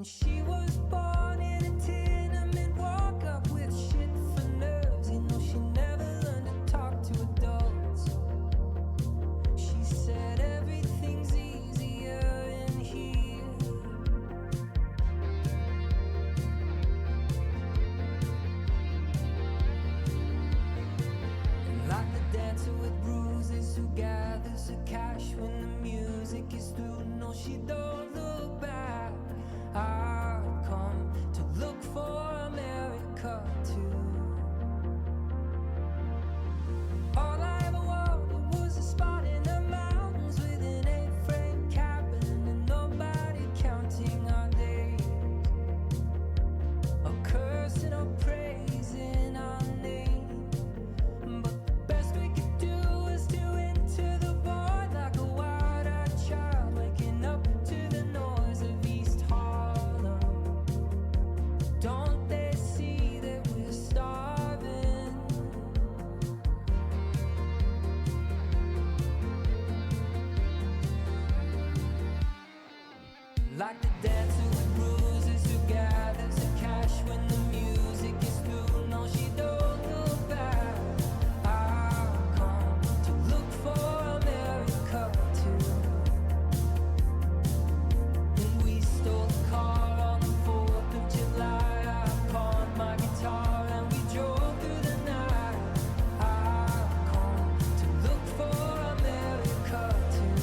she was born in a tenement, walk up with shit for nerves. You know, she never learned to talk to adults. She said everything's easier in here. Like the dancer with bruises who gathers her cash when the music is through. No, she don't look back. I've come to look for America too. All I ever wanted was a spot in the mountains with an 8-frame cabin and nobody counting our days, or cursing or praising our name. But the best we could do was to enter the void like a wide-eyed child waking up to the noise of East Harlem. Don't they see that we're starving? Like the dancer with bruises who gathers her cash when the music is through. No, she don't look back. I've come to look for America too. And we stole a car on the 4th of July. I pawned my guitar and we drove through the night. I've come to look for America too.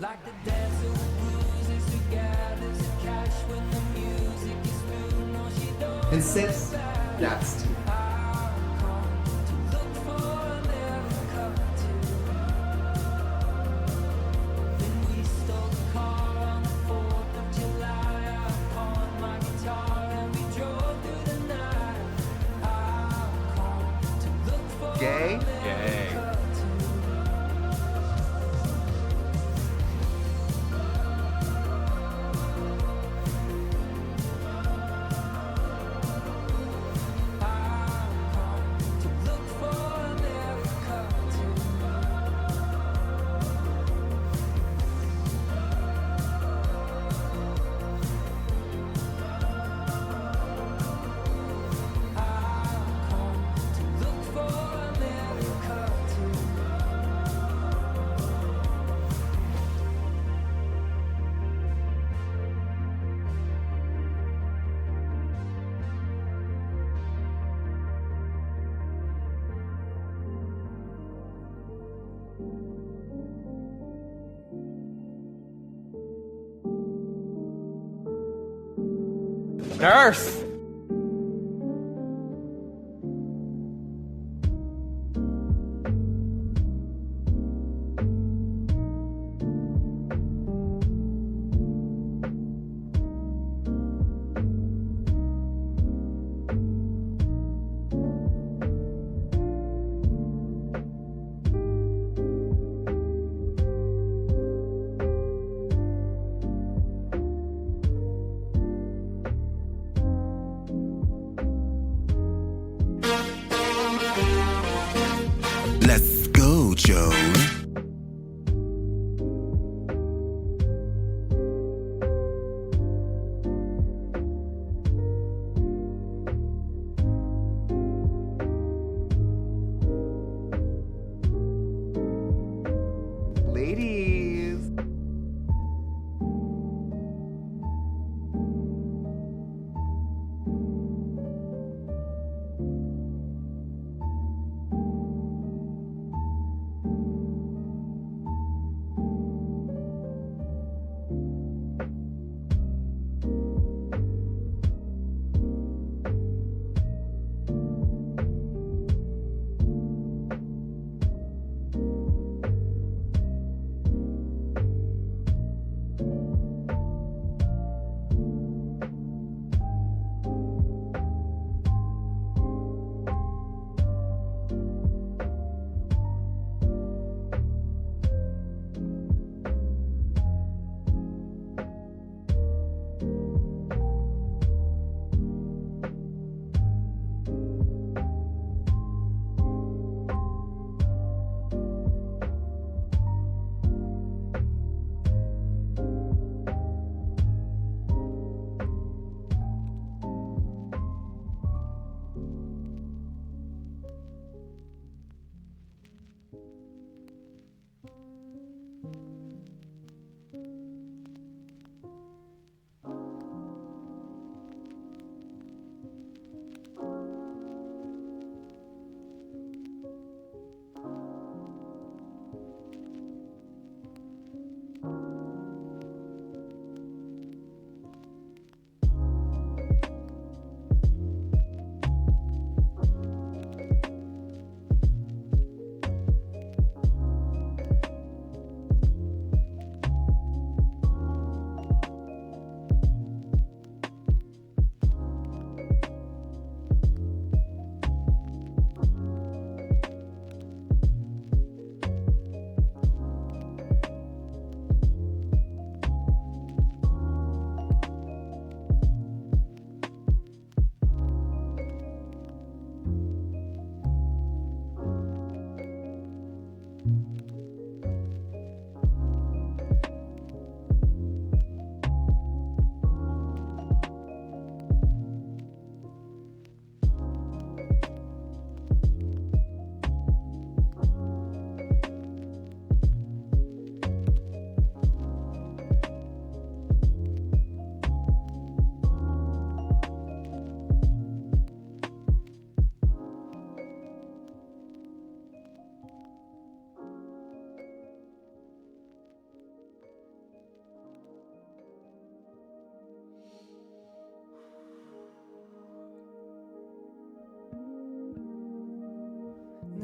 Like the dancer with bruises who gathers the cash when the music is through. No, she don't. And sis, that's tea. I've come to look for America too. When we stole the car on the 4th of July, I pawned my guitar and we drove through the night. I've come to look for Gay? America too. Nurse! Let's go, Joe. Ladies.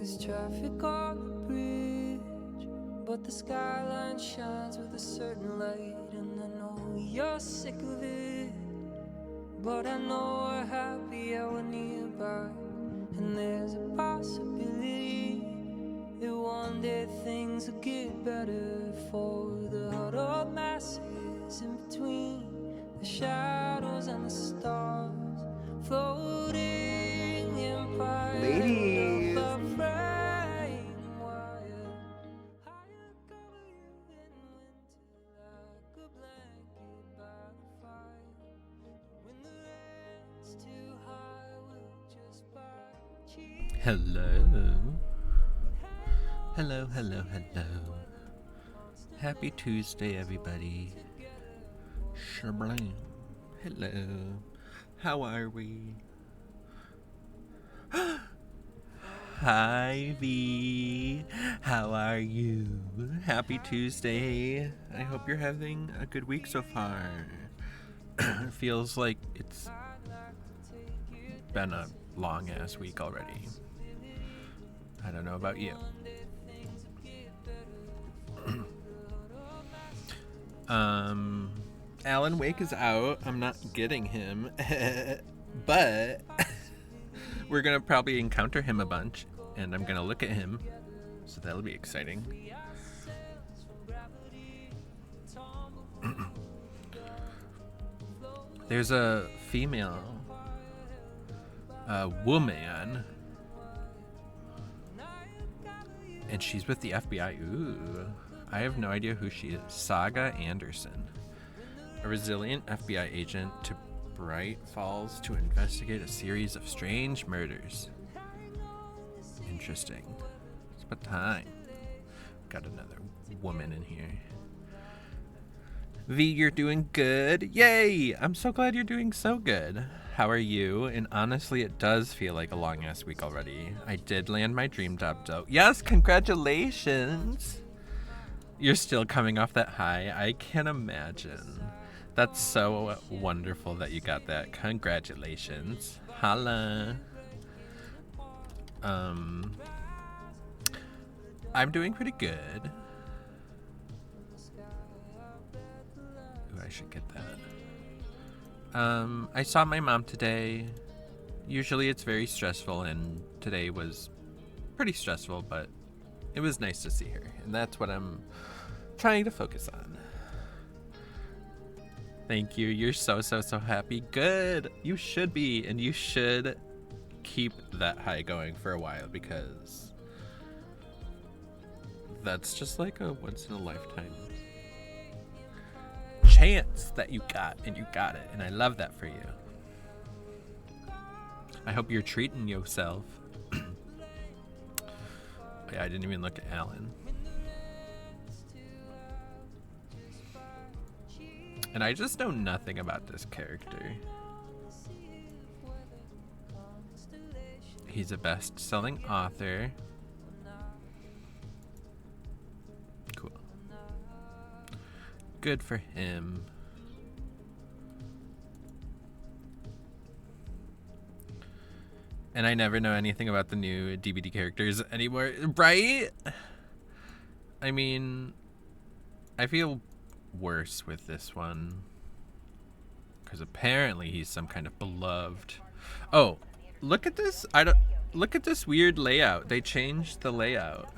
There's traffic on the bridge, but the skyline shines with a certain light. And I know you're sick of it, but I know we're happy and we're nearby. And there's a possibility that one day things will get better for the huddled masses in between the shadows and the stars, floating in pride. Ladies. Of a frame wire, higher cover you in winter like a blanket by the fire. When the rent's too high, we'll just buy cheap. Hello. Hello, hello, hello. Happy Tuesday, everybody. Shablam. Hello. How are we? Hi, V. How are you? Happy Tuesday. I hope you're having a good week so far. It feels like it's been a long-ass week already. I don't know about you. Alan Wake is out. I'm not getting him. But we're gonna probably encounter him a bunch, and I'm gonna look at him, so that'll be exciting. There's a female woman, and she's with the FBI. Ooh, I have no idea who she is. Saga Anderson, a resilient FBI agent to Bright Falls to investigate a series of strange murders. Interesting. It's about time. Got another woman in here. V, you're doing good. Yay! I'm so glad you're doing so good. How are you? And honestly, it does feel like a long-ass week already. I did land my dream job, though. Yes, congratulations! You're still coming off that high. I can imagine. That's so wonderful that you got that. Congratulations. Holla. I'm doing pretty good. Ooh, I should get that. I saw my mom today. Usually it's very stressful, and today was pretty stressful, but it was nice to see her, and that's what I'm trying to focus on. Thank you. You're so happy. Good. You should be, and you should keep that high going for a while, because that's just like a once in a lifetime chance that you got, and you got it, and I love that for you. I hope you're treating yourself. Yeah, I didn't even look at Alan. And I just know nothing about this character. He's a best-selling author. Cool. Good for him. And I never know anything about the new DVD characters anymore, right? I mean, I feel worse with this one, because apparently he's some kind of beloved. Oh, look at this. Look at this weird layout. They changed the layout.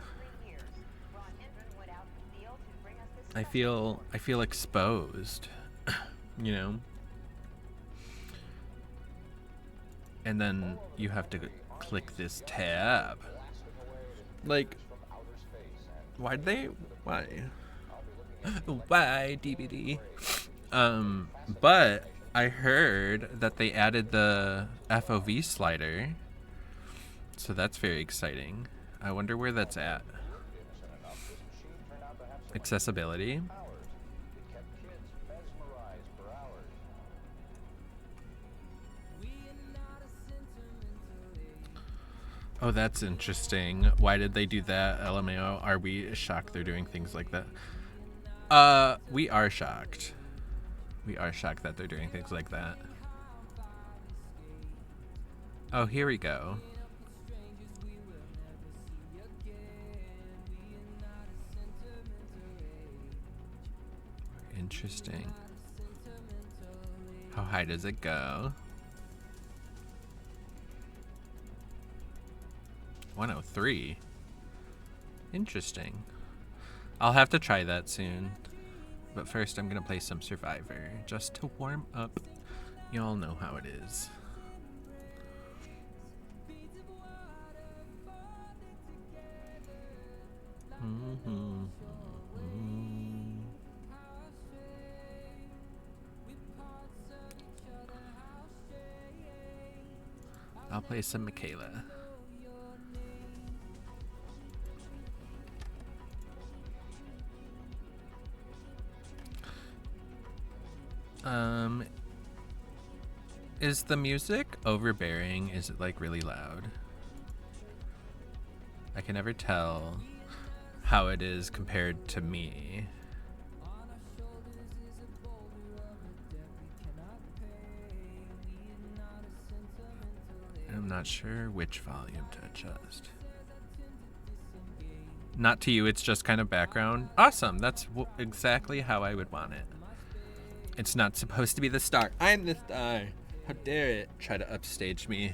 I feel exposed, you know? And then you have to click this tab. Like, why? Why DVD? But I heard that they added the FOV slider, so that's very exciting. I wonder where that's at. Accessibility. Oh, that's interesting. Why did they do that? LMAO. Are we shocked they're doing things like that? We are shocked. We are shocked that they're doing things like that. Oh, here we go. Interesting. How high does it go? 103. Interesting. I'll have to try that soon. But first I'm gonna play some Survivor just to warm up. Y'all know how it is. I'll play some Michaela. Is the music overbearing? Is it like really loud? I can never tell how it is compared to me. I'm not sure which volume to adjust. Not to you, it's just kind of background. Awesome, that's exactly how I would want it. It's not supposed to be the star. I'm the star. How dare it try to upstage me.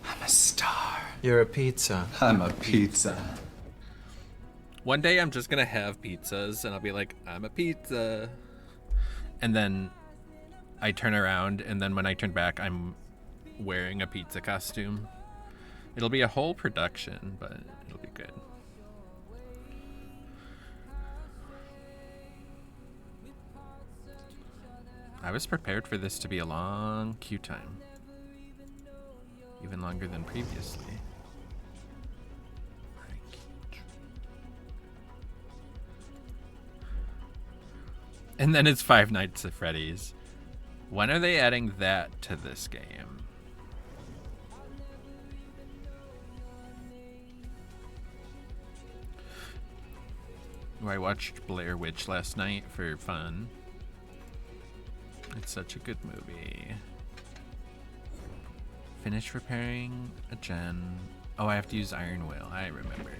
I'm a star. You're a pizza. I'm a pizza. One day I'm just gonna have pizzas and I'll be like, I'm a pizza. And then I turn around and then when I turn back, I'm wearing a pizza costume. It'll be a whole production, but it'll be good. I was prepared for this to be a long queue time. Even longer than previously. And then it's Five Nights at Freddy's. When are they adding that to this game? I watched Blair Witch last night for fun. It's such a good movie. Finish repairing a gen. Oh, I have to use Iron Will. I remember.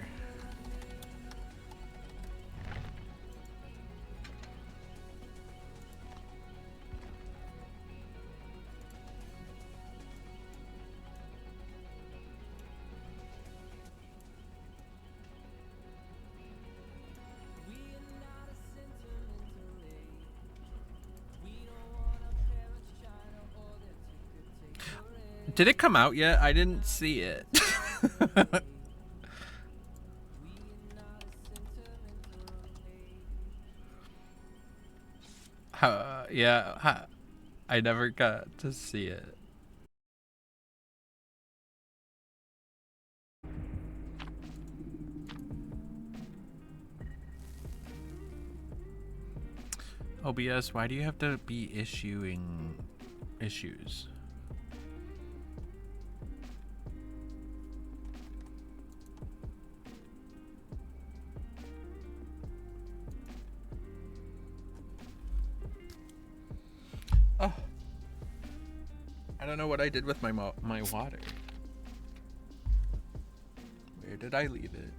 Did it come out yet? I didn't see it. Yeah, I never got to see it. OBS, why do you have to be issuing issues? Oh, I don't know what I did with my my water. Where did I leave it?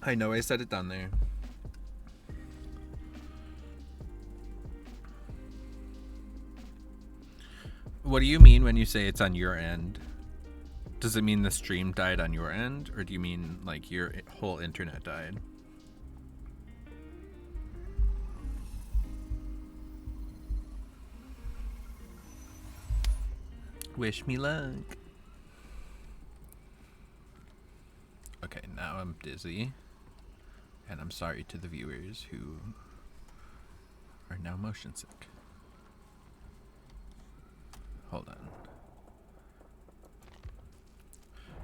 I know I set it down there. What do you mean when you say it's on your end? Does it mean the stream died on your end, or do you mean like your whole internet died? Wish me luck. Okay, now I'm dizzy. And I'm sorry to the viewers who are now motion sick. Hold on.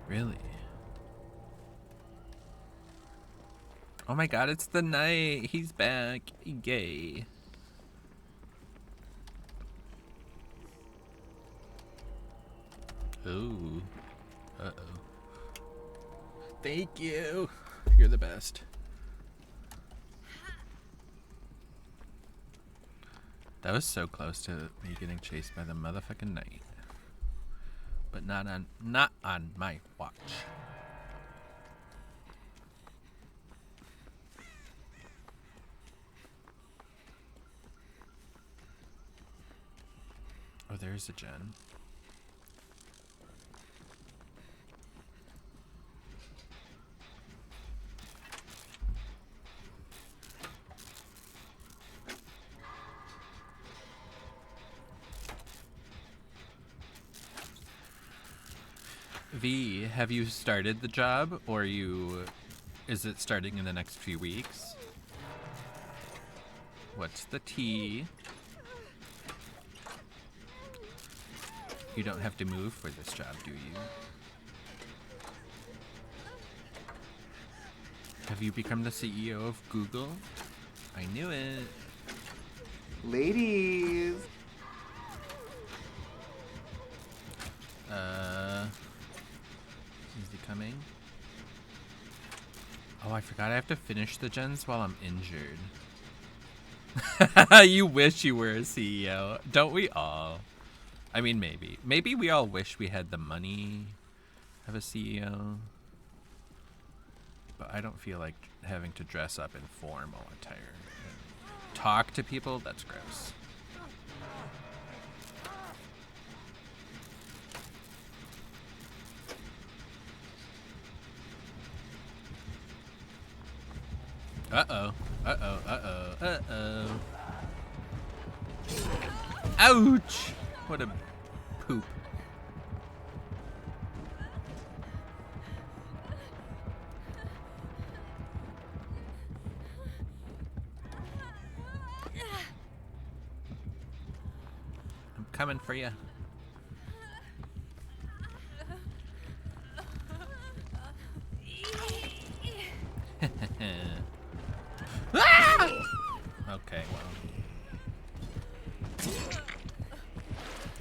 Really? Oh my god, it's the night. He's back. Yay. Ooh. Uh-oh. Thank you. You're the best. That was so close to me getting chased by the motherfucking knight. but not on my watch. Oh, there's a gen. V, have you started the job, or is it starting in the next few weeks? What's the tea? You don't have to move for this job, do you? Have you become the CEO of Google? I knew it. Ladies. Is he coming? Oh, I forgot I have to finish the gens while I'm injured. You wish you were a CEO. Don't we all? I mean, maybe. Maybe we all wish we had the money of a CEO. But I don't feel like having to dress up in formal attire and talk to people. That's gross. Uh-oh. Uh-oh. Uh-oh. Uh-oh. Ouch! What a poop. I'm coming for you. Ah! Okay, well.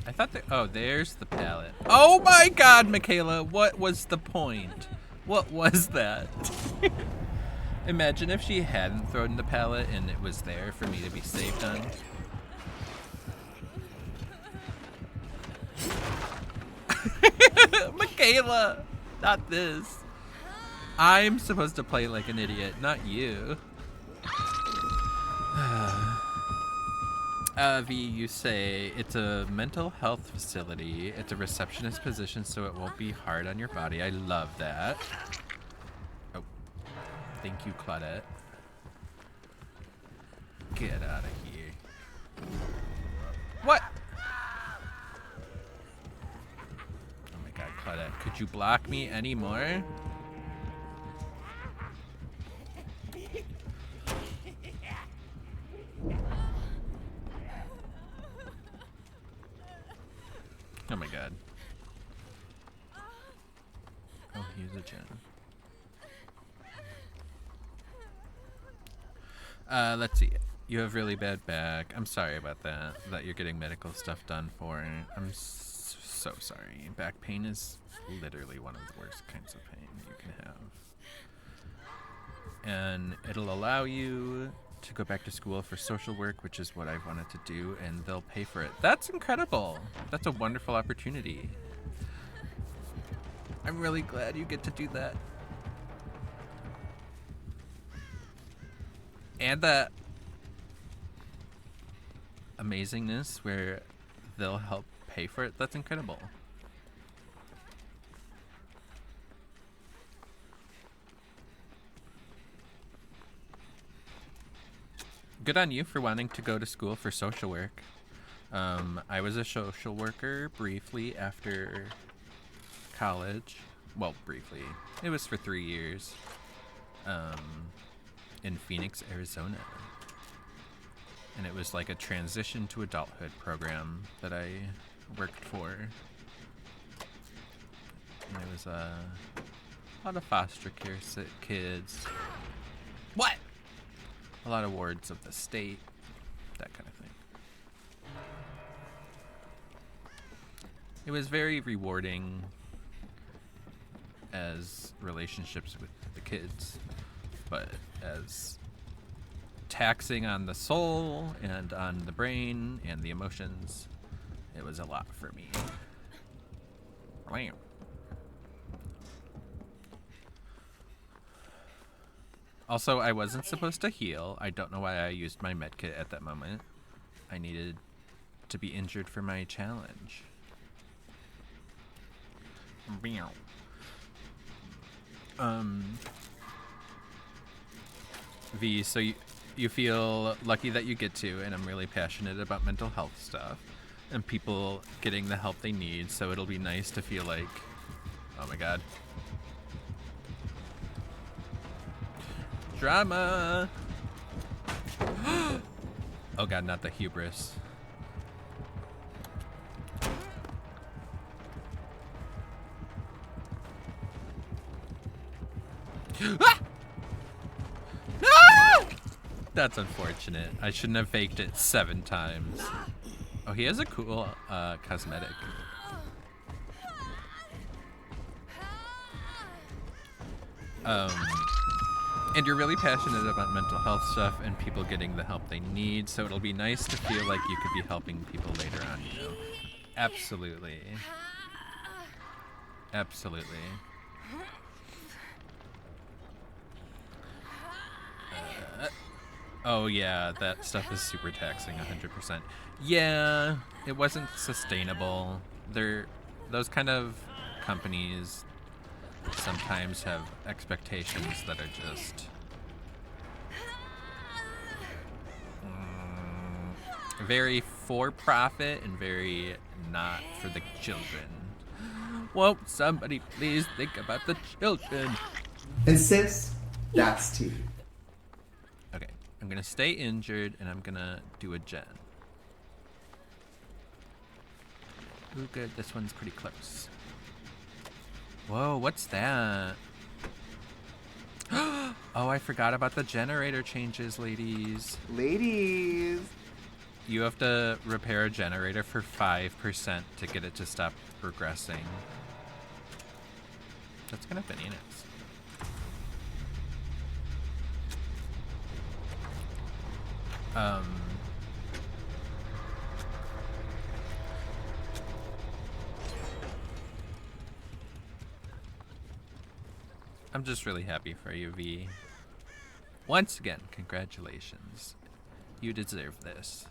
I thought that. Oh, there's the pallet. Oh my god, Michaela, what was the point? What was that? Imagine if she hadn't thrown the pallet and it was there for me to be saved on. Michaela, not this. I'm supposed to play like an idiot, not you. V, you say it's a mental health facility. It's a receptionist position, so it won't be hard on your body. I love that. Oh, thank you, Claudette. Get out of here. What? Oh my god, Claudette, could you block me anymore? Oh my god. Oh, he's a gen. Let's see. You have really bad back. I'm sorry about that. That you're getting medical stuff done for. I'm so sorry. Back pain is literally one of the worst kinds of pain you can have. And it'll allow you to go back to school for social work, which is what I've wanted to do, and they'll pay for it. That's incredible. That's a wonderful opportunity. I'm really glad you get to do that. And that amazingness where they'll help pay for it. That's incredible. Good on you for wanting to go to school for social work. I was a social worker briefly after college. Well, briefly. It was for 3 years. In Phoenix, Arizona. And it was like a transition to adulthood program that I worked for. And it was a lot of foster care kids. What? A lot of wards of the state, that kind of thing. It was very rewarding as relationships with the kids, but as taxing on the soul and on the brain and the emotions, it was a lot for me. Also, I wasn't supposed to heal. I don't know why I used my medkit at that moment. I needed to be injured for my challenge. V, so you feel lucky that you get to, and I'm really passionate about mental health stuff and people getting the help they need, so it'll be nice to feel like, oh my god. Drama! Oh god, not the hubris. Ah! No! That's unfortunate. I shouldn't have faked it 7 times. Oh, he has a cool cosmetic. And you're really passionate about mental health stuff and people getting the help they need, so it'll be nice to feel like you could be helping people later on, you know? Absolutely. Absolutely. Oh yeah, that stuff is super taxing, 100%. Yeah, it wasn't sustainable. Those kind of companies sometimes have expectations that are just very for profit and very not for the children. Won't somebody please think about the children? And sis, that's tea. Okay, I'm gonna stay injured and I'm gonna do a gen. Ooh, good, this one's pretty close. Whoa, what's that? Oh, I forgot about the generator changes, ladies. Ladies. You have to repair a generator for 5% to get it to stop progressing. That's kind of bananas. I'm just really happy for you, V. Once again, congratulations. You deserve this.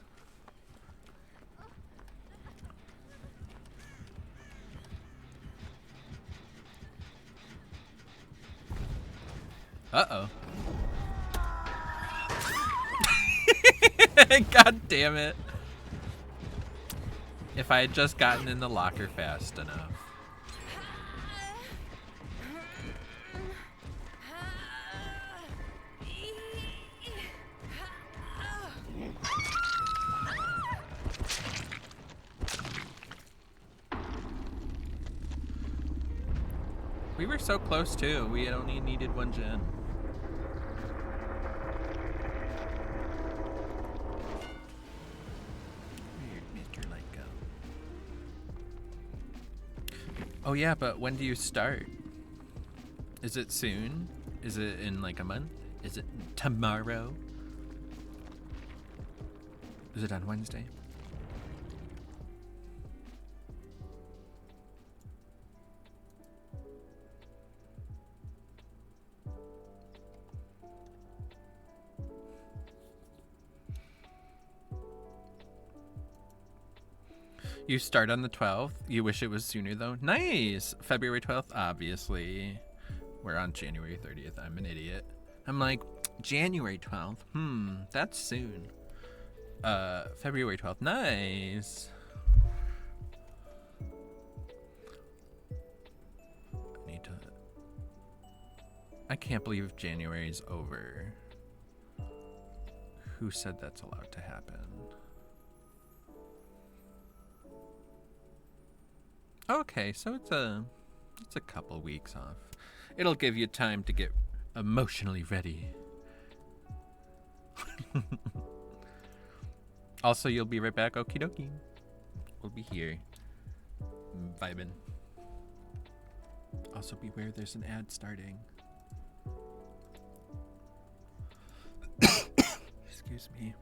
Uh-oh. God damn it. If I had just gotten in the locker fast enough. We were so close too. We only needed 1 gen. Weird, Mr. Light Go. Oh yeah, but when do you start? Is it soon? Is it in like a month? Is it tomorrow? Is it on Wednesday? You start on the 12th. You wish it was sooner though. Nice. February 12th, obviously. We're on January 30th. I'm an idiot. I'm like, January 12th. That's soon. February 12th. Nice. I can't believe January's over. Who said that's allowed to happen? Okay, so it's a couple weeks off. It'll give you time to get emotionally ready. Also, you'll be right back. Okie dokie. We'll be here. Vibin'. Also, beware there's an ad starting. Excuse me.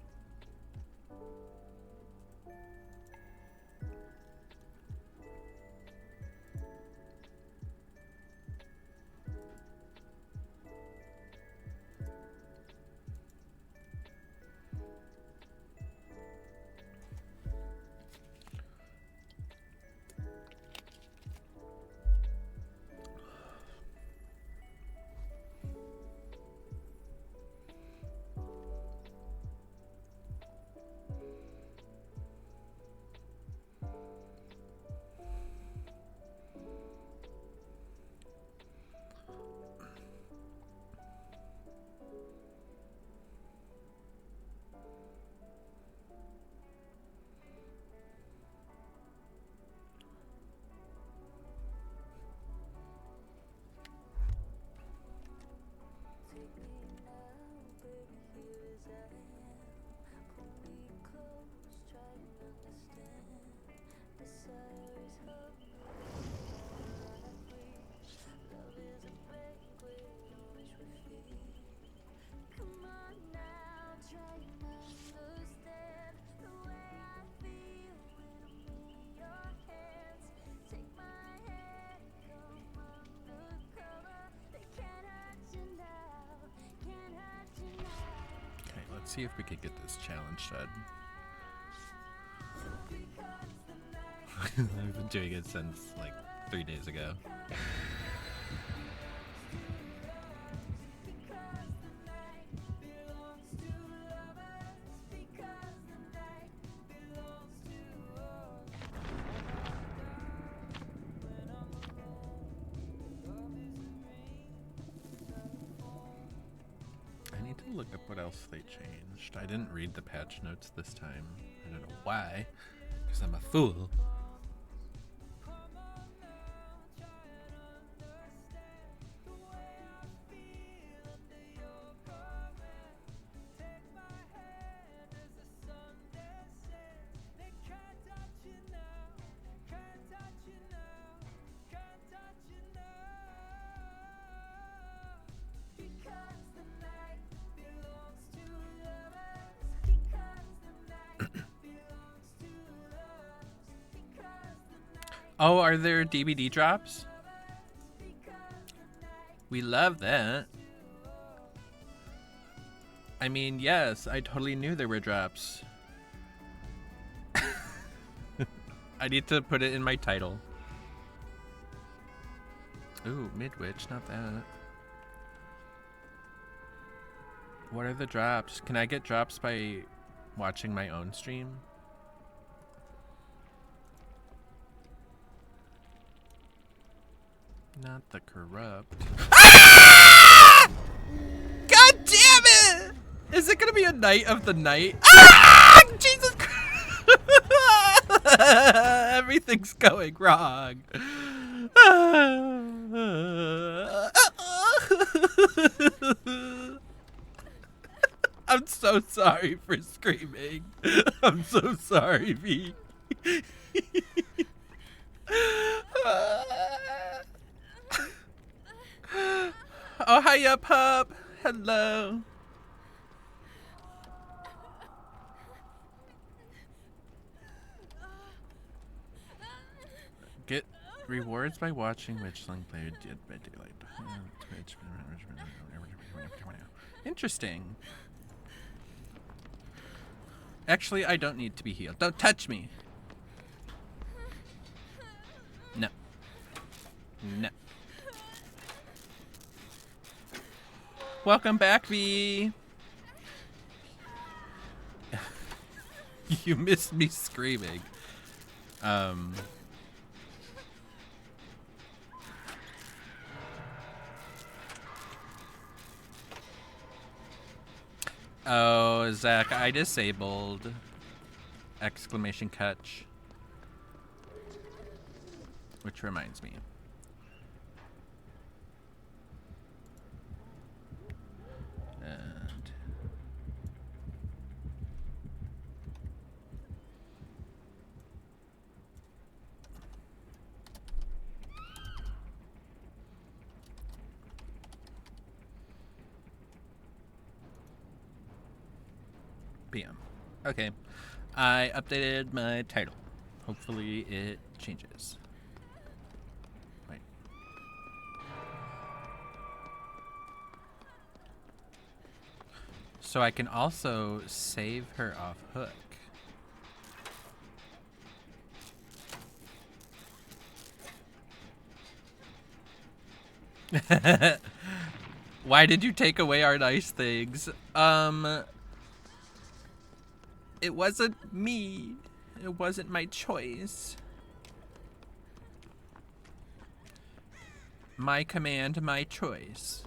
see if we could get this challenge done. I've been doing it since like 3 days ago. I need to look up what else they changed. I didn't read the patch notes this time. I don't know why, because I'm a fool. Oh, are there DVD drops? We love that. I mean, yes, I totally knew there were drops. I need to put it in my title. Ooh, Midwitch, not that. What are the drops? Can I get drops by watching my own stream? Not the corrupt. Ah! God damn it! Is it gonna be a night of the night? Ah! Jesus Christ! Everything's going wrong. I'm so sorry for screaming. I'm so sorry, V. Oh, hiya, pup. Hello. Get rewards by watching Witchling play Dead by Daylight. Interesting. Actually, I don't need to be healed. Don't touch me. No. No. Welcome back, V. You missed me screaming. Oh, Zach, I disabled exclamation catch. Which reminds me. And PM. Okay. I updated my title. Hopefully it changes. Wait. So I can also save her off hook. Why did you take away our nice things? It wasn't me. It wasn't my choice. My command, my choice.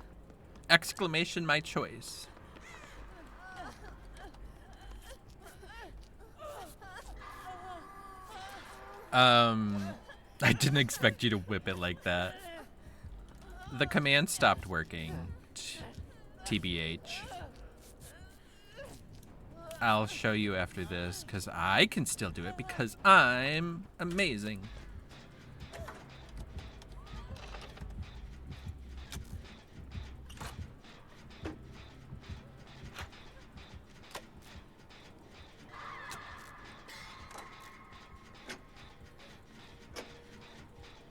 Exclamation, my choice. I didn't expect you to whip it like that. The command stopped working. TBH. I'll show you after this, because I can still do it, because I'm amazing.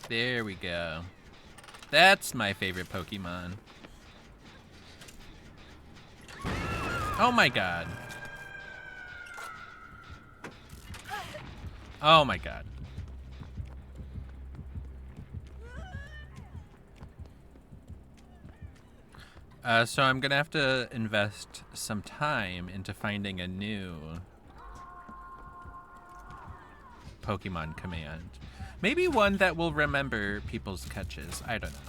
There we go. That's my favorite Pokemon. Oh my god. Oh my god. So I'm gonna have to invest some time into finding a new Pokemon command. Maybe one that will remember people's catches. I don't know.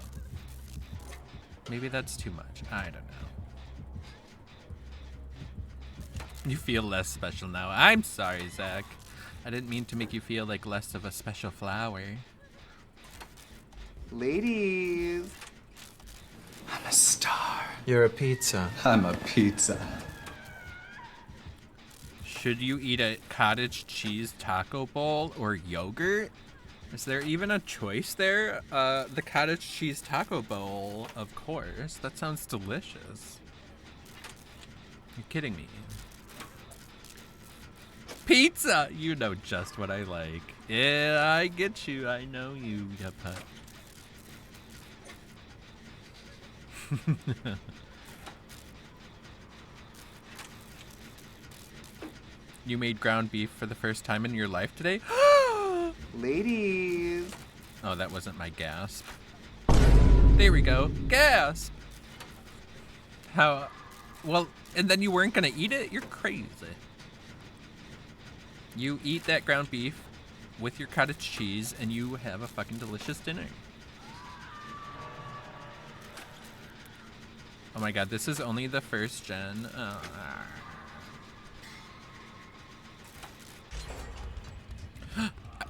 Maybe that's too much. I don't know. You feel less special now. I'm sorry, Zach. I didn't mean to make you feel like less of a special flower. Ladies. I'm a star. You're a pizza. I'm a pizza. Should you eat a cottage cheese taco bowl or yogurt? Is there even a choice there? The cottage cheese taco bowl, of course. That sounds delicious. You're kidding me. Pizza! You know just what I like. Yeah, I get you. I know you, ya pup. You made ground beef for the first time in your life today? Ladies. Oh, that wasn't my gasp. There we go. Gasp! How... Well, and then you weren't gonna eat it? You're crazy. You eat that ground beef with your cottage cheese and you have a fucking delicious dinner. Oh my god, this is only the first gen.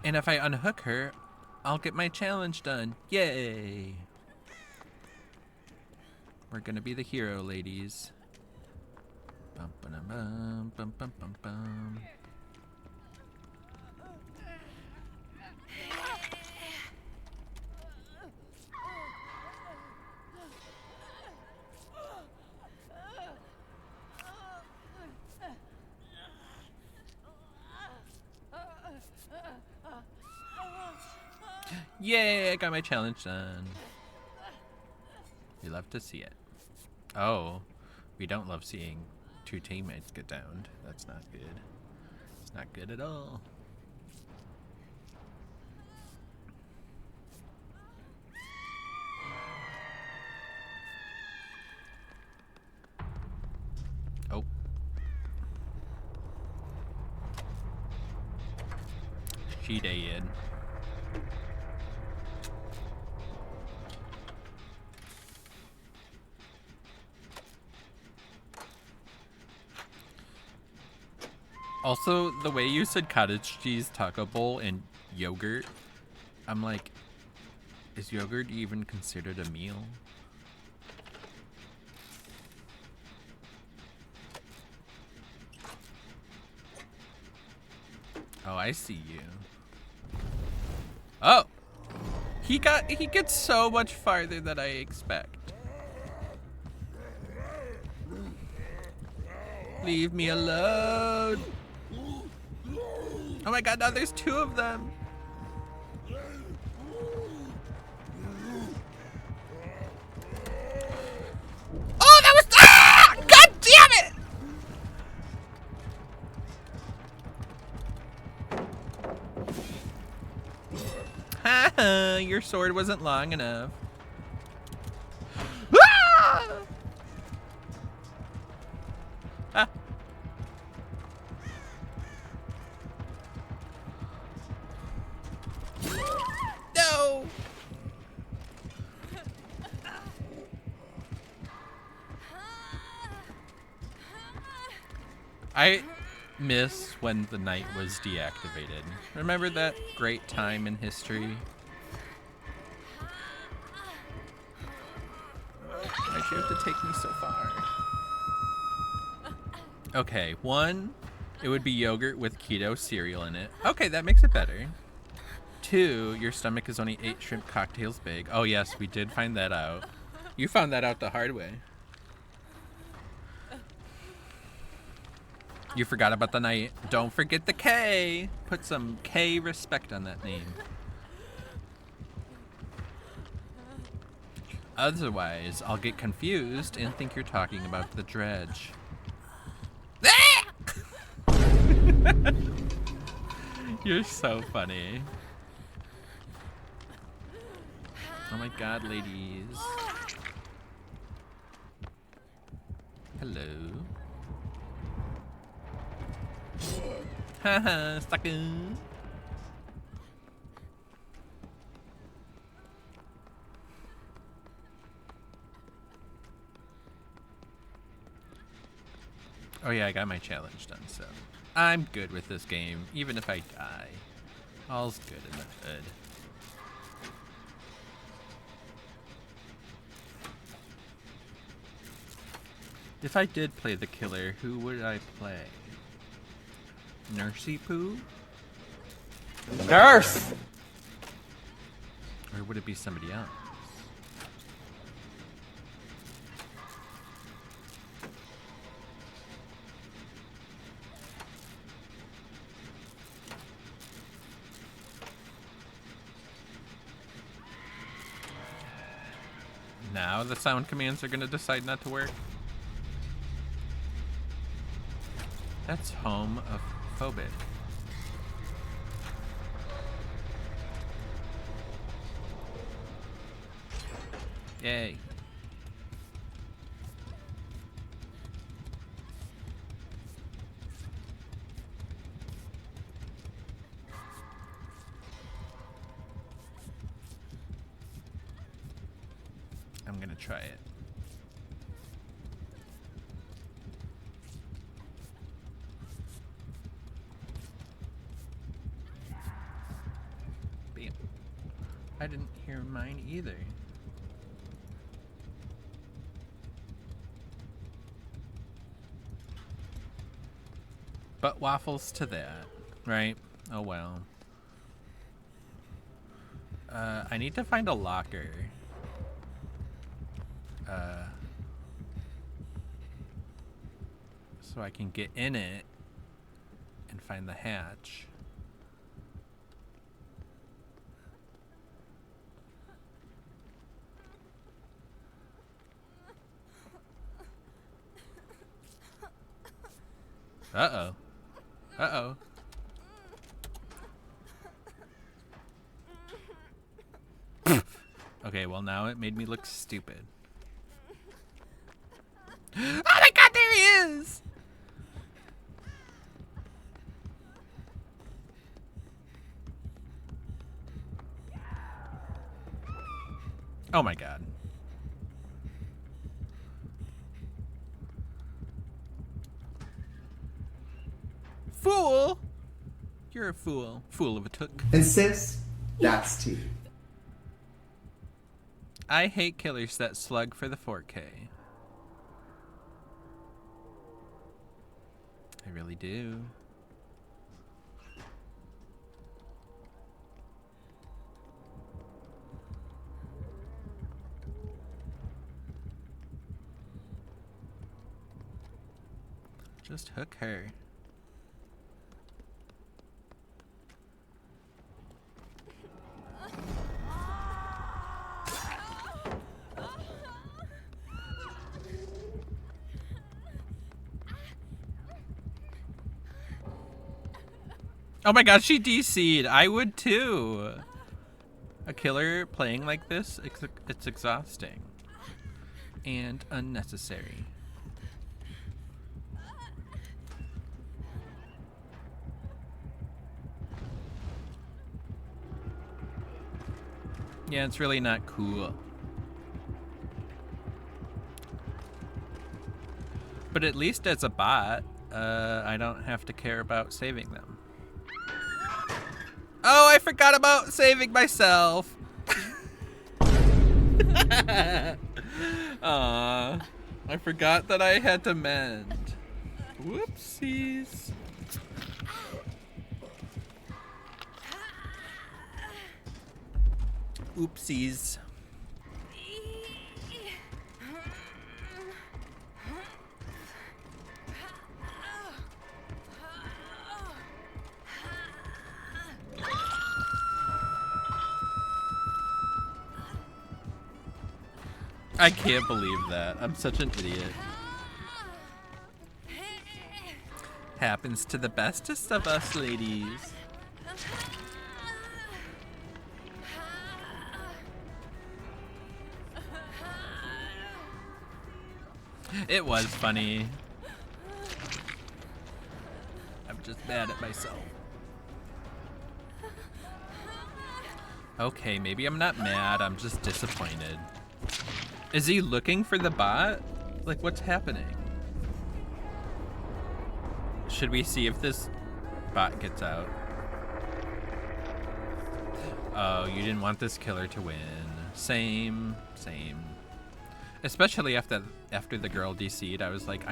And if I unhook her, I'll get my challenge done. Yay! We're gonna be the hero, ladies. Bum, ba-dum, bum, bum, bum, bum, bum. Yay, I got my challenge done. You love to see it. Oh, we don't love seeing two teammates get downed. That's not good. It's not good at all. Oh. She did. Also, the way you said cottage cheese taco bowl and yogurt, I'm like, is yogurt even considered a meal? Oh, I see you. Oh! He gets so much farther than I expect. Leave me alone. Oh my god, now there's two of them. Oh, that was... Ah! God damn it! Haha, your sword wasn't long enough. Ah! Ah. No! I miss when the night was deactivated. Remember that great time in history? Why'd you have to take me so far? Okay, one, it would be yogurt with keto cereal in it. Okay, that makes it better. Two, your stomach is only 8 shrimp cocktails big. Oh yes, we did find that out. You found that out the hard way. You forgot about the night. Don't forget the K. Put some K respect on that name. Otherwise, I'll get confused and think you're talking about the dredge. You're so funny. Oh my god, ladies. Hello. Haha, sucker. Oh yeah, I got my challenge done, so I'm good with this game, even if I die. All's good in the hood. If I did play the killer, who would I play? Nursey Poo? Nurse! Or would it be somebody else? Now the sound commands are gonna decide not to work. That's homophobic. Yay. I'm gonna try it. Bam. I didn't hear mine either. But waffles to that, right? Oh well. I need to find a locker. So I can get in it and find the hatch. Uh-oh. Uh-oh. Okay, well now it made me look stupid. Oh my god, there he is! Oh my god. Fool! You're a fool. Fool of a took. And sis, that's tea. I hate killers that slug for the 4K. I really do. Just hook her. Oh my god, she DC'd. I would too. A killer playing like this, it's exhausting. And unnecessary. Yeah, it's really not cool. But at least as a bot, I don't have to care about saving them. Oh, I forgot about saving myself. Aw, I forgot that I had to mend. Whoopsies. Oopsies. I can't believe that. I'm such an idiot. Happens to the bestest of us, ladies. It was funny. I'm just mad at myself. Okay, maybe I'm not mad, I'm just disappointed. Is he looking for the bot? Like, what's happening? Should we see if this bot gets out? Oh, you didn't want this killer to win. Same. Especially after the girl DC'd, I was like,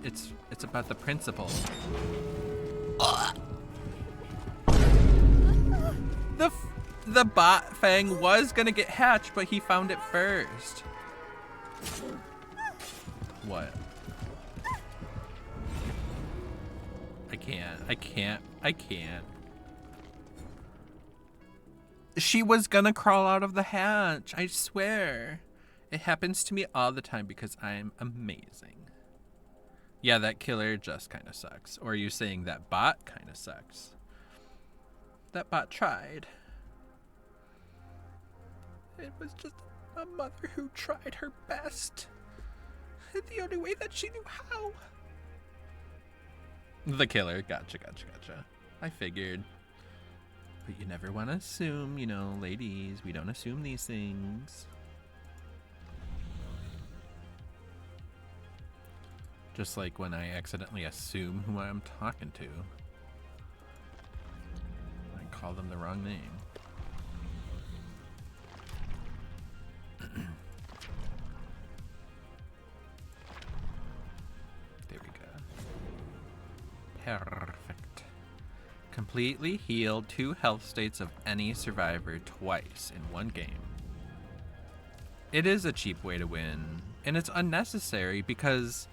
it's about the principle. The bot fang was gonna get hatched, but he found it first. What? I can't. She was gonna crawl out of the hatch, I swear. It happens to me all the time because I'm amazing. Yeah, that killer just kind of sucks. Or are you saying that bot kind of sucks? That bot tried. It was just a mother who tried her best. The only way that she knew how. The killer. Gotcha. I figured. But you never want to assume, you know, ladies. We don't assume these things. Just like when I accidentally assume who I'm talking to. I call them the wrong name. There we go. Perfect. Completely healed 2 health states of any survivor twice in one game. It is a cheap way to win, and it's unnecessary because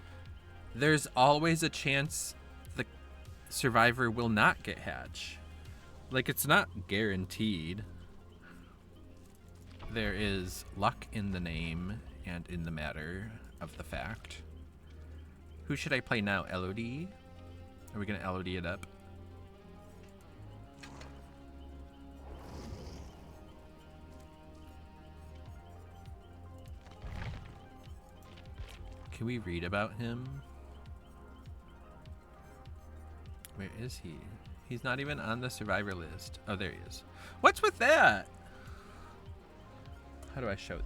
there's always a chance the survivor will not get hatched. Like, it's not guaranteed. There is luck in the name and in the matter of the fact. Who should I play now? LOD? Are we gonna LOD it up? Can we read about him? Where is he? He's not even on the survivor list. Oh, there he is. What's with that? How do I show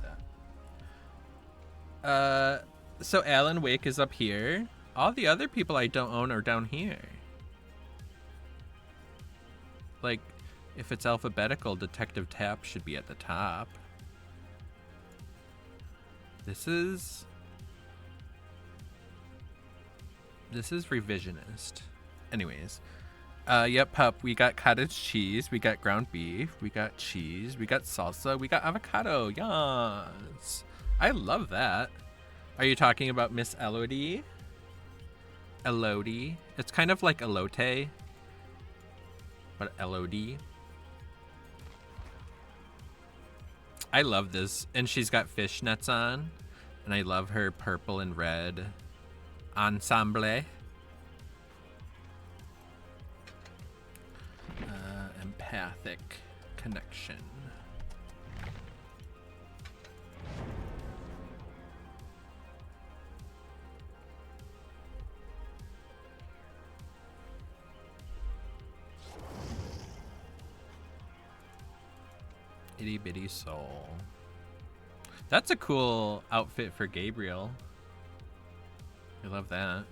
that? So Alan Wake is up here. All the other people I don't own are down here. Like, if it's alphabetical, Detective Tap should be at the top. This is revisionist. Anyways. Yep, pup. We got cottage cheese. We got ground beef. We got cheese. We got salsa. We got avocado. Yes. I love that. Are you talking about Miss Elodie? Elodie. It's kind of like elote. But Elodie. I love this. And she's got fishnets on. And I love her purple and red ensemble. Empathic connection. Itty bitty soul. That's a cool outfit for Gabriel. I love that.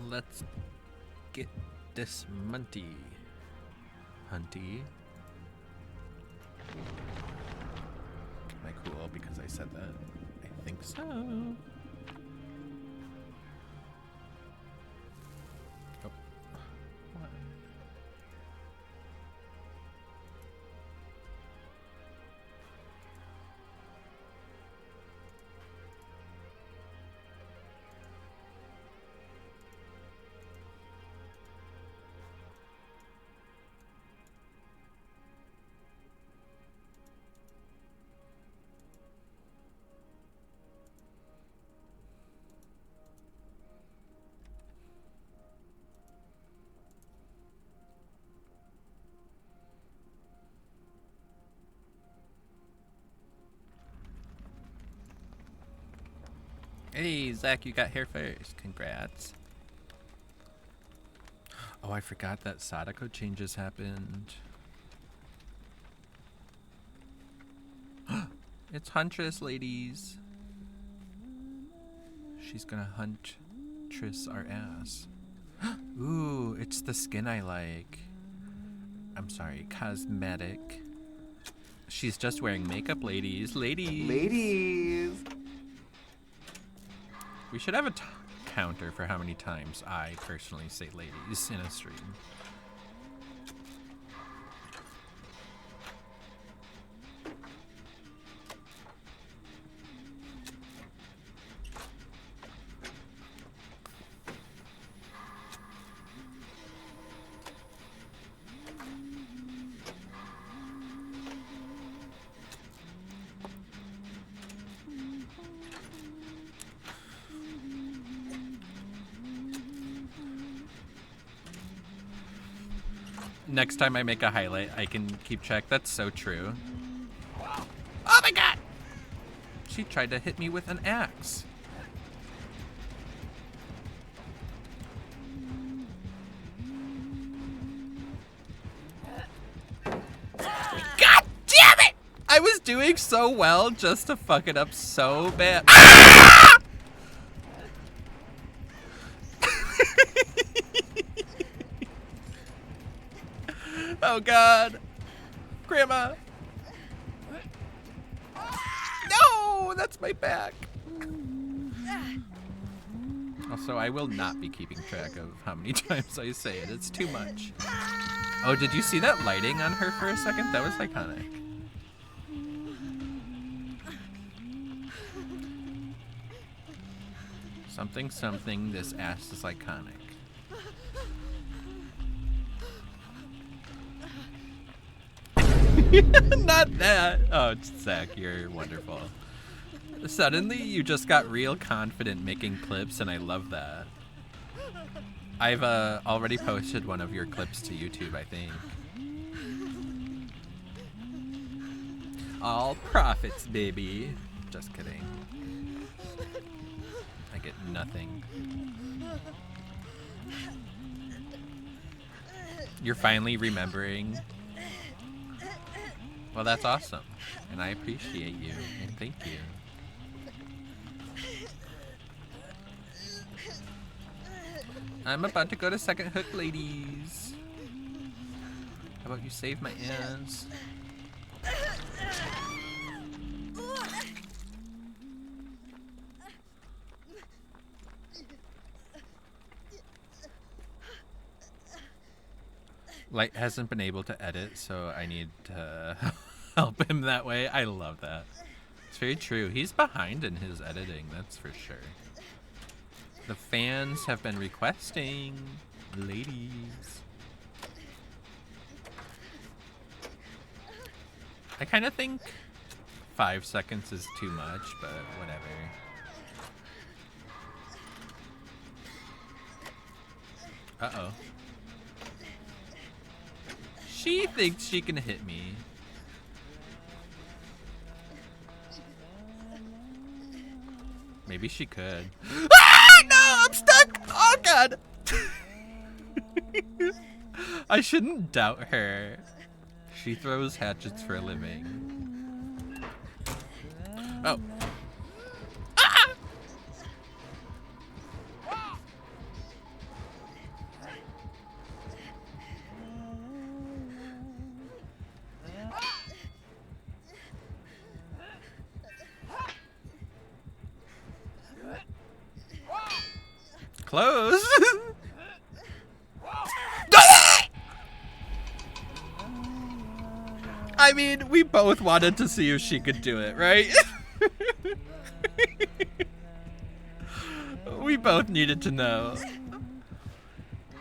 Let's get this Munty. Hunty. Am I cool because I said that? I think so. Hey, Zach, you got here first. Congrats. Oh, I forgot that Sadako changes happened. It's Huntress, ladies. She's gonna huntress our ass. Ooh, it's the skin I like. I'm sorry, cosmetic. She's just wearing makeup, ladies. Ladies. Ladies. We should have a counter for how many times I personally say ladies in a stream. Next time I make a highlight, I can keep track. That's so true. Oh my god! She tried to hit me with an axe. God damn it! I was doing so well just to fuck it up so bad. Ah! Oh god. Grandma. No, that's my back. Also, I will not be keeping track of how many times I say it. It's too much. Oh, did you see that lighting on her for a second? That was iconic. Something, something, this ass is iconic. Not that. Oh, Zach, you're wonderful. Suddenly, you just got real confident making clips, and I love that. I've already posted one of your clips to YouTube, I think. All profits, baby. Just kidding. I get nothing. You're finally remembering. Well, that's awesome, and I appreciate you, and thank you. I'm about to go to second hook, ladies. How about you save my ass? Light hasn't been able to edit, so I need to help him that way. I love that. It's very true. He's behind in his editing, that's for sure. The fans have been requesting ladies. I kind of think 5 seconds is too much, but whatever. Uh-oh. She thinks she can hit me. Maybe she could. Ah, no, I'm stuck. Oh, God. I shouldn't doubt her. She throws hatchets for a living. Oh. Ah! Close. I mean, we both wanted to see if she could do it, right? We both needed to know.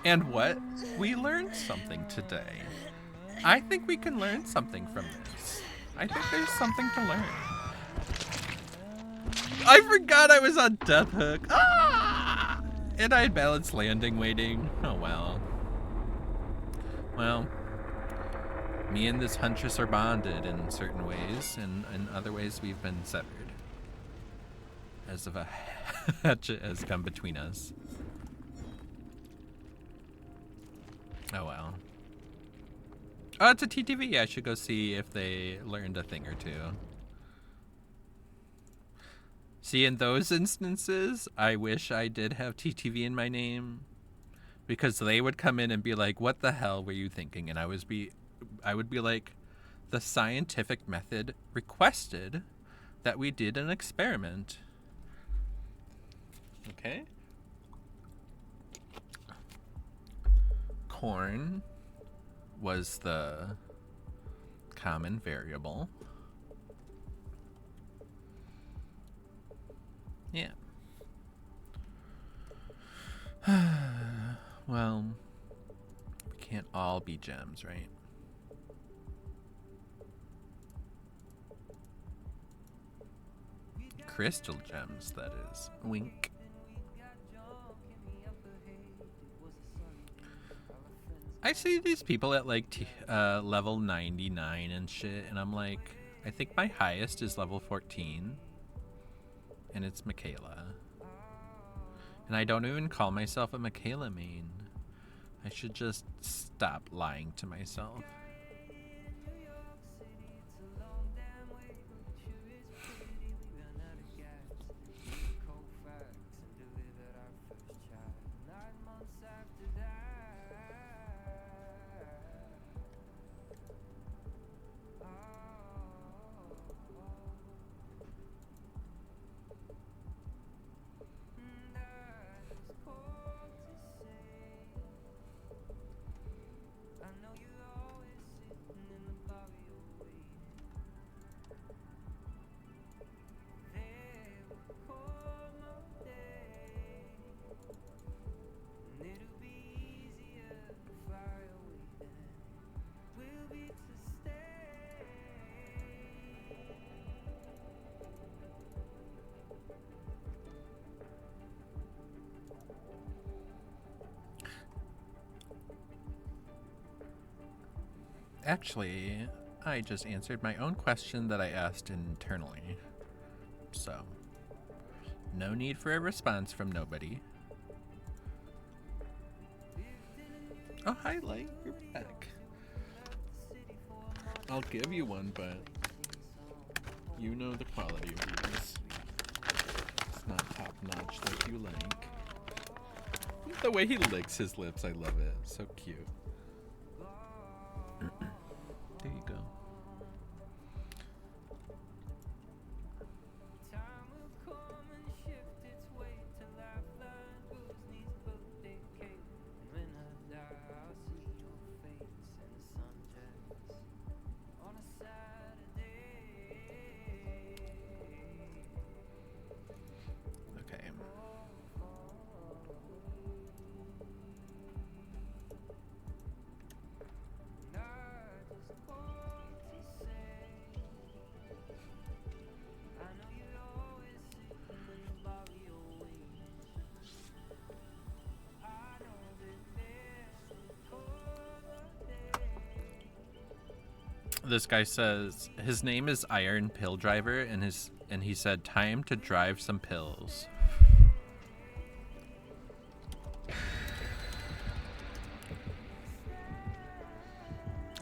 And what? We learned something today. I think we can learn something from this. I think there's something to learn. I forgot I was on Death Hook. Ah! And I had balanced landing waiting. Oh well. Well, me and this huntress are bonded in certain ways, and in other ways we've been severed. As of a Hatchet has come between us. Oh well. Oh, it's a TTV. I should go see if they learned a thing or two. See, in those instances, I wish I did have TTV in my name, because they would come in and be like, "What the hell were you thinking?" And I would be like, "The scientific method requested that we did an experiment." Okay. Corn was the common variable. Yeah. Well, we can't all be gems, right? Crystal gems, that is. Wink. I see these people at like level 99 and shit, and I'm like, I think my highest is level 14, and it's Michaela. And I don't even call myself a Michaela main. I should just stop lying to myself. Actually, I just answered my own question that I asked internally. So, no need for a response from nobody. Oh, hi, Light. You're back. I'll give you one, but you know the quality of these. It's not top-notch like you like. The way he licks his lips, I love it. So cute. There you go. Okay. This guy says his name is Iron Pill Driver, and he said time to drive some pills.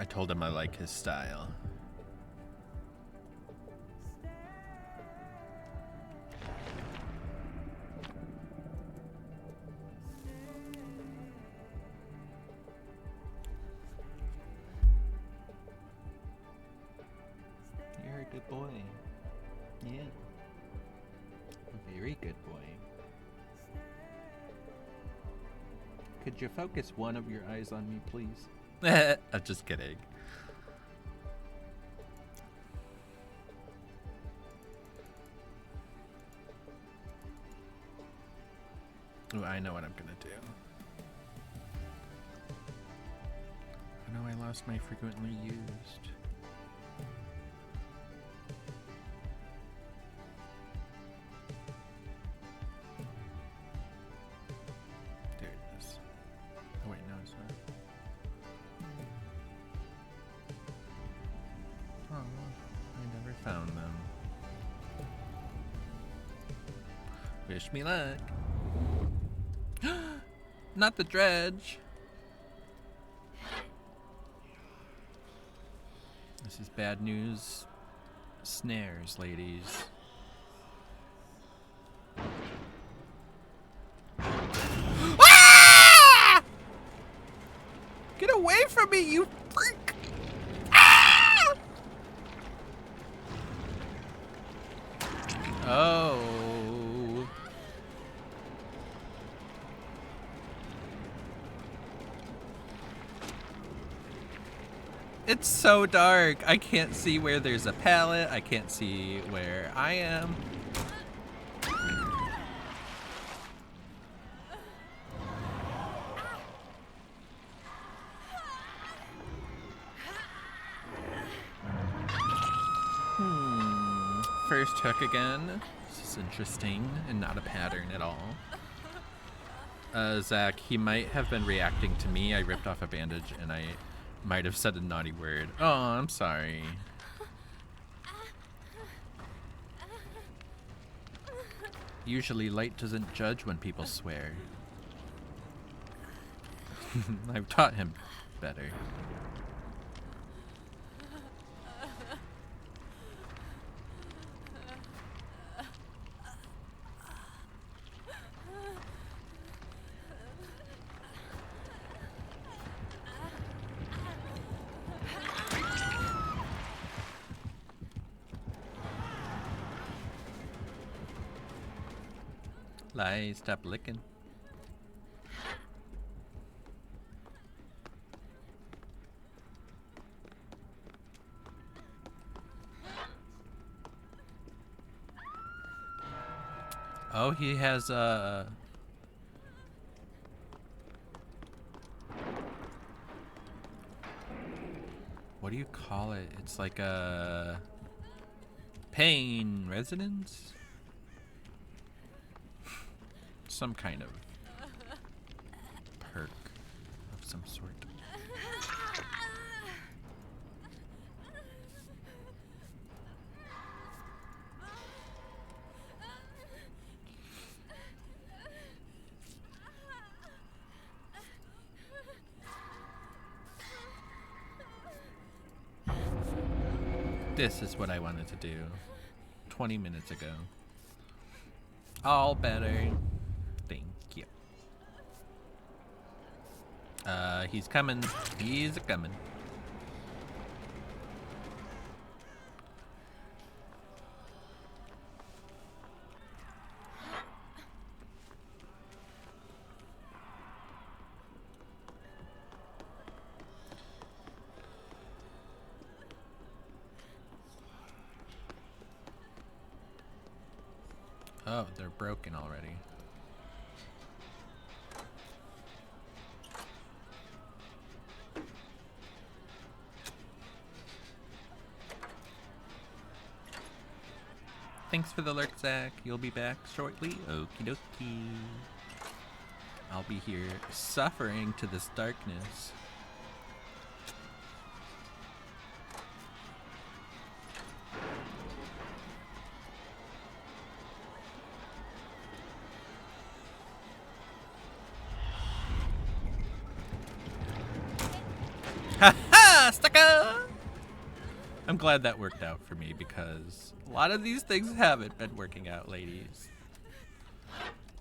I told him I like his style. You're a good boy. Yeah. A very good boy. Could you focus one of your eyes on me, please? I'm just kidding. Ooh, I know what I'm gonna do. I know I lost my frequently used. There it is. Oh wait, no, it's not. Oh, I never found them. Wish me luck. Not the dredge. This is bad news. Snares, ladies. Ah! Get away from me, you freak! Ah! Oh. It's so dark. I can't see where there's a pallet. I can't see where I am. First hook again. This is interesting and not a pattern at all. Zach, he might have been reacting to me. I ripped off a bandage and I might have said a naughty word. Oh, I'm sorry. Usually Light doesn't judge when people swear. I've taught him better. Lie, stop licking. Oh, he has a... What do you call it? It's like a... pain residence? Some kind of perk of some sort. This is what I wanted to do 20 minutes ago. All better. Thank you. He's coming. He's coming. Oh, they're broken already. Thanks for the lurk, Zach. You'll be back shortly. Okie dokie. I'll be here suffering to this darkness. Ha-ha! Stucco! I'm glad that worked out for me because a lot of these things haven't been working out, ladies.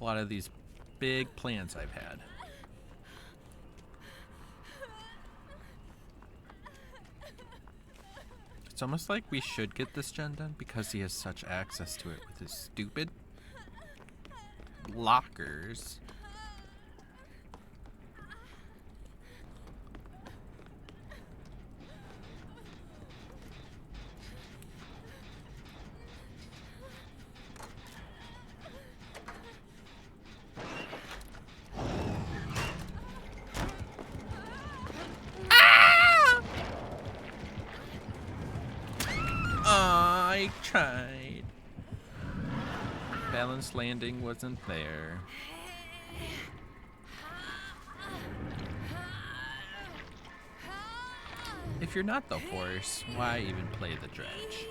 A lot of these big plans I've had. It's almost like we should get this gen done because he has such access to it with his stupid lockers. I tried. Balanced landing wasn't there. If you're not the horse, why even play the dredge?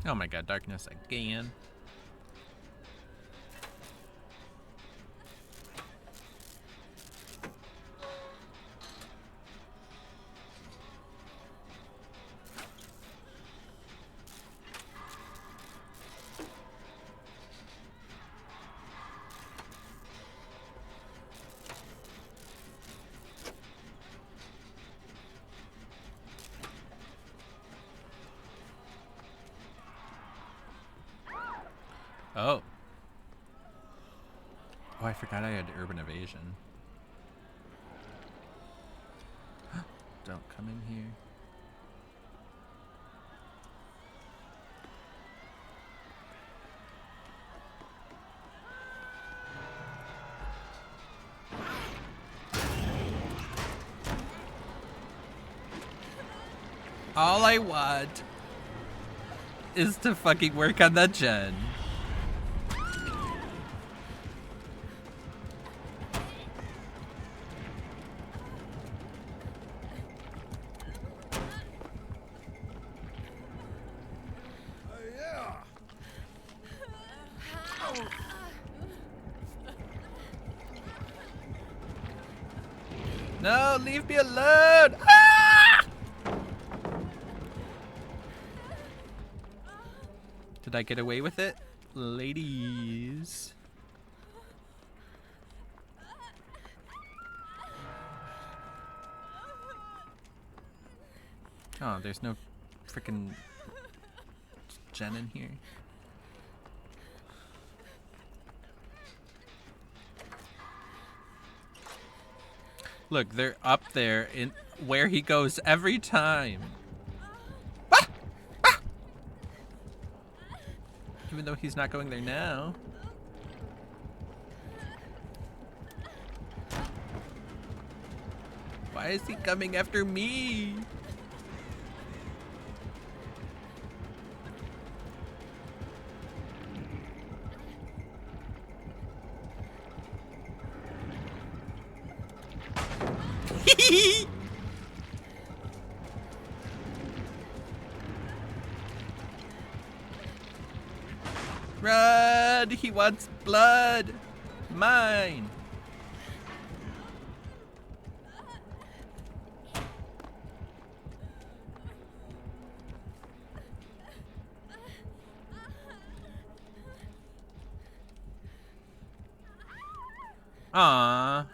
Oh my god, darkness again. Oh. Oh, I forgot I had urban evasion. Don't come in here. All I want is to fucking work on that gen. No, leave me alone! Ah! Did I get away with it? Ladies. Oh, there's no freaking gen in here. Look, they're up there in where he goes every time. Ah! Ah! Even though he's not going there now. Why is he coming after me? Run! He wants blood! Mine! Aww.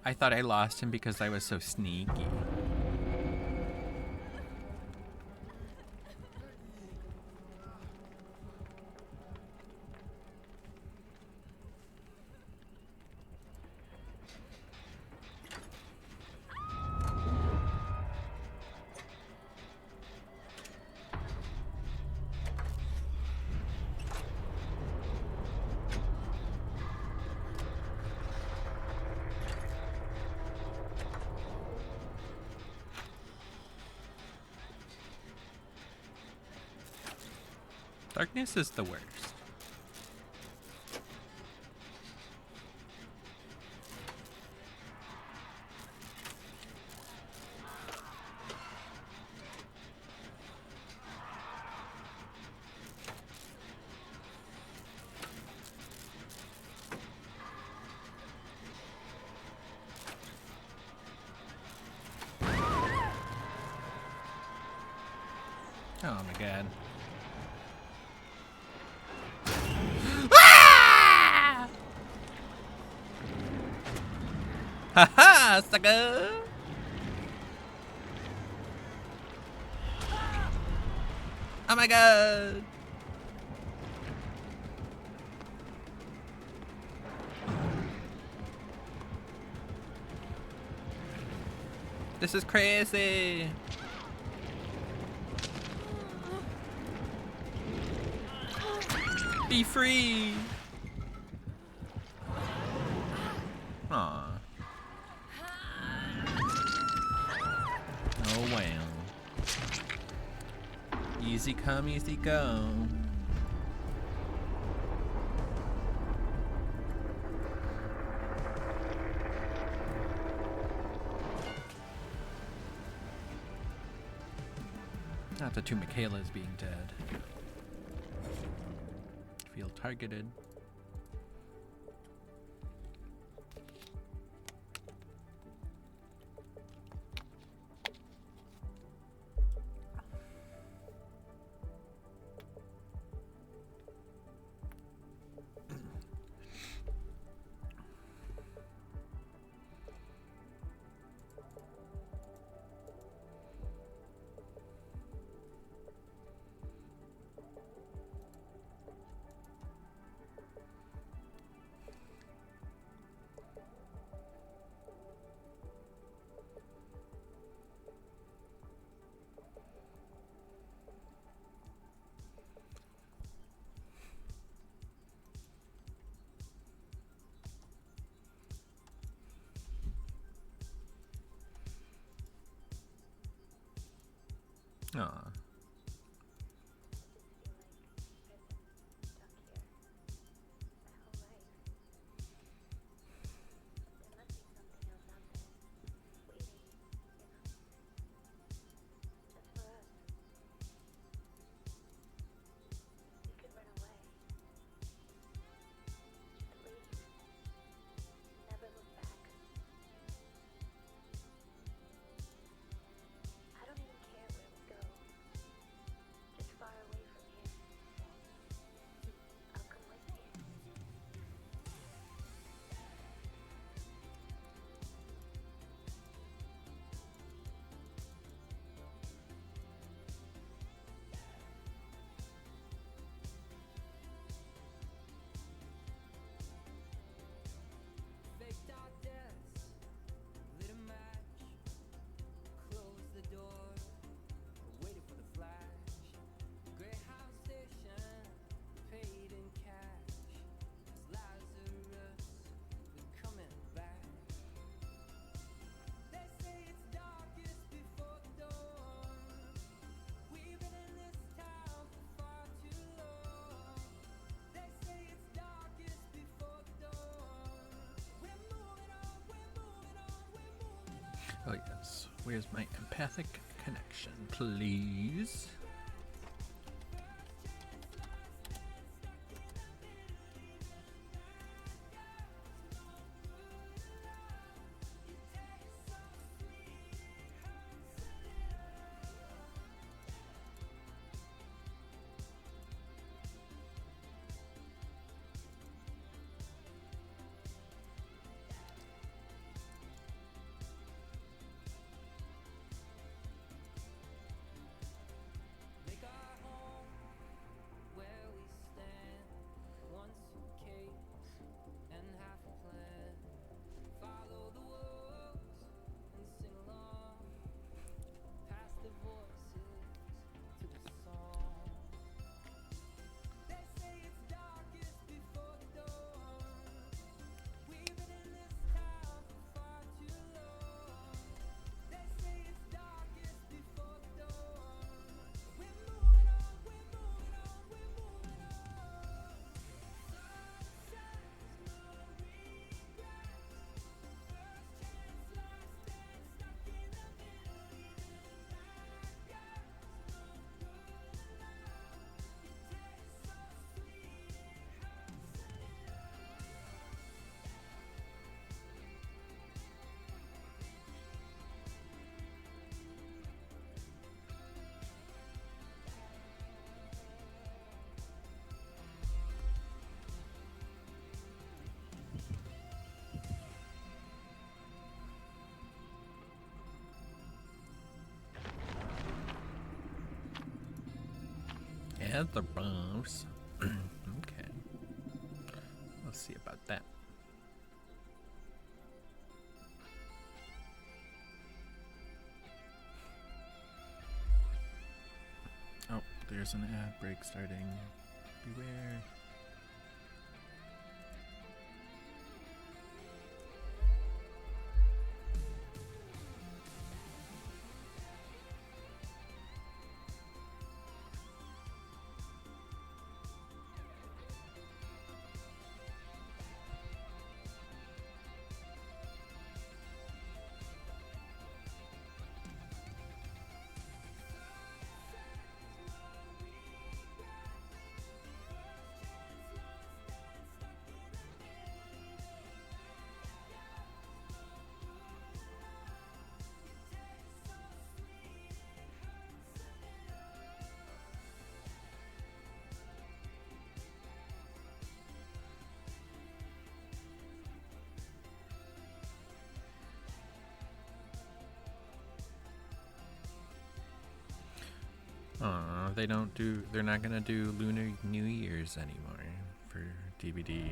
I thought I lost him because I was so sneaky. Darkness is the worst. Oh my god. Haha, sucker! Oh my god! This is crazy! Be free! Aw. Oh well. Easy come, easy go. Not the two Michaelas being dead. Feel targeted. Aw. Faked our deaths, lit a match, closed the door, waited for the flash. Greyhound station, paid in cash. As Lazarus was coming back. They say it's darkest before the dawn. We've been in this town for far too long. They say it's darkest before the dawn. We're moving on, we're moving on, we're moving on. Oh yes. Where's my empathic connection, please? Make our home where we stand. One suitcase and half a plan. Follow the wolves and sing along. Pass the voices to the song. They say it's darkest before the dawn. We've been in this town for far too long. They say it's darkest before the dawn. We're moving on, we're moving on, we're moving on. Sunsets, no regrets. First chance, last dance, stuck in the middle, even like us. No good enough. It tastes so sweet, it hurts a At the boss. Okay. Let's see about that. Oh, there's an ad break starting. Beware. Aw, they're not gonna do Lunar New Year's anymore for DVD.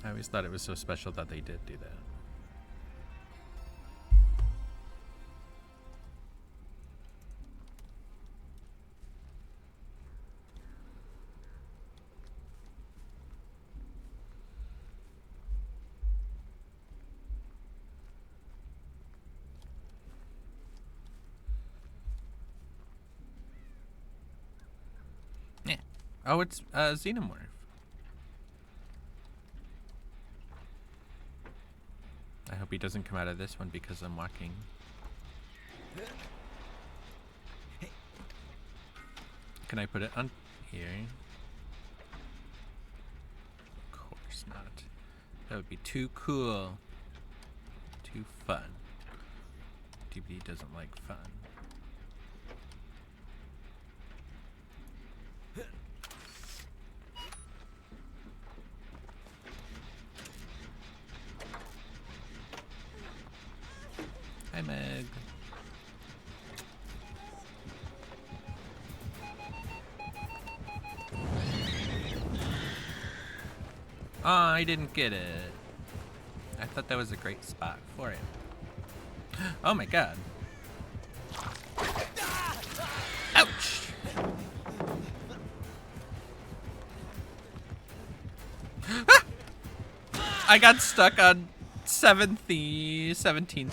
I always thought it was so special that they did do that. Oh, it's Xenomorph. I hope he doesn't come out of this one because I'm walking. Can I put it on here? Of course not. That would be too cool. Too fun. DVD doesn't like fun. Hi, Meg. Oh, I didn't get it. I thought that was a great spot for it. Oh my god. Ouch! Ah! I got stuck on 17 things.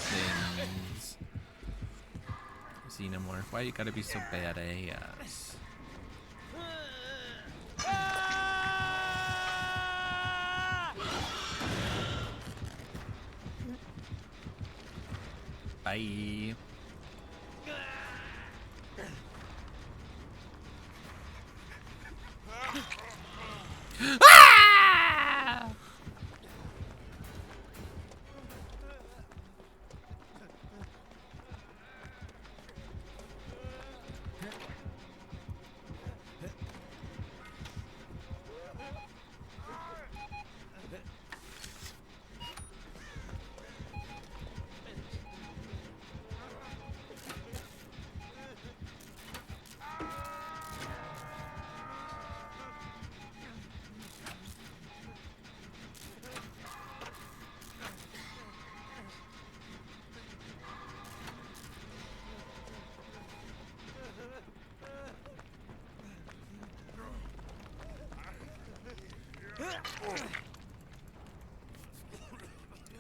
Xenomorph, why you gotta be so badass? Bye. Ah!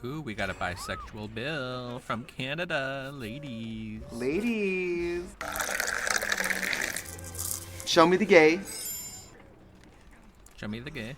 Ooh, we got a bisexual Bill from Canada, ladies. Ladies. Show me the gay. Show me the gay.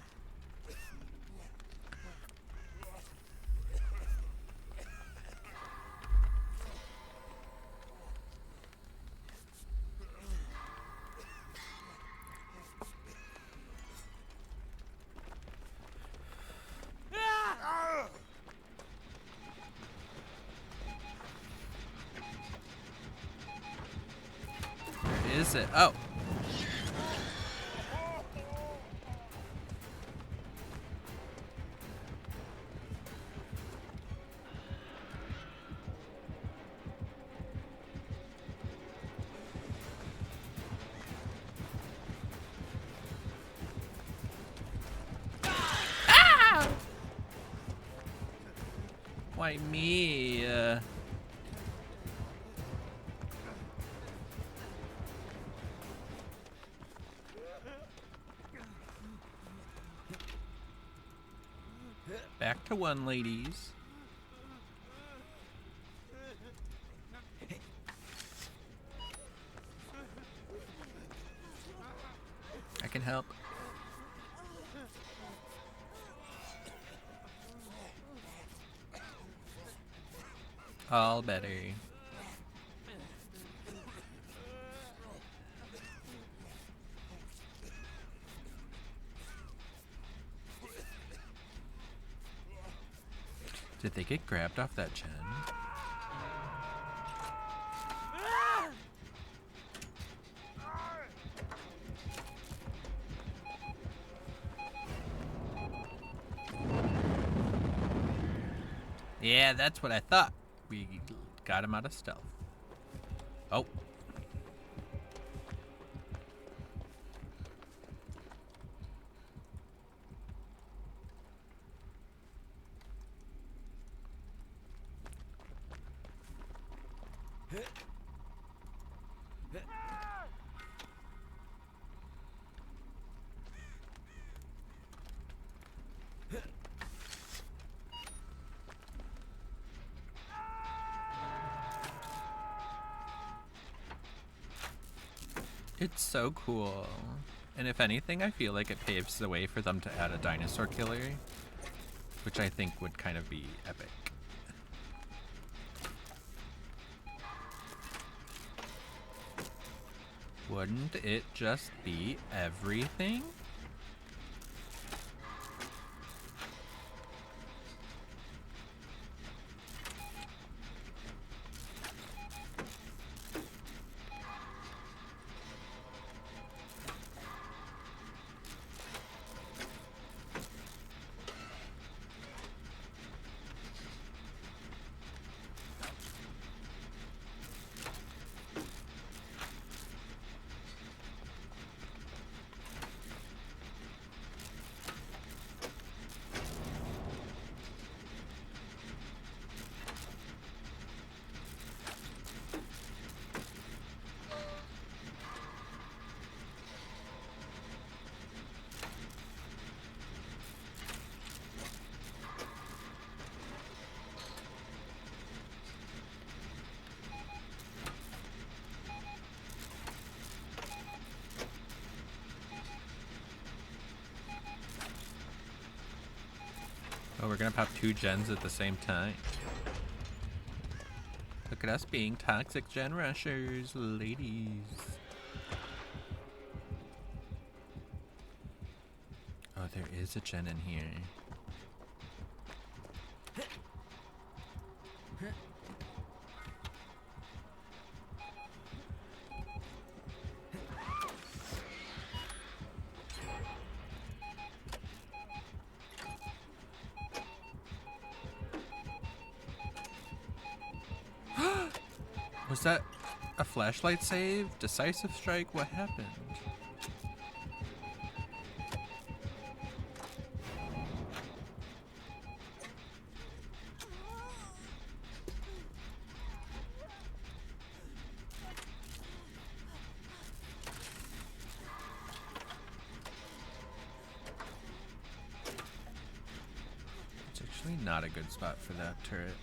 Where is it? Oh. Ah! Why me? Back to one, ladies. I can help. All better. Did they get grabbed off that gen? Yeah, that's what I thought. We got him out of stealth. Oh. It's so cool. And if anything, I feel like it paves the way for them to add a dinosaur killer, which I think would kind of be epic. Wouldn't it just be everything? Oh, we're gonna pop 2 gens at the same time. Look at us being toxic gen rushers, ladies. Oh, there is a gen in here. Was that a flashlight save? Decisive strike? What happened? It's actually not a good spot for that turret.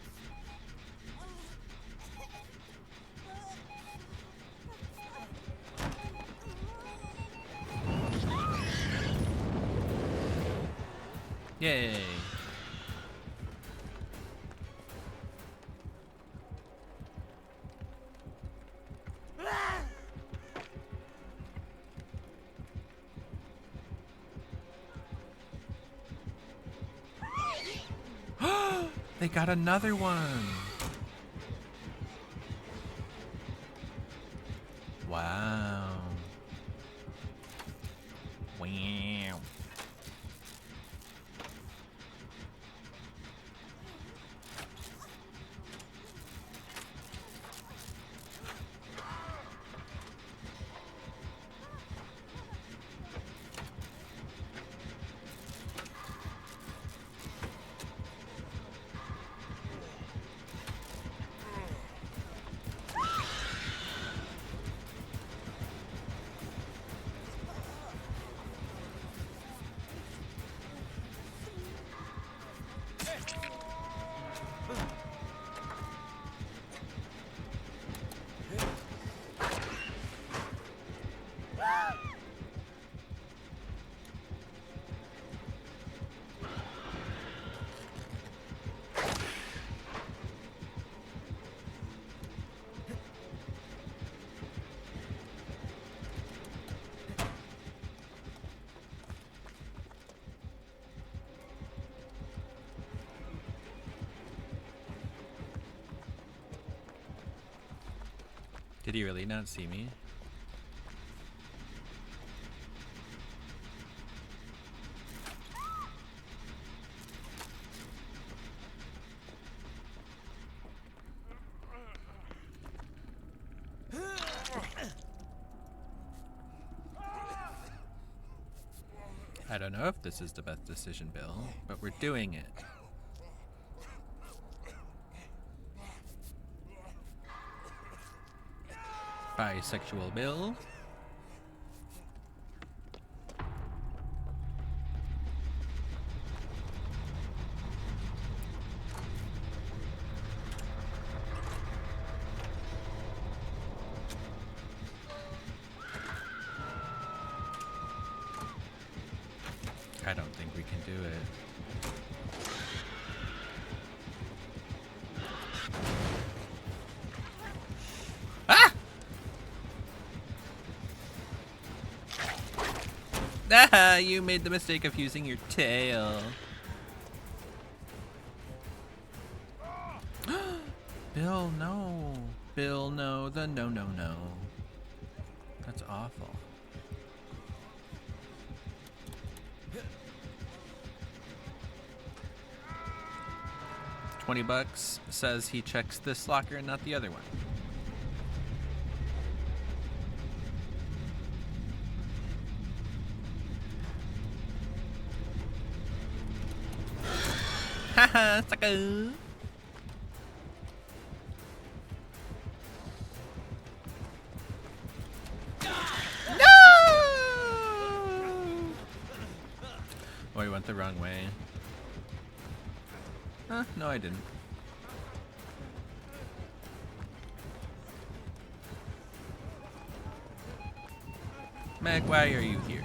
Yay! They got another one! Wow. Wow. Did he really not see me? I don't know if this is the best decision, Bill, but we're doing it. Bisexual Bill. I don't think we can do it. Ah! Ah, you made the mistake of using your tail. Bill, no. Bill, no. The no, no, no. That's awful. $20 says he checks this locker and not the other one. Haha, sucker. Oh, I went the wrong way. Huh? No, I didn't. Meg, why are you here?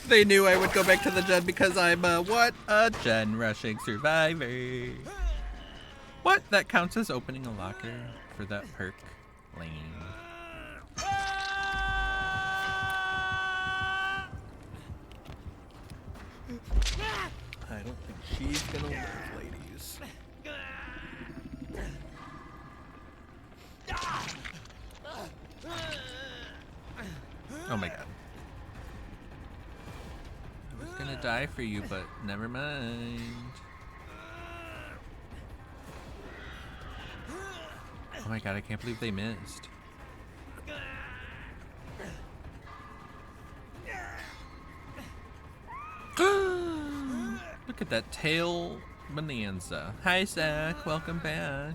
They knew I would go back to the gen because I'm a gen rushing survivor. What? That counts as opening a locker for that perk? Lame. I don't think she's gonna live, ladies. Oh my god. I was gonna die for you, but never mind. Oh my god, I can't believe they missed. Look at that tail bonanza. Hi, Zach. Welcome back.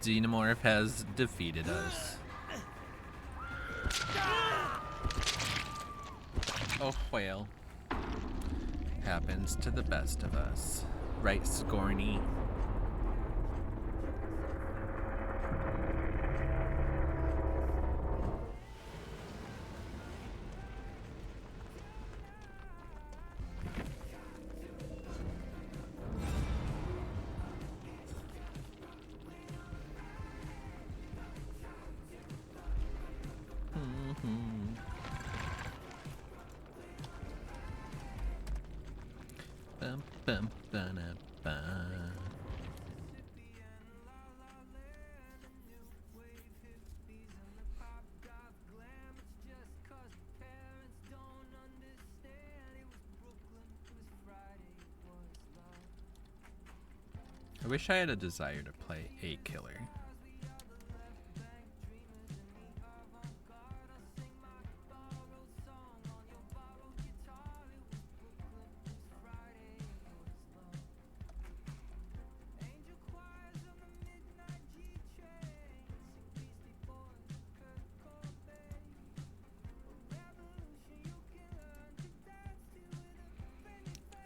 Xenomorph has defeated us. Oh, well. Happens to the best of us. Right, Scorny? Bum, bum, ba. I wish I had a desire to play a killer.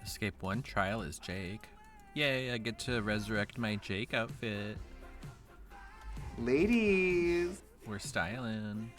Escape 1 trial is Jake. Yay, I get to resurrect my Jake outfit. Ladies. We're styling.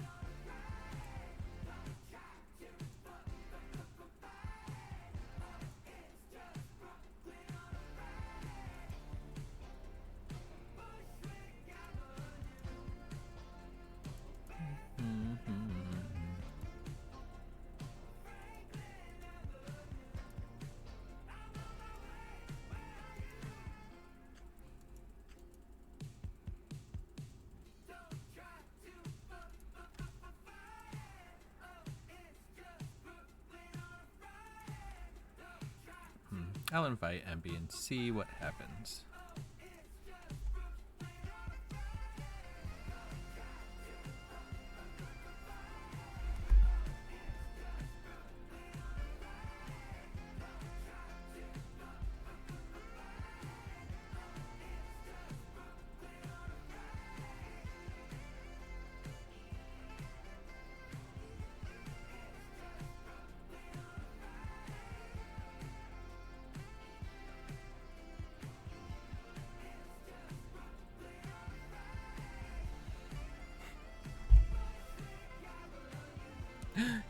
I'll invite Emby and see what happens.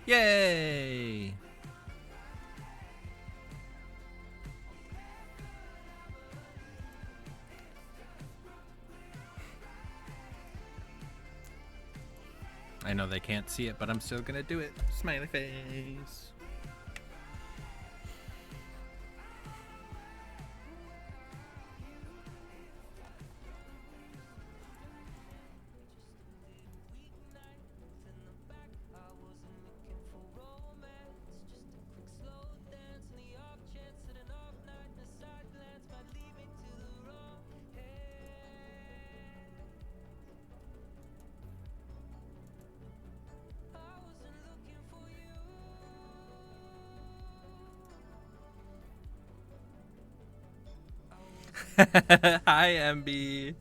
Yay! I know they can't see it, but I'm still gonna do it. Smiley face. Hi, MB.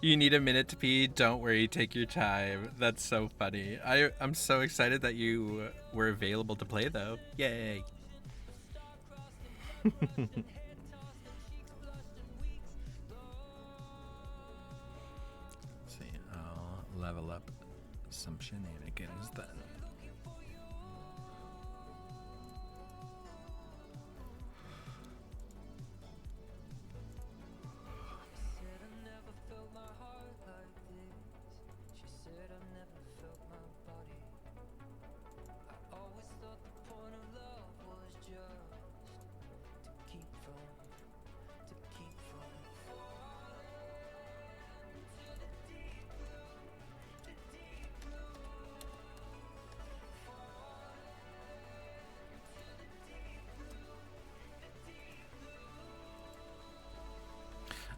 You need a minute to pee? Don't worry, take your time. That's so funny. I'm so excited that you were available to play, though. Yay. Let's see, I'll level up some shenanigans then.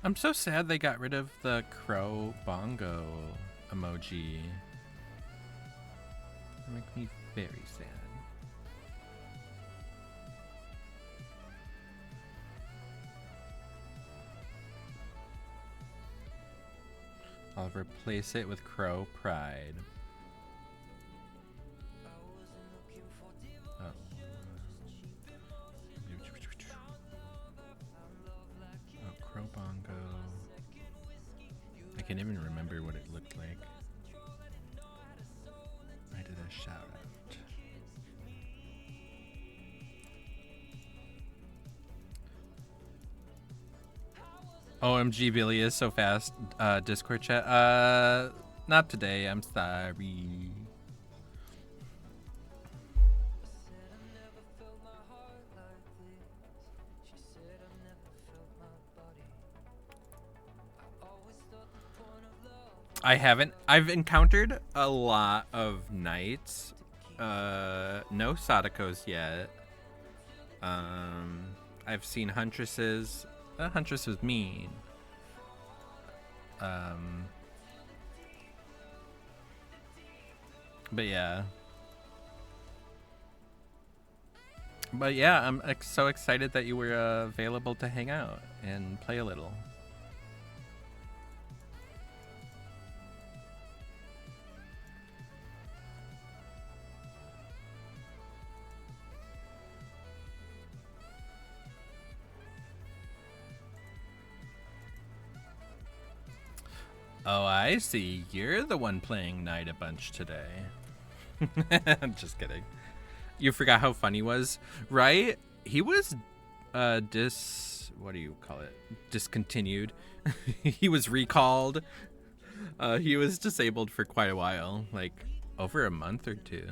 I'm so sad they got rid of the crow bongo emoji. That makes me very sad. I'll replace it with crow pride. Oh. Oh, crow bongo. I can't even remember what it looked like. I did a shout out. OMG, Billy is so fast. Discord chat. Not today. I'm sorry. I haven't. I've encountered a lot of knights. No Sadakos yet. I've seen huntresses. A huntress was mean. But yeah. But yeah, I'm so excited that you were available to hang out and play a little. Oh, I see. You're the one playing Knight a bunch today. I'm just kidding. You forgot how funny he was, right? He was, what do you call it? Discontinued. He was recalled. He was disabled for quite a while, like over a month or two.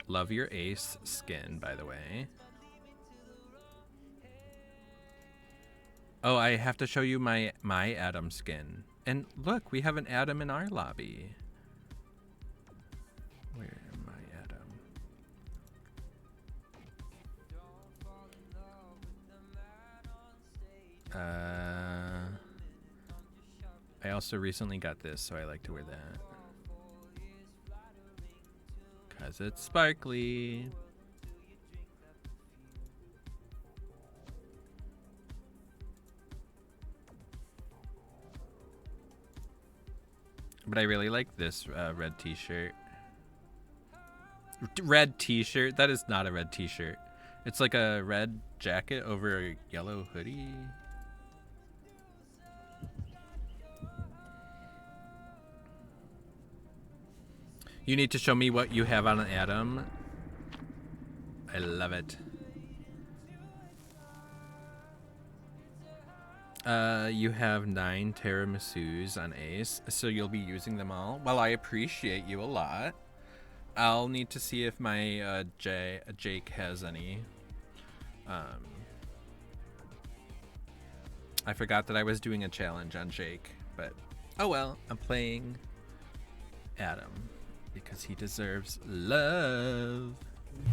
Love your ace skin, by the way. Oh, I have to show you my Adam skin. And look, we have an Adam in our lobby. Where am I, Adam? I also recently got this, so I like to wear that. 'Cause it's sparkly. But I really like this red t-shirt. Red t-shirt? That is not a red t-shirt. It's like a red jacket over a yellow hoodie. You need to show me what you have on Adam. I love it. You have 9 tiramisus on Ace, so you'll be using them all. Well, I appreciate you a lot. I'll need to see if my Jake has any. I forgot that I was doing a challenge on Jake, but oh well, I'm playing Adam because he deserves love.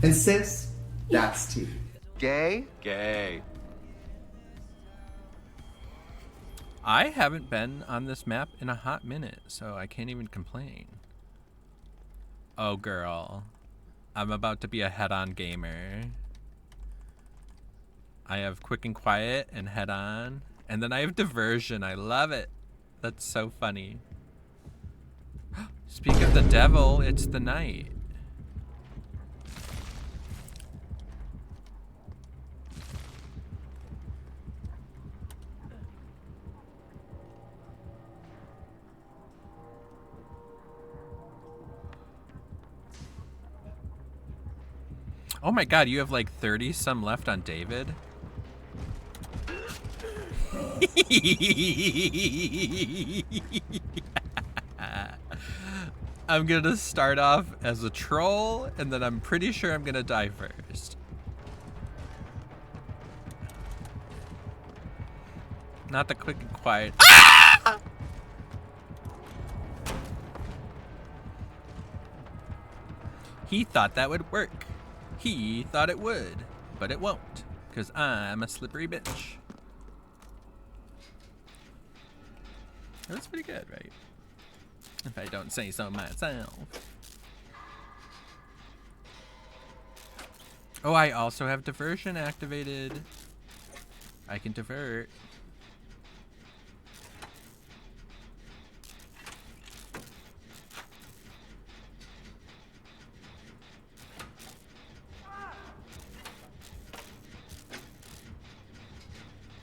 And sis, that's T. Gay? Gay. I haven't been on this map in a hot minute, so I can't even complain. Oh girl, I'm about to be a head-on gamer. I have quick and quiet and head-on, and then I have diversion. I love it. That's so funny. Speak of the devil, it's the night. Oh my god, you have like 30 some left on David? I'm gonna start off as a troll, and then I'm pretty sure I'm gonna die first. Not the quick and quiet. Ah! He thought that would work. He thought it would, but it won't, because I'm a slippery bitch. That's pretty good, right? If I don't say so myself. Oh, I also have diversion activated. I can divert.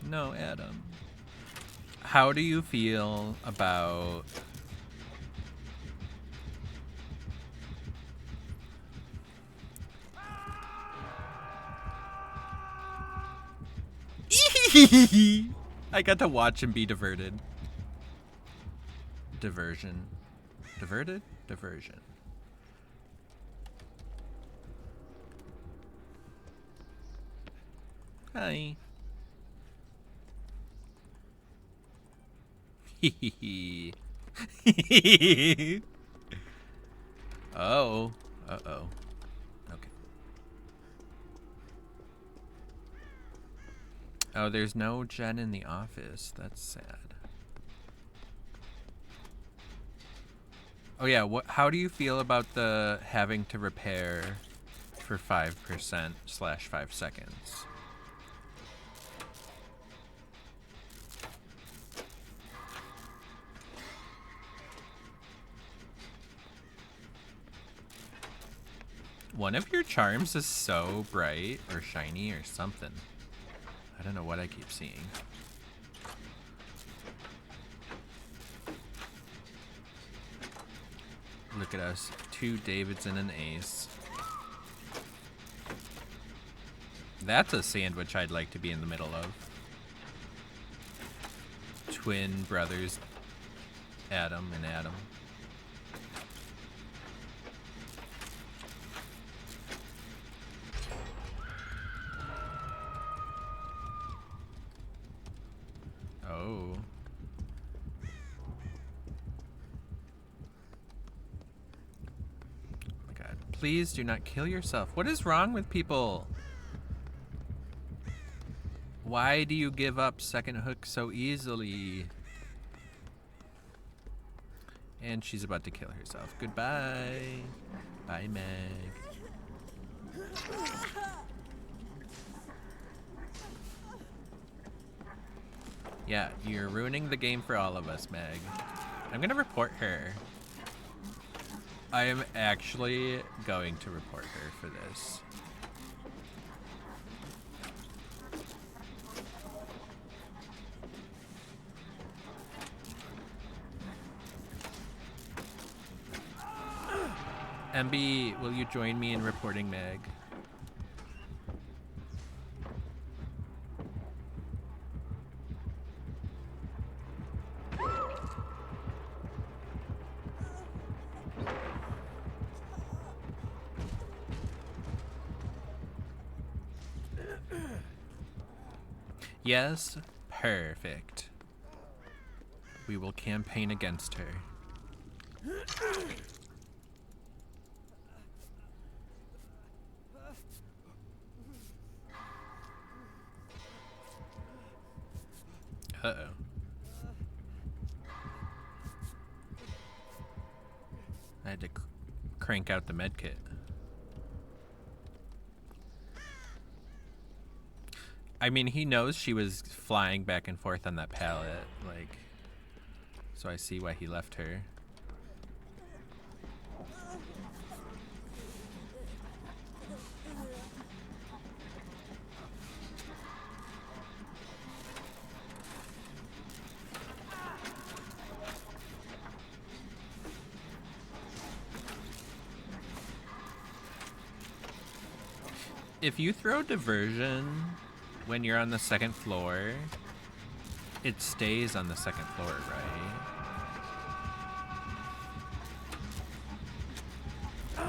No, Adam. How do you feel about I got to watch him be diverted. Diversion. Diverted? Diversion. Hi. Oh. Uh-oh. Okay. Oh, there's no Jen in the office. That's sad. Oh yeah, how do you feel about the having to repair for 5%/5 seconds? One of your charms is so bright or shiny or something. I don't know what I keep seeing. Look at us. 2 Davids and an Ace. That's a sandwich I'd like to be in the middle of. Twin brothers, Adam and Adam. Oh. Oh my god. Please do not kill yourself. What is wrong with people? Why do you give up second hook so easily? And she's about to kill herself. Goodbye. Bye, Meg. Yeah, you're ruining the game for all of us, Meg. I'm gonna report her. I am actually going to report her for this. MB, will you join me in reporting Meg? Yes, perfect. We will campaign against her. Uh-oh. I had to crank out the med kit. I mean, he knows she was flying back and forth on that pallet, like, so I see why he left her. If you throw diversion when you're on the second floor, it stays on the second floor, right?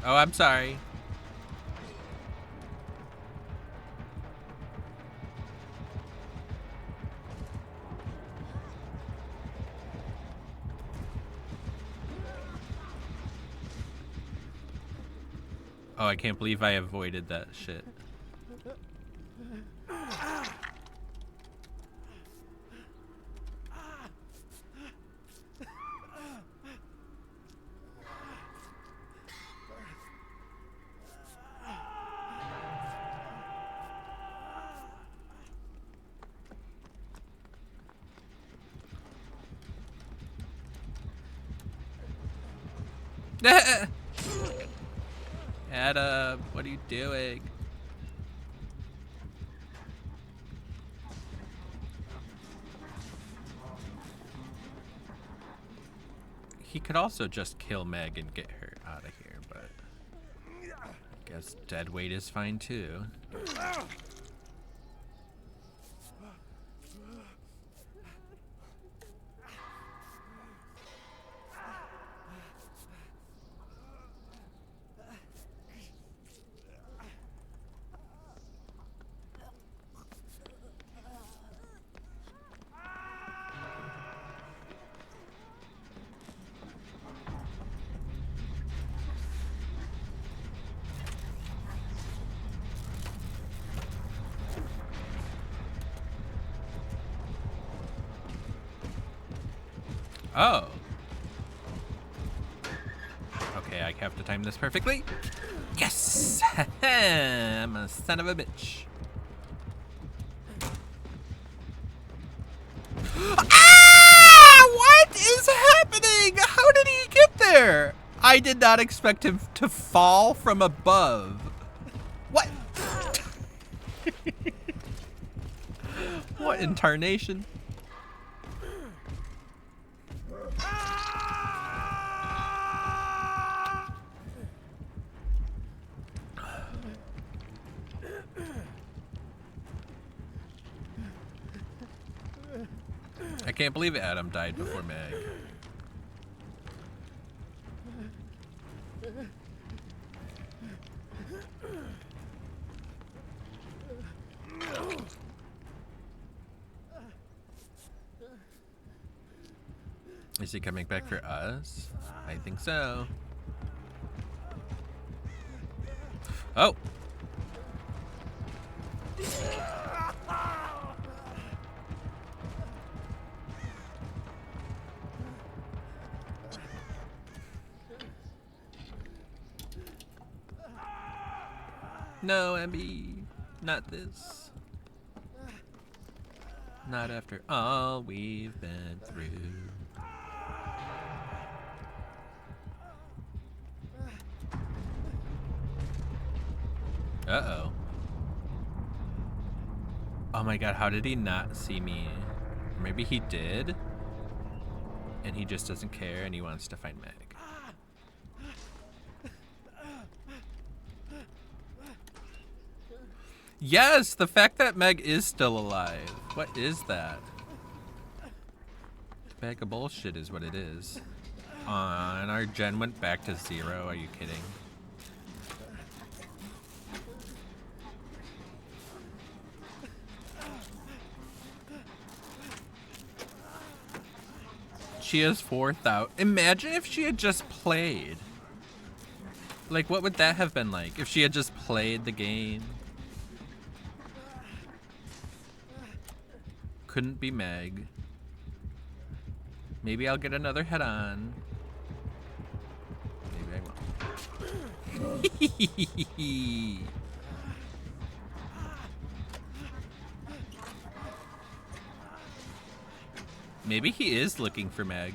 Oh, I'm sorry. Oh, I can't believe I avoided that shit. Adam, what are you doing? He could also just kill Meg and get her out of here, but I guess dead weight is fine too. Oh. Okay, I have to time this perfectly. Yes! I'm a son of a bitch. Ah! What is happening? How did he get there? I did not expect him to fall from above. What? What in tarnation? I can't believe Adam died before Meg. Is he coming back for us? I think so. Oh! No, Emmy, not this. Not after all we've been through. Uh-oh. Oh my god, how did he not see me? Maybe he did, and he just doesn't care and he wants to find Meg. Yes, the fact that Meg is still alive. What is that? Bag of bullshit is what it is. And our gen went back to 0. Are you kidding? She has 4,000. Imagine if she had just played. Like, what would that have been like if she had just played the game? Couldn't be Meg. Maybe I'll get another head on. Maybe I won't. Maybe he is looking for Meg.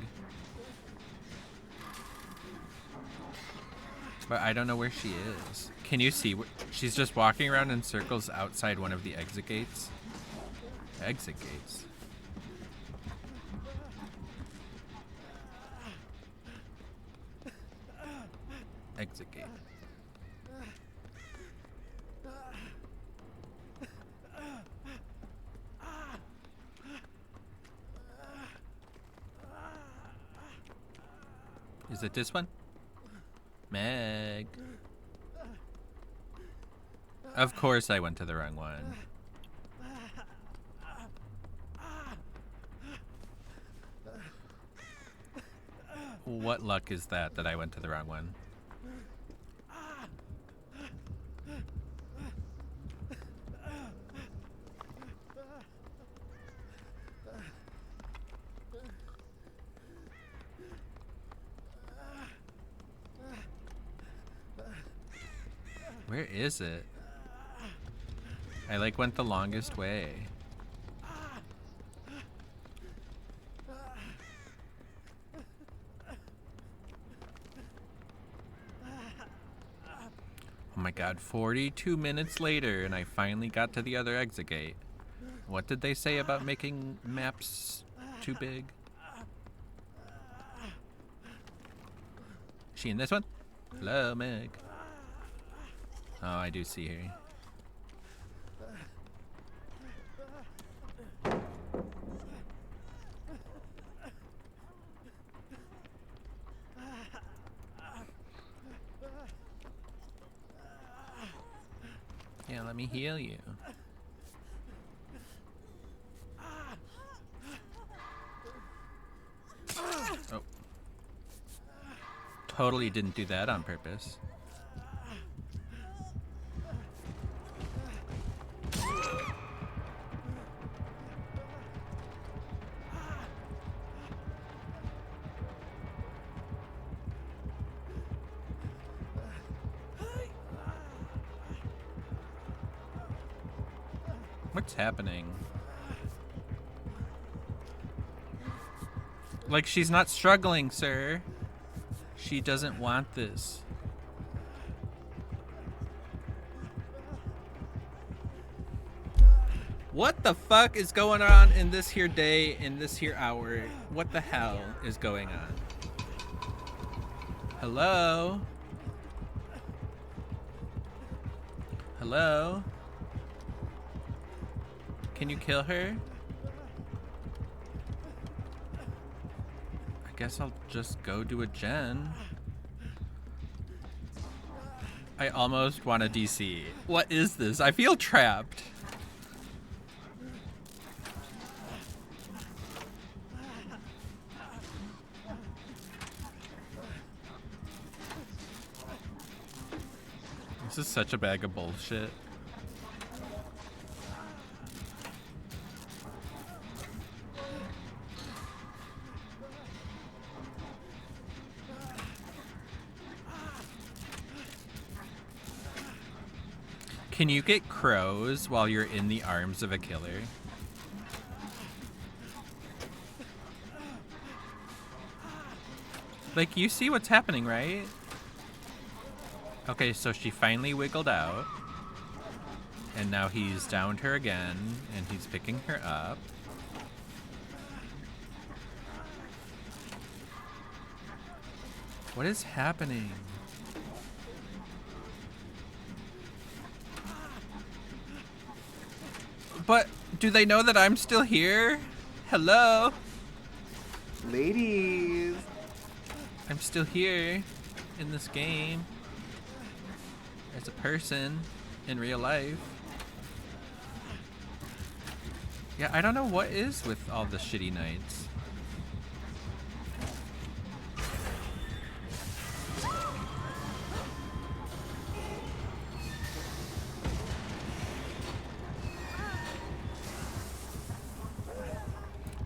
But I don't know where she is. Can you see? She's just walking around in circles outside one of the exit gates. Exit gates. Exit gate. Is it this one? Meg. Of course I went to the wrong one. What luck is that I went to the wrong one? Where is it? I like went the longest way. Oh my god, 42 minutes later and I finally got to the other exit gate. What did they say about making maps too big? Is she in this one? Hello, Meg. Oh, I do see her. Yeah, let me heal you. Oh. Totally didn't do that on purpose. What's happening? Like, she's not struggling, sir. She doesn't want this. What the fuck is going on in this here day, in this here hour? What the hell is going on? Hello? Hello? Can you kill her? I guess I'll just go do a gen. I almost want a DC. What is this? I feel trapped. This is such a bag of bullshit. Can you get crows while you're in the arms of a killer? Like, you see what's happening, right? Okay, so she finally wiggled out. And now he's downed her again, and he's picking her up. What is happening? But do they know that I'm still here? Hello? Ladies. I'm still here in this game as a person in real life. Yeah, I don't know what is with all the shitty nights.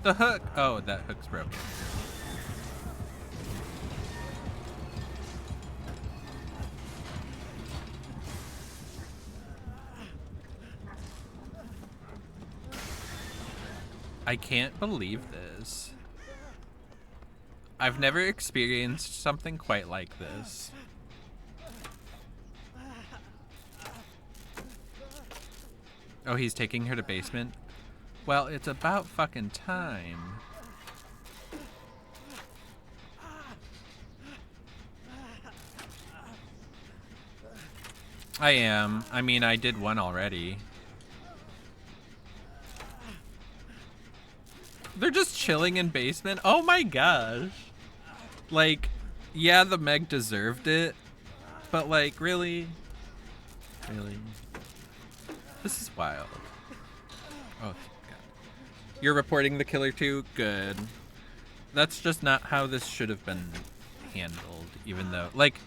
The hook! Oh, that hook's broken. I can't believe this. I've never experienced something quite like this. Oh, he's taking her to basement? Well, it's about fucking time. I am. I mean, I did one already. They're just chilling in basement? Oh my gosh. Like, yeah, the Meg deserved it, but like, really? Really? This is wild. Oh, God. You're reporting the killer too? Good. That's just not how this should have been handled, even though, like,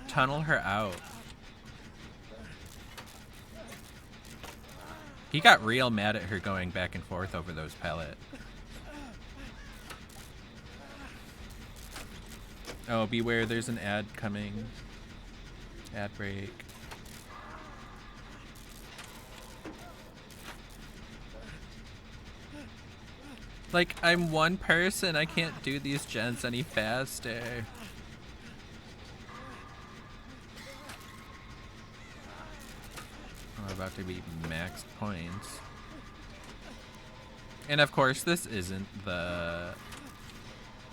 tunnel her out. He got real mad at her going back and forth over those pellets. Oh, beware, there's an ad coming. Ad break. Like, I'm one person. I can't do these gens any faster. I'm about to be maxed points. And of course, this isn't the...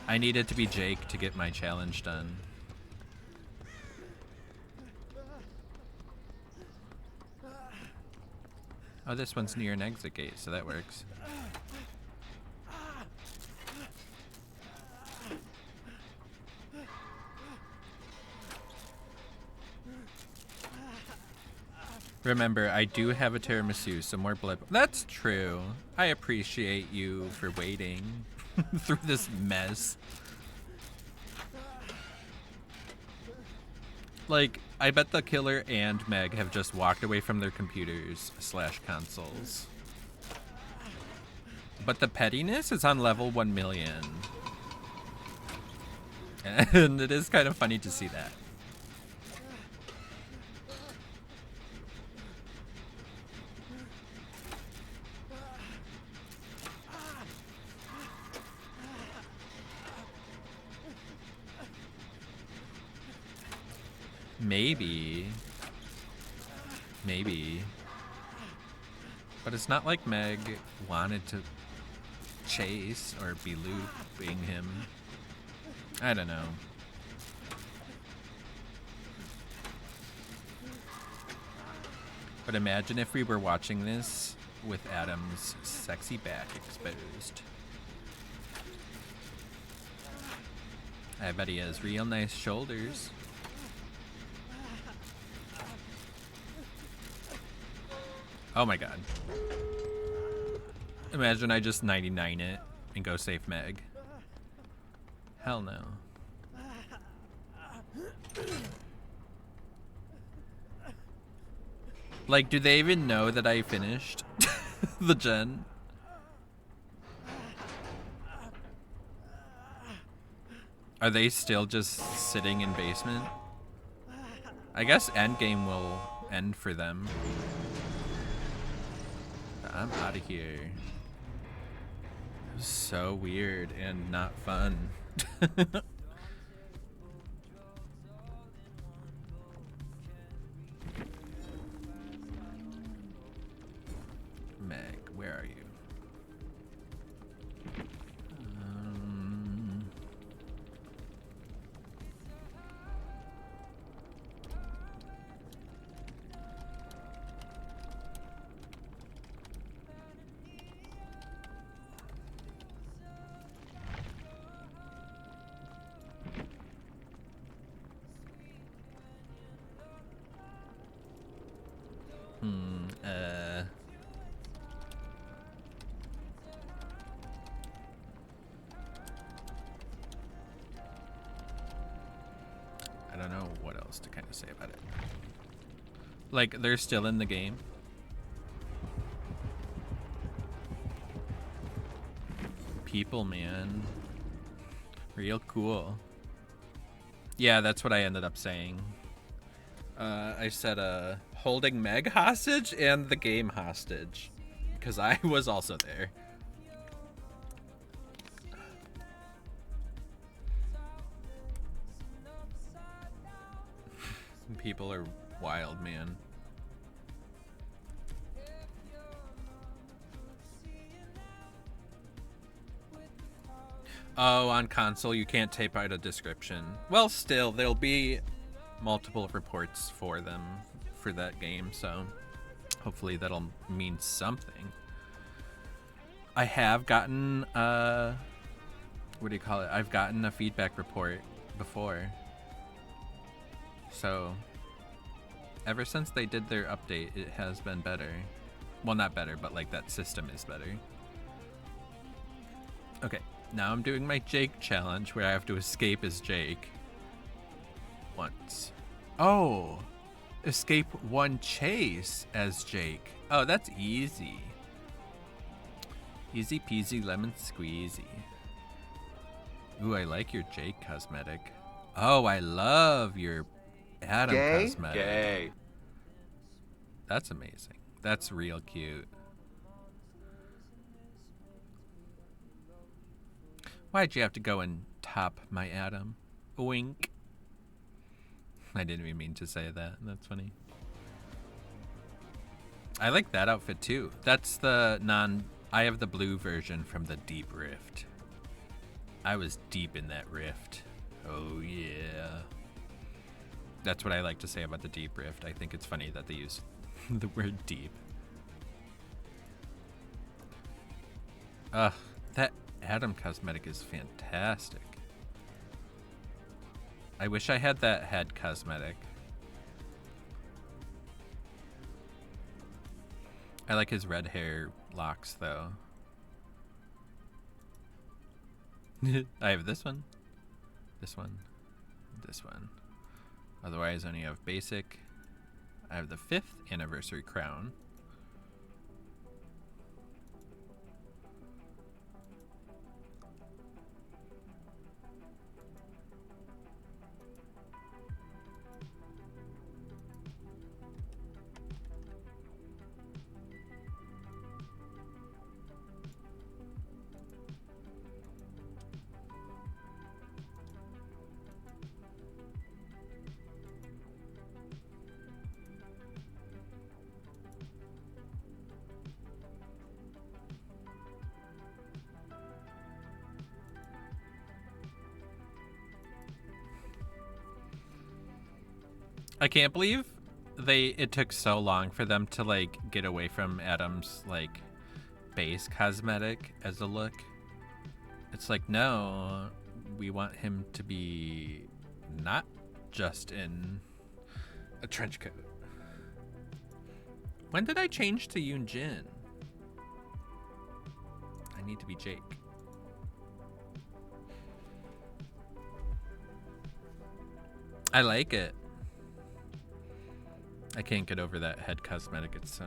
I needed to be Jake to get my challenge done. Oh, this one's near an exit gate, so that works. Remember, I do have a tiramisu, so more blood. That's true. I appreciate you for waiting through this mess. Like, I bet the killer and Meg have just walked away from their computers / consoles. But the pettiness is on level 1 million. And it is kind of funny to see that. Maybe. Maybe. But it's not like Meg wanted to chase or be looping him. I don't know. But imagine if we were watching this with Adam's sexy back exposed. I bet he has real nice shoulders. Oh my god. Imagine I just 99 it and go save Meg. Hell no. Like, do they even know that I finished the gen? Are they still just sitting in basement? I guess endgame will end for them. I'm out of here. It was so weird and not fun. Meg, where are you? don't know what else to kind of say about it. Like, they're still in the game. People, man. Real cool. Yeah, that's what I ended up saying. I said, holding Meg hostage and the game hostage. Because I was also there. People are wild, man. Oh, on console you can't type out a description. Well, still, there'll be multiple reports for them for that game, so hopefully that'll mean something. I have gotten, what do you call it? I've gotten a feedback report before. So, ever since they did their update, it has been better. Well, not better, but like that system is better. Okay, now I'm doing my Jake challenge where I have to escape as Jake. Once. Oh! Escape one chase as Jake. Oh, that's easy. Easy peasy lemon squeezy. Ooh, I like your Jake cosmetic. Oh, I love your Adam cosmetic. Gay. That's amazing. That's real cute. Why'd you have to go and top my Adam? Wink. I didn't even mean to say that. That's funny. I like that outfit too. That's the I have the blue version from the Deep Rift. I was deep in that rift. Oh yeah. That's what I like to say about the Deep Rift. I think it's funny that they use the word deep. That Adam cosmetic is fantastic. I wish I had that head cosmetic. I like his red hair locks though. I have this one, this one, this one. Otherwise, I only have basic. I have the 5th anniversary crown. I can't believe it took so long for them to like get away from Adam's like base cosmetic as a look. It's like, no, we want him to be not just in a trench coat. When did I change to Yoon Jin? I need to be Jake. I like it. I can't get over that head cosmetic. It's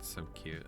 so cute.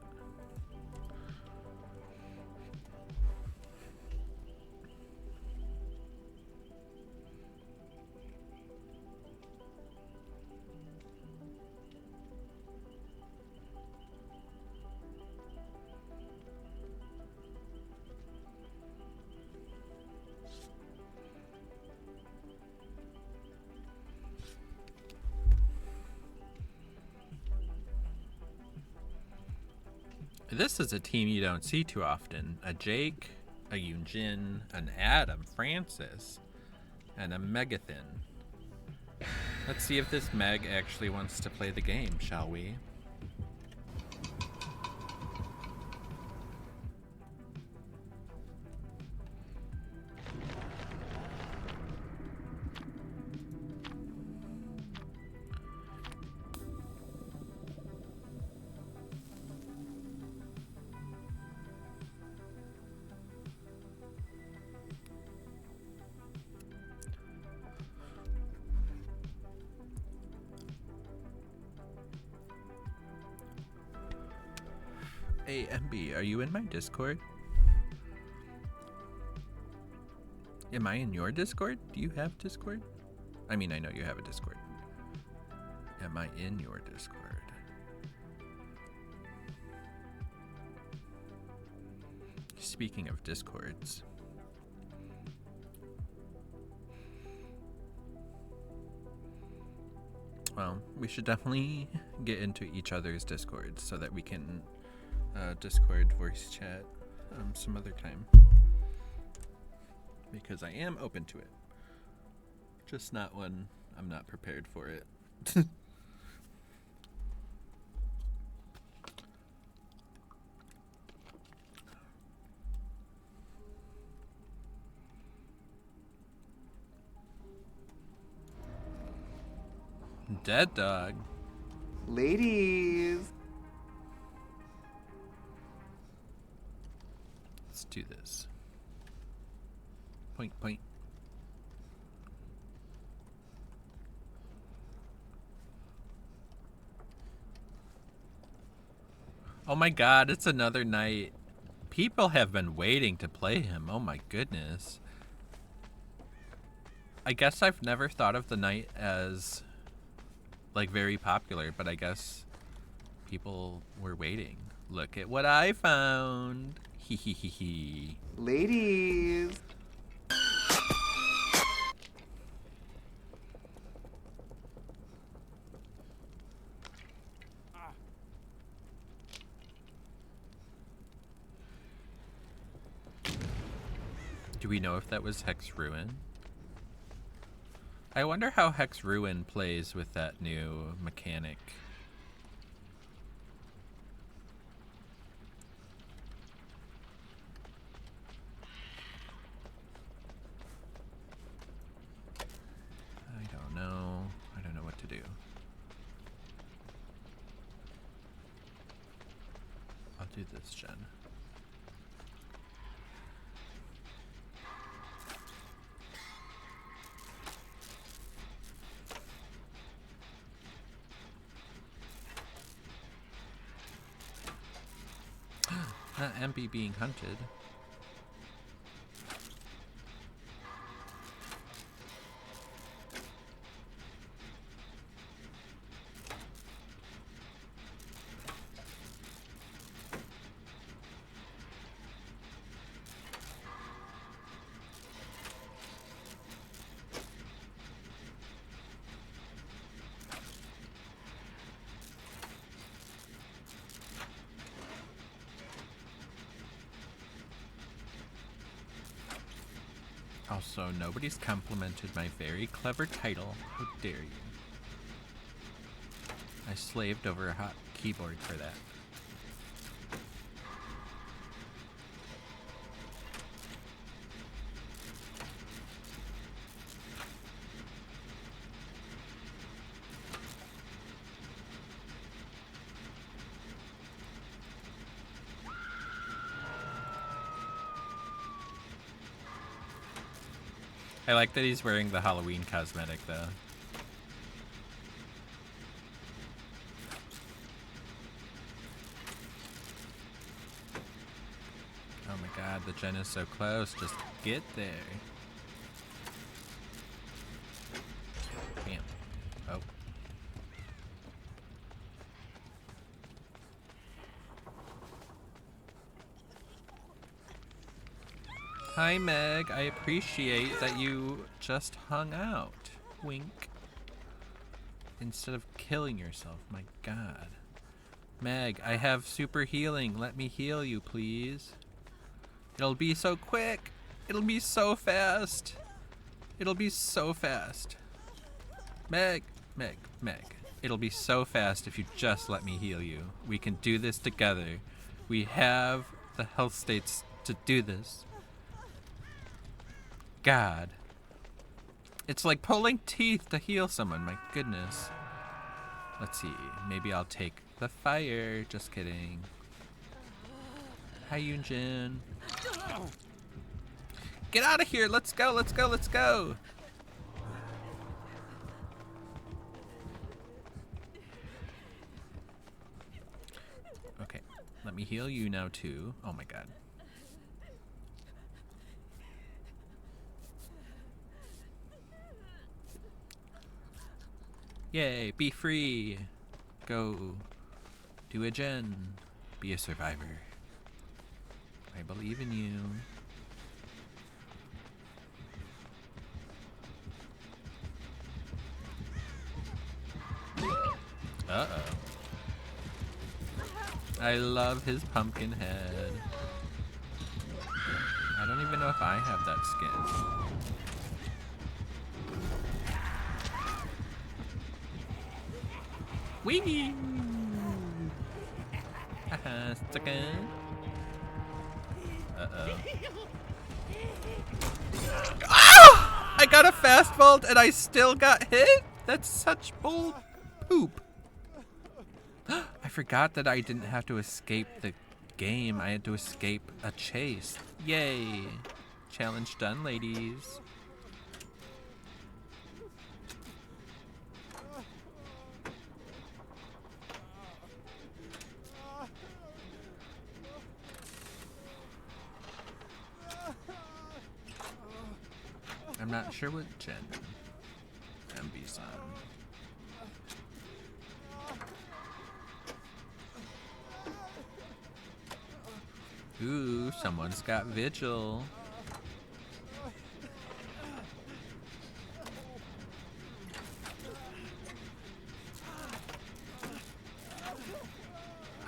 This is a team you don't see too often. A Jake, a Yoonjin, an Adam Francis, and a Megathin. Let's see if this Meg actually wants to play the game, shall we? Hey, MB, are you in my Discord? Am I in your Discord? Do you have Discord? I mean, I know you have a Discord. Am I in your Discord? Speaking of Discords. Well, we should definitely get into each other's Discords so that we can Discord voice chat some other time. Because I am open to it. Just not when I'm not prepared for it. Dead dog. Ladies. Let's do this. Point, point. Oh my god, it's another night. People have been waiting to play him. Oh my goodness. I guess I've never thought of the night as like very popular, but I guess people were waiting. Look at what I found. Hee hee hee hee. Ladies. Do we know if that was Hex Ruin? I wonder how Hex Ruin plays with that new mechanic. I don't know. I don't know what to do. I'll do this, Jen. Not MB being hunted. Also, nobody's complimented my very clever title. How dare you? I slaved over a hot keyboard for that. I like that he's wearing the Halloween cosmetic, though. Oh my god, the gen is so close. Just get there. Bam. Oh. Hi, Meg. I appreciate that you just hung out. Wink. Instead of killing yourself. My god. Meg, I have super healing. Let me heal you, please. It'll be so quick. It'll be so fast. It'll be so fast. Meg, Meg, Meg. It'll be so fast if you just let me heal you. We can do this together. We have the health states to do this. God. It's like pulling teeth to heal someone. My goodness. Let's see. Maybe I'll take the fire. Just kidding. Hi, Yunjin. Get out of here. Let's go. Let's go. Let's go. Okay. Let me heal you now too. Oh my god. Yay, be free. Go. Do a gen. Be a survivor. I believe in you. Uh-oh. I love his pumpkin head. I don't even know if I have that skin. Wee! Haha, second. Uh-oh. Ah! I got a fast vault and I still got hit? That's such bull poop. I forgot that I didn't have to escape the game. I had to escape a chase. Yay. Challenge done, ladies. I'm not sure what gen MB's on. Ooh, someone's got vigil.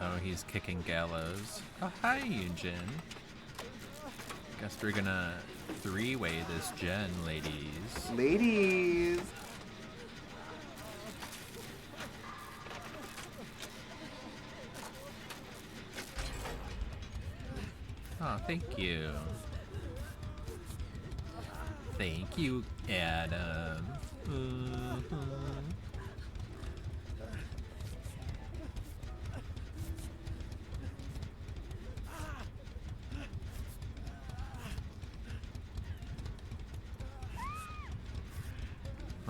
Oh, he's kicking gallows. Oh, hi, Eugen. Guess we're gonna three-way this gen, ladies. Ladies. Oh, thank you. Thank you, Adam.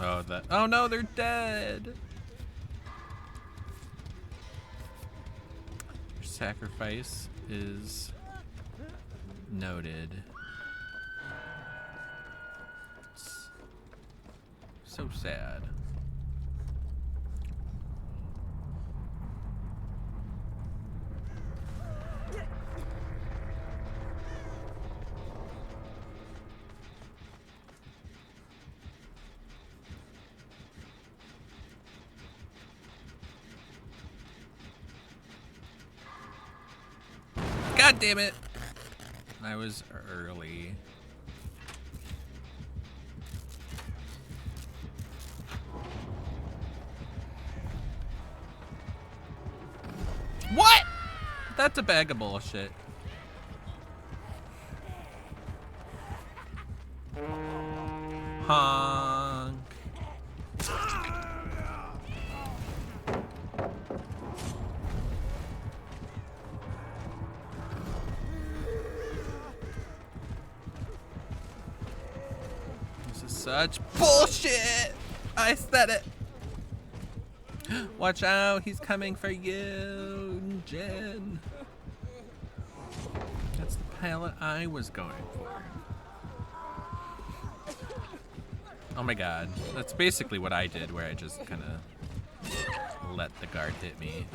Oh, that. Oh no, they're dead. Your sacrifice is noted. It's so sad. God damn it! I was early. What? That's a bag of bullshit. Honk. This is such bullshit. I said it. Watch out, he's coming for you, Jen. That's the palette I was going for. Oh my god. That's basically what I did, where I just kind of let the guard hit me.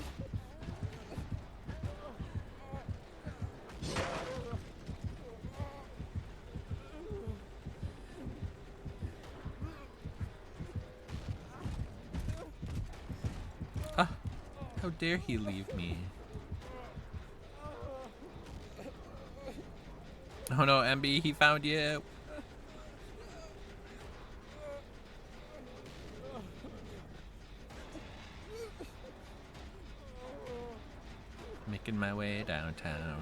Ah, how dare he leave me? Oh no, MB, he found you. Making my way downtown.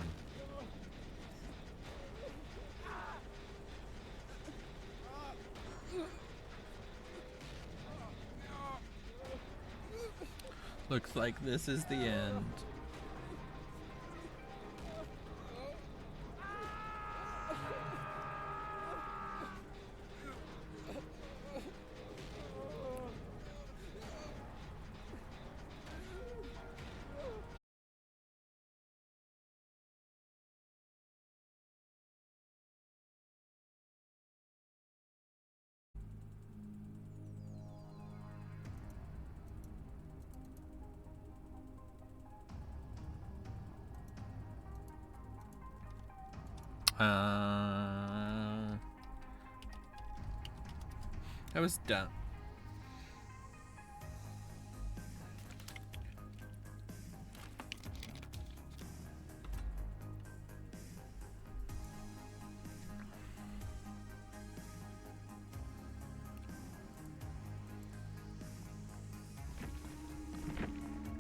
Looks like this is the end. That was dumb.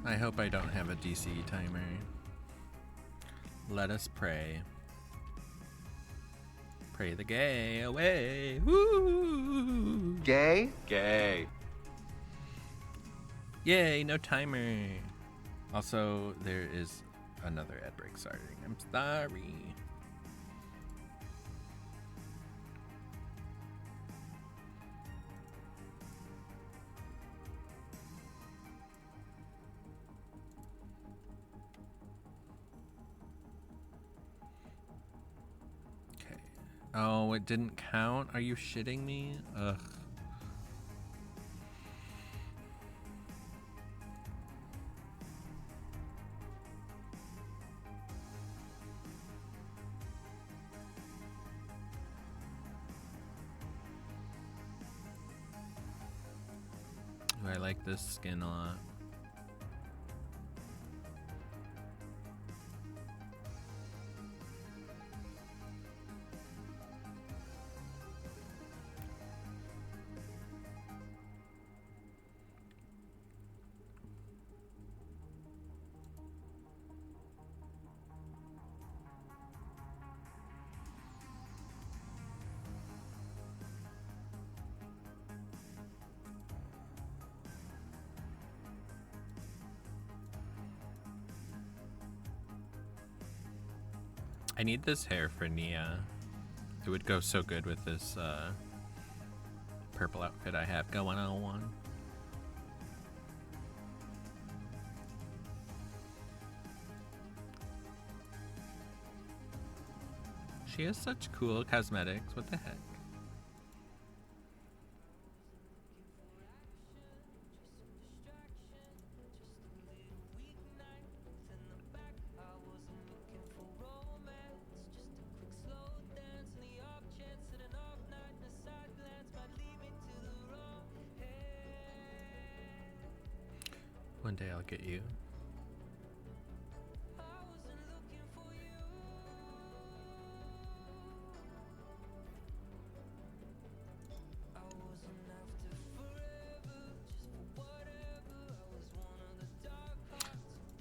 I hope I don't have a DC timer. Let us pray. Pray the gay away. Woo! Gay? Gay. Yay, no timer. Also, there is another ad break starting. I'm sorry. Oh, it didn't count? Are you shitting me? Ugh. Ooh, I like this skin a lot. I need this hair for Nia. It would go so good with this purple outfit I have going on. She has such cool cosmetics. What the heck? One day I'll get you.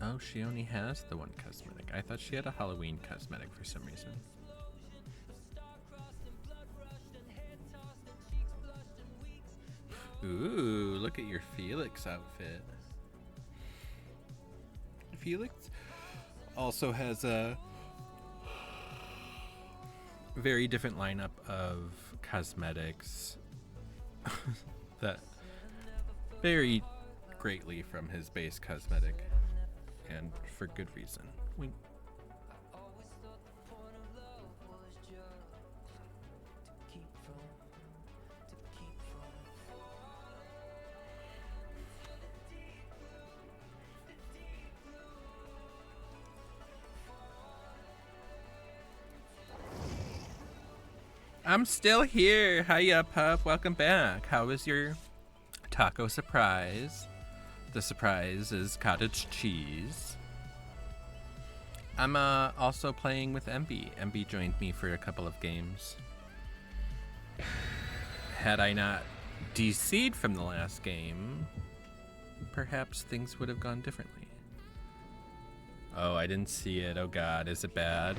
Oh, she only has the one cosmetic. I thought she had a Halloween cosmetic for some reason. Ooh, look at your Felix outfit. Felix also has a very different lineup of cosmetics that vary greatly from his base cosmetic, and for good reason. Wink. I'm still here. Hiya, pup. Welcome back. How was your taco surprise? The surprise is cottage cheese. I'm also playing with MB. MB joined me for a couple of games. Had I not DC'd from the last game, perhaps things would have gone differently. Oh, I didn't see it. Oh god, is it bad?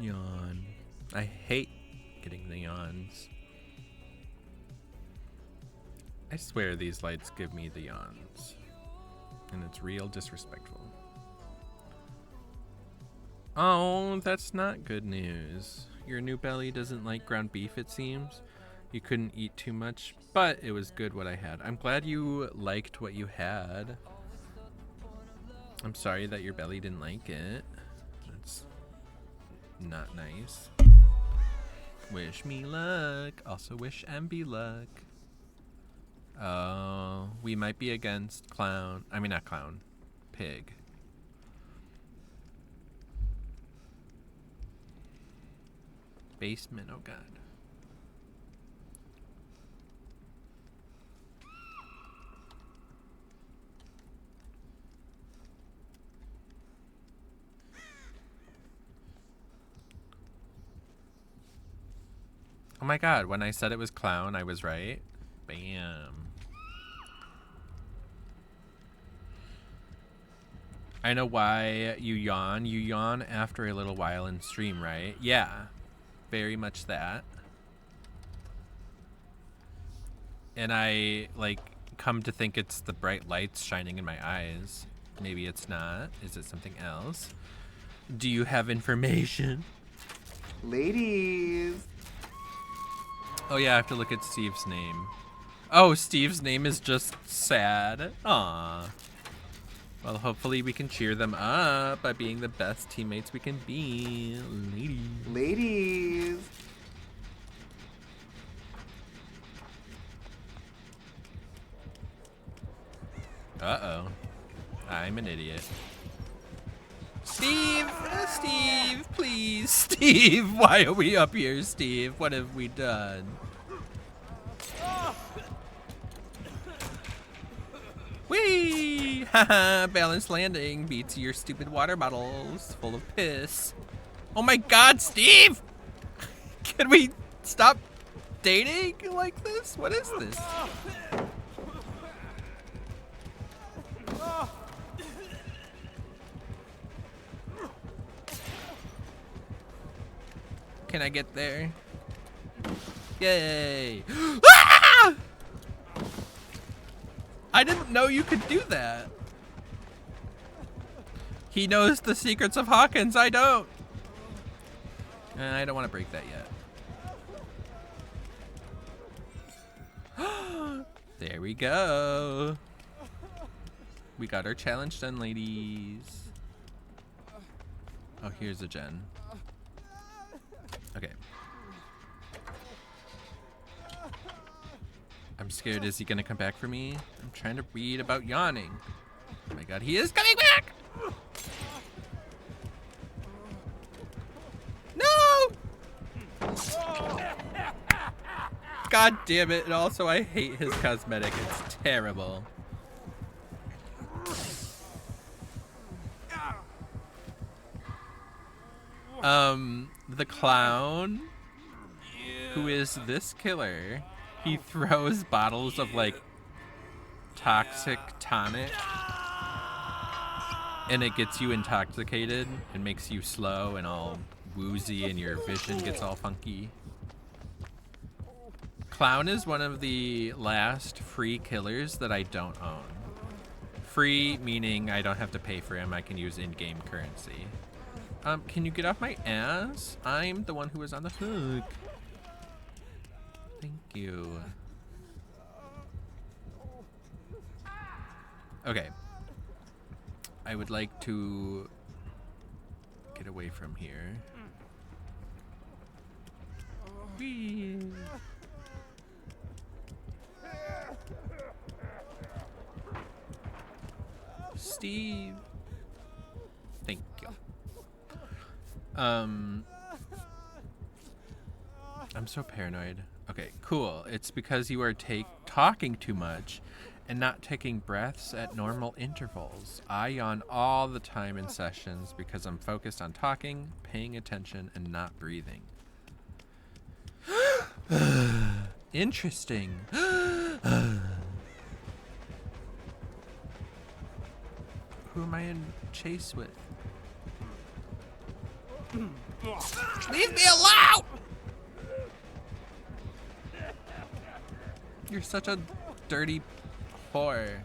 Yawn. I hate getting the yawns. I swear these lights give me the yawns. And it's real disrespectful. Oh, that's not good news. Your new belly doesn't like ground beef, it seems. You couldn't eat too much, but it was good what I had. I'm glad you liked what you had. I'm sorry that your belly didn't like it. That's not nice. Wish me luck. Also wish MB luck. Oh, we might be against clown. I mean, not clown. Pig. Basement, oh god. Oh my god, when I said it was clown, I was right. Bam. I know why you yawn. You yawn after a little while in stream, right? Yeah, very much that. And I, like, come to think it's the bright lights shining in my eyes. Maybe it's not. Is it something else? Do you have information? Ladies. Oh yeah, I have to look at Steve's name. Oh, Steve's name is just sad. Aww. Well, hopefully we can cheer them up by being the best teammates we can be. Ladies. Ladies. Uh-oh. I'm an idiot. Steve! Steve, please. Steve, why are we up here, Steve? What have we done? Whee! Haha, balanced landing beats your stupid water bottles full of piss. Oh my god, Steve! Can we stop dating like this? What is this? Can I get there? Yay! Ah! I didn't know you could do that. He knows the secrets of Hawkins. I don't. I don't want to break that yet. There we go. We got our challenge done, ladies. Oh, here's a gen. Okay. I'm scared. Is he gonna come back for me? I'm trying to read about yawning. Oh my god, he is coming back! No! God damn it. And also, I hate his cosmetic. It's terrible. The clown, who is this killer, he throws bottles of like toxic tonic and it gets you intoxicated and makes you slow and all woozy and your vision gets all funky. Clown is one of the last free killers that I don't own. Free meaning I don't have to pay for him, I can use in-game currency. Can you get off my ass? I'm the one who was on the hook. Thank you. Okay. I would like to get away from here. Whee. Steve. Thank you. I'm so paranoid. Okay, cool. It's because you are talking too much and not taking breaths at normal intervals. I yawn all the time in sessions because I'm focused on talking, paying attention, and not breathing. Interesting. Who am I in chase with? Leave me alone! You're such a dirty whore.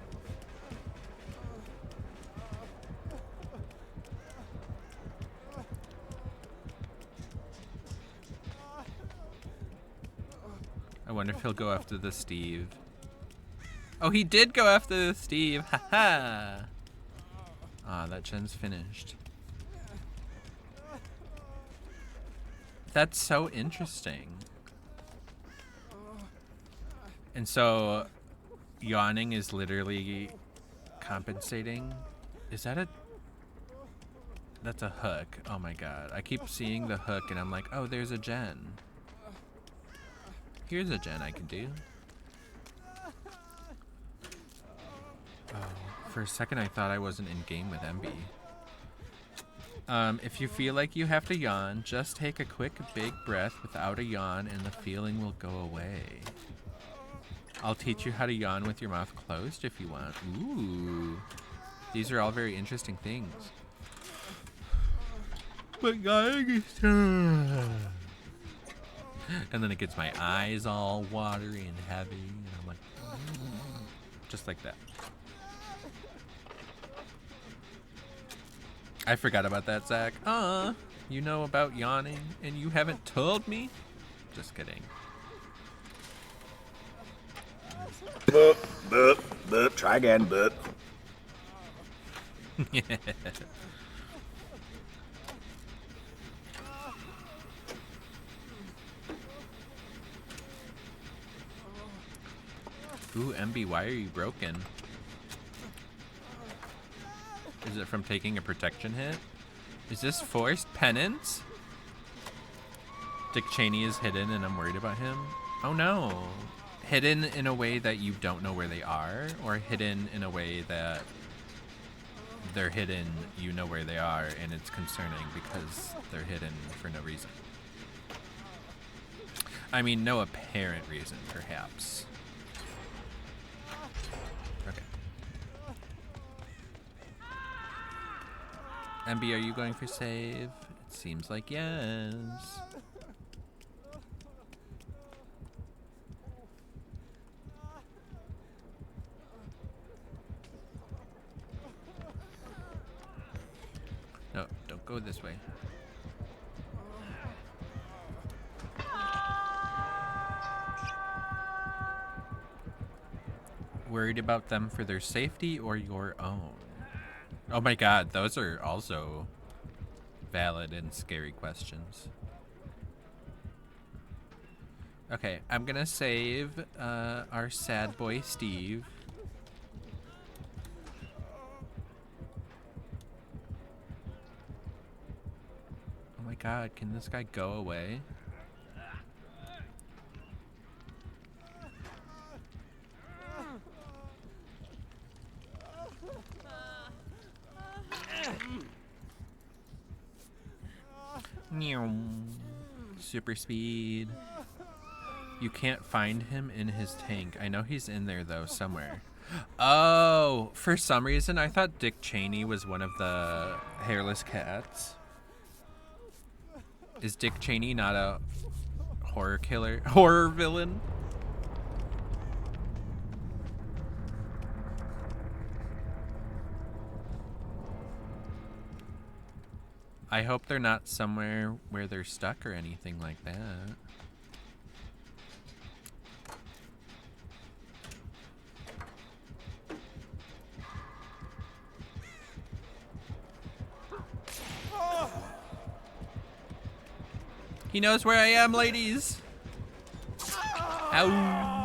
I wonder if he'll go after the Steve. Oh, he did go after the Steve. Haha. Ah, that gen's finished. That's so interesting. And so yawning is literally compensating. Is that a... That's a hook. Oh my god. I keep seeing the hook and I'm like, oh, there's a gen. Here's a gen I can do. Oh, for a second I thought I wasn't in game with MB. If you feel like you have to yawn, just take a quick big breath without a yawn and the feeling will go away. I'll teach you how to yawn with your mouth closed if you want. Ooh. These are all very interesting things. But and then it gets my eyes all watery and heavy and I'm like, just like that. I forgot about that, Zach. You know about yawning and you haven't told me? Just kidding. Boop, boop, boop. Try again, boop. Yeah. Ooh, MB, why are you broken? Is it from taking a protection hit? Is this forced penance? Dick Cheney is hidden and I'm worried about him. Oh no. Hidden in a way that you don't know where they are, or hidden in a way that they're hidden, you know where they are, and it's concerning because they're hidden for no reason. I mean, no apparent reason, perhaps. Okay. MB, are you going for save? It seems like yes. No, don't go this way. Worried about them for their safety or your own? Oh my god, those are also valid and scary questions. Okay, I'm gonna save our sad boy Steve. Oh my god, can this guy go away? Super speed. You can't find him in his tank. I know he's in there though, somewhere. Oh, for some reason I thought Dick Cheney was one of the hairless cats. Is Dick Cheney not a horror killer? Horror villain? I hope they're not somewhere where they're stuck or anything like that. He knows where I am, ladies. Ow.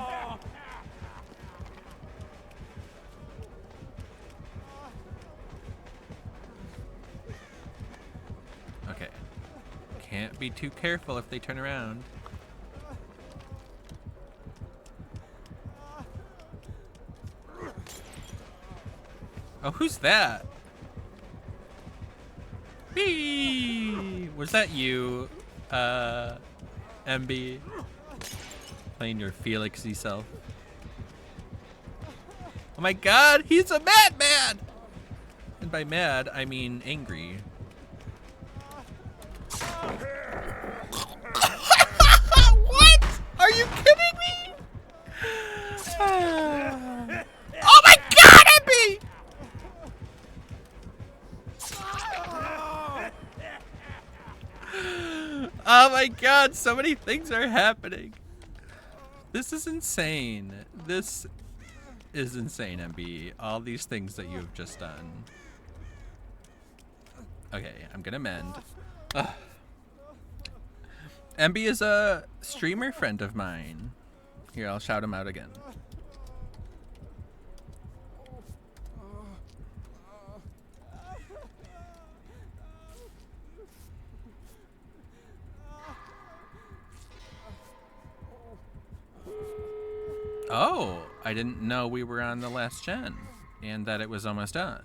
Okay. Can't be too careful if they turn around. Oh, who's that? Whee! Was that you, MB? Playing your Felixy self. Oh my god, he's a madman! And by mad, I mean angry. What? Are you kidding me? Oh my god, MB! Oh my god, so many things are happening. This is insane. This is insane, MB. All these things that you have just done. Okay, I'm gonna mend. Ugh. MB is a streamer friend of mine. Here, I'll shout him out again. Oh, I didn't know we were on the last gen and that it was almost done.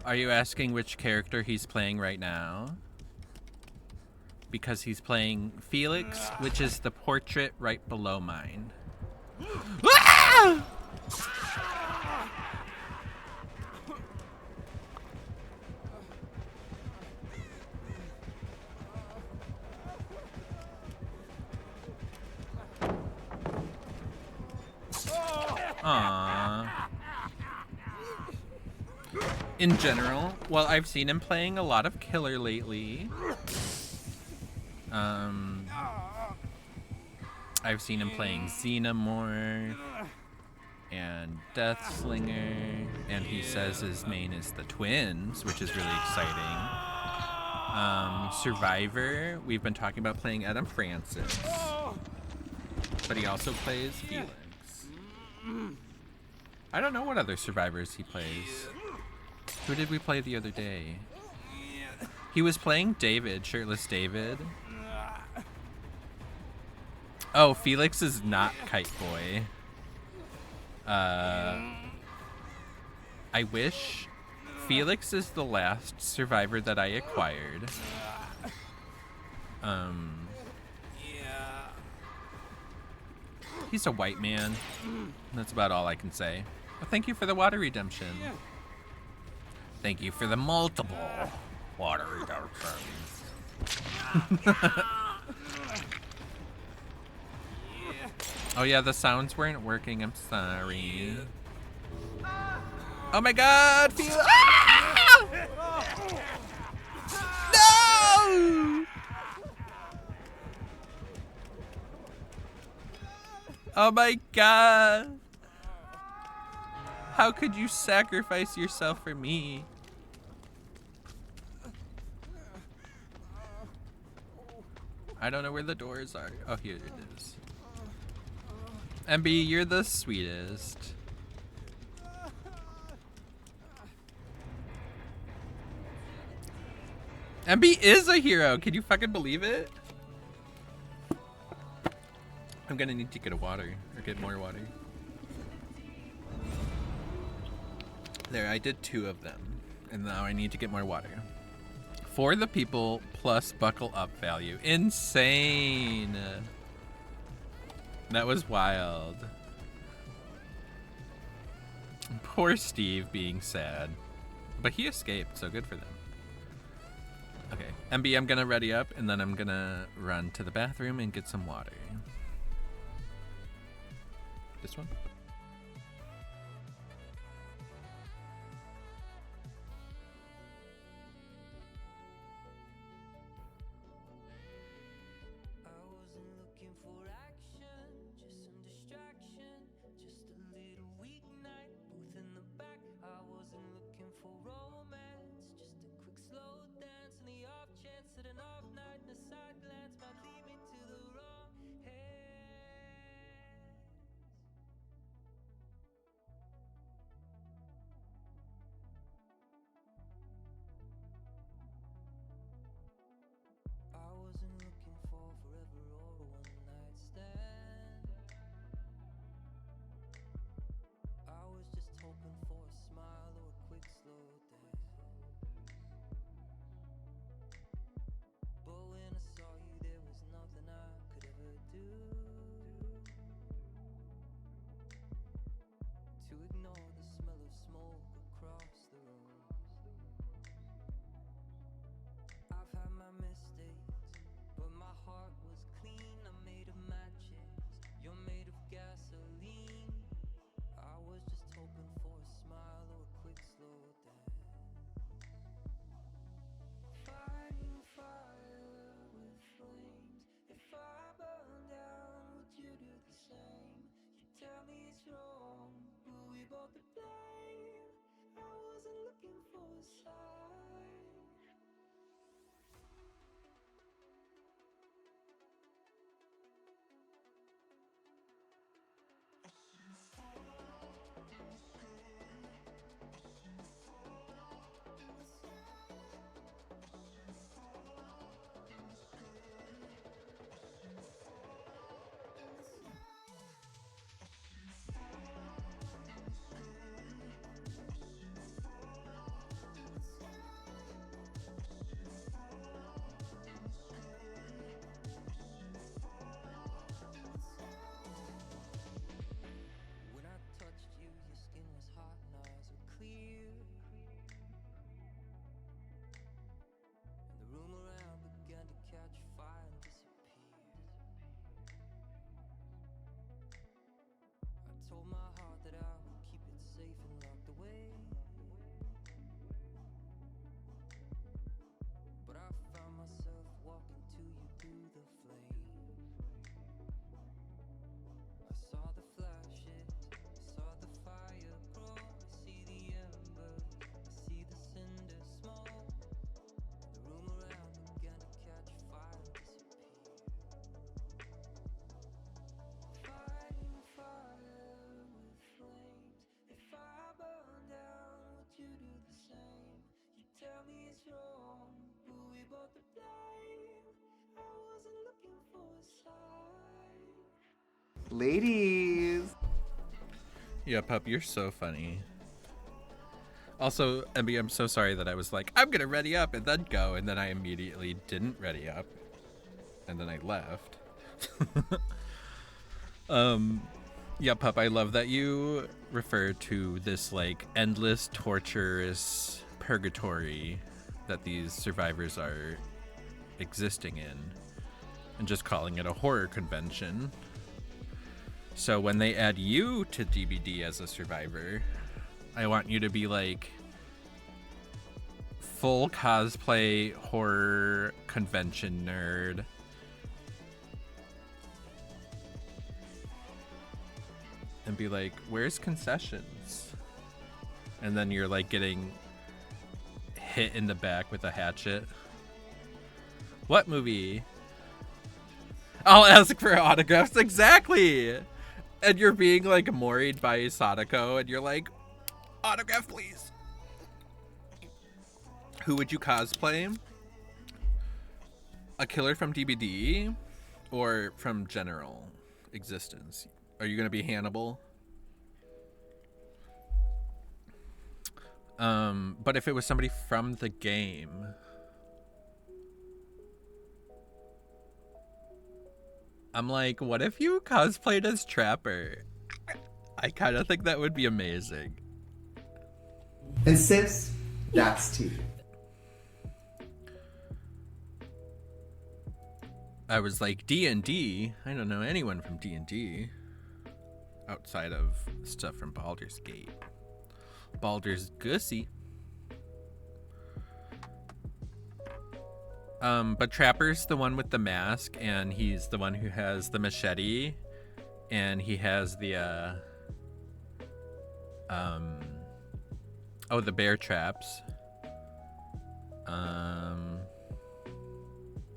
Are you asking which character he's playing right now? Because he's playing Felix, which is the portrait right below mine. Ah! Aww. In general, well, I've seen him playing a lot of Killer lately. I've seen him playing Xena more and Deathslinger, and he says his main is the Twins, which is really exciting. Survivor, we've been talking about playing Adam Francis, but he also plays Felix. I don't know what other survivors he plays. Who did we play the other day? He was playing David, Shirtless David. Oh, Felix is not Kite Boy. I wish. Felix is the last survivor that I acquired. He's a white man. That's about all I can say. Well, thank you for the water redemption. Thank you for the multiple water redemptions. Oh yeah, the sounds weren't working. I'm sorry. Oh my God! Ah! No! Oh my God! How could you sacrifice yourself for me? I don't know where the doors are. Oh, here it is. MB, you're the sweetest. MB is a hero. Can you fucking believe it? I'm gonna need to get a water or get more water. There, I did 2 of them, and now I need to get more water. For the people plus buckle up value. Insane. That was wild. Poor Steve being sad. But he escaped, so good for them. Okay, MB, I'm gonna ready up, and then I'm gonna run to the bathroom and get some water. This one? I wasn't looking for action, just some distraction, just a little weeknight, both in the back. I wasn't looking for romance, just a quick slow dance, and the off chance that an off night and a side glance might lead me to the wrong hands. Ladies. Yeah, pup, you're so funny. Also, Emmy, I'm so sorry that I was like, I'm gonna ready up and then go, and then I immediately didn't ready up, and then I left. Yeah, pup, I love that you refer to this like endless, torturous purgatory that these survivors are existing in, and just calling it a horror convention. So when they add you to DBD as a survivor, I want you to be like full cosplay horror convention nerd. And be like, where's concessions? And then you're like getting hit in the back with a hatchet. What movie? I'll ask for autographs. Exactly. And you're being like moried by Sadako and you're like, autograph please. Who would you cosplay? A killer from DBD or from general existence? Are you gonna be Hannibal? But if it was somebody from the game, I'm like, what if you cosplayed as Trapper? I kind of think that would be amazing. And sis, that's tea. I was like, D&D? I don't know anyone from D&D. Outside of stuff from Baldur's Gate. Baldur's Gussy. But Trapper's the one with the mask, and he's the one who has the machete, and he has the, the bear traps.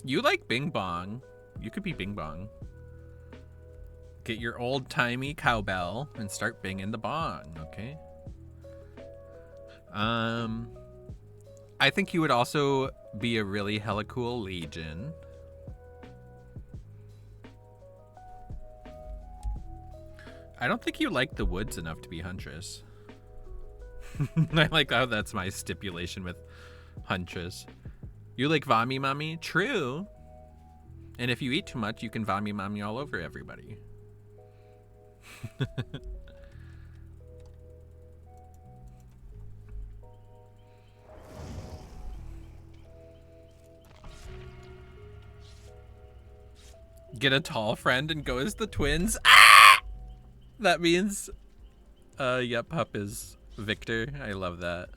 You like Bing Bong. You could be Bing Bong. Get your old-timey cowbell and start binging the bong, okay? I think you would also be a really hella cool Legion. I don't think you like the woods enough to be Huntress. I like how that's my stipulation with Huntress. You like Vommy Mommy? True. And if you eat too much, you can Vommy Mommy all over everybody. Get a tall friend and go as the twins. Ah! That means, yep, Pup is Victor. I love that.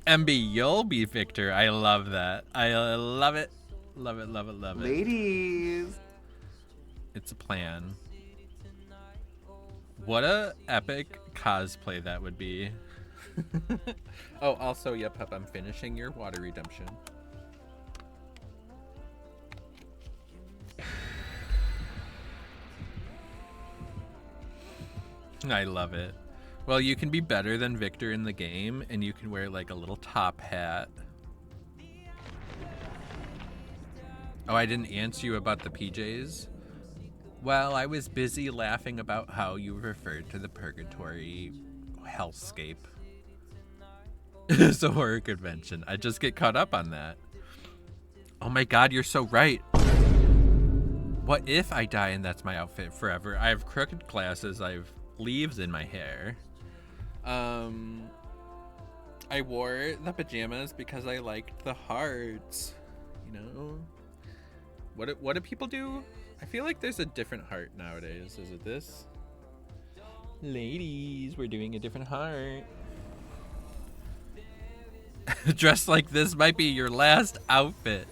MB, you'll be Victor. I love that. I love it. Love it, love it, love it. Ladies. It's a plan. What a epic cosplay that would be. Oh, also, yep, Pup, I'm finishing your water redemption. I love it. Well, you can be better than Victor in the game, and you can wear like a little top hat. Oh, I didn't answer you about the PJs? Well, I was busy laughing about how you referred to the purgatory hellscape. It's a horror convention. I just get caught up on that. Oh my god, you're so right. What if I die and that's my outfit forever? I have crooked glasses, I have leaves in my hair. I wore the pajamas because I liked the hearts, you know? What do people do? I feel like there's a different heart nowadays. Is it this? Ladies, we're doing a different heart. Dressed like this might be your last outfit.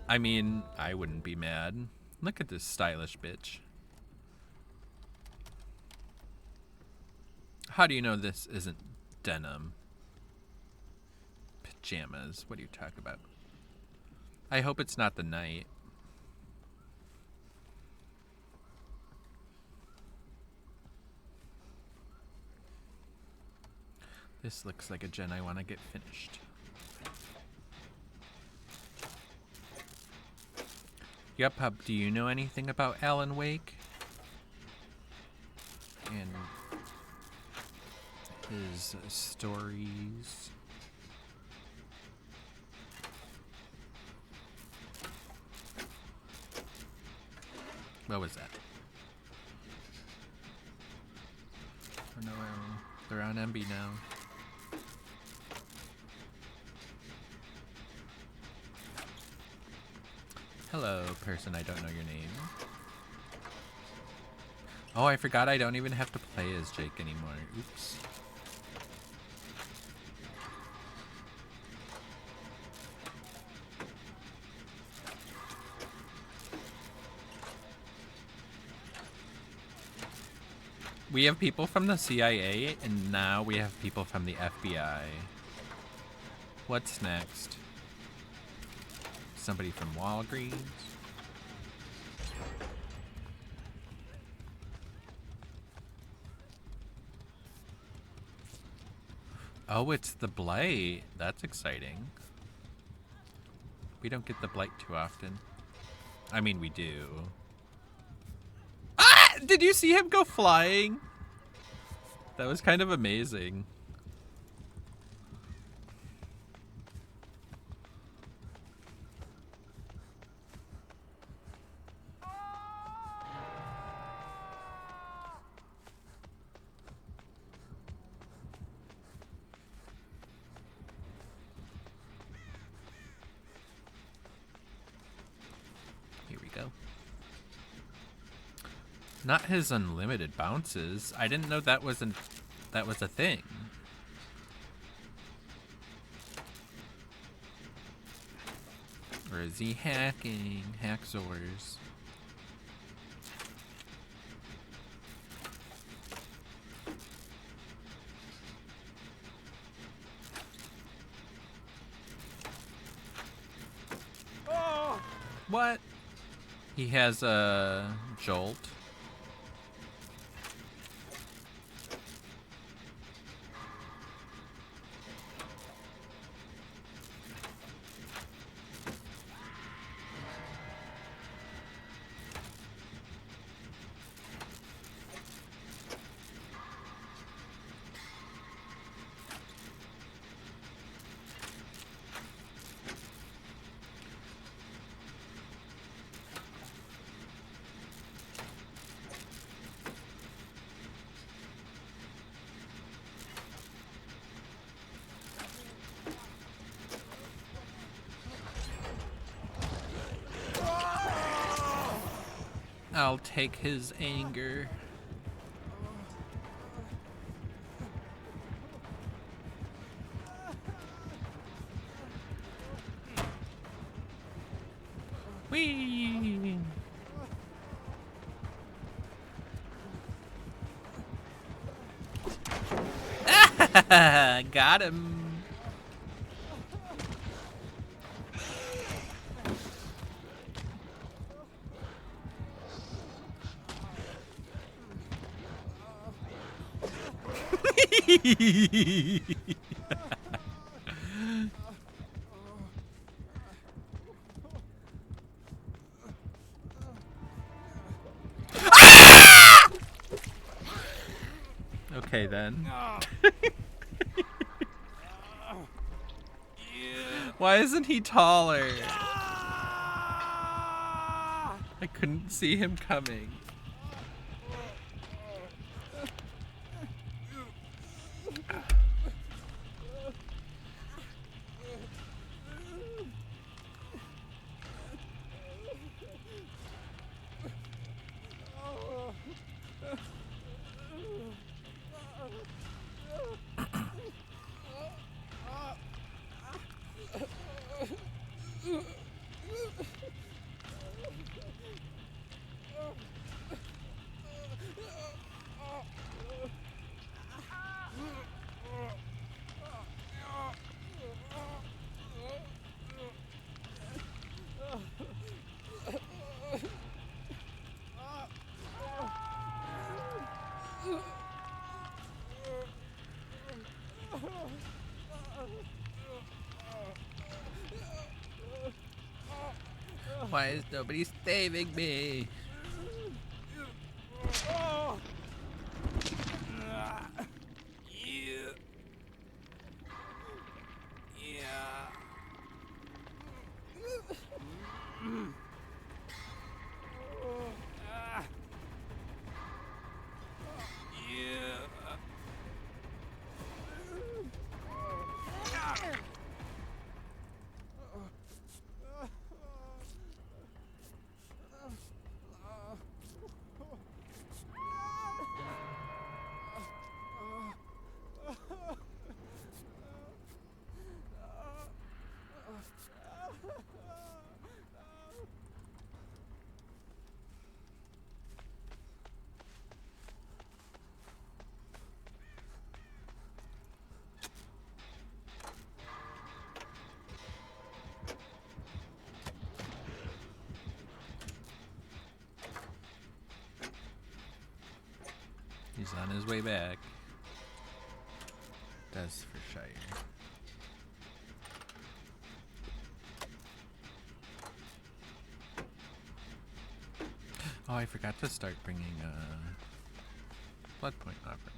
I mean, I wouldn't be mad. Look at this stylish bitch. How do you know this isn't denim? pajamas. What are you talking about? I hope it's not the night. This looks like a gen I want to get finished. Yep, Hub, do you know anything about Alan Wake? And his stories? What was that? Oh no, they're on MB now. Hello, person, I don't know your name. Oh, I forgot I don't even have to play as Jake anymore. Oops. We have people from the CIA, and now we have people from the FBI. What's next? Somebody from Walgreens? Oh, it's the Blight. That's exciting. We don't get the Blight too often. I mean, we do. Ah! Did you see him go flying? That was kind of amazing. Not his unlimited bounces. I didn't know that was a thing. Or is he hacking? Hackzors. Oh! What? He has a jolt. I'll take his anger. Whee! Got him. Okay then. Why isn't he taller? I couldn't see him coming. Why is nobody saving me? He's on his way back. That's for sure. Oh, I forgot to start bringing blood point offering.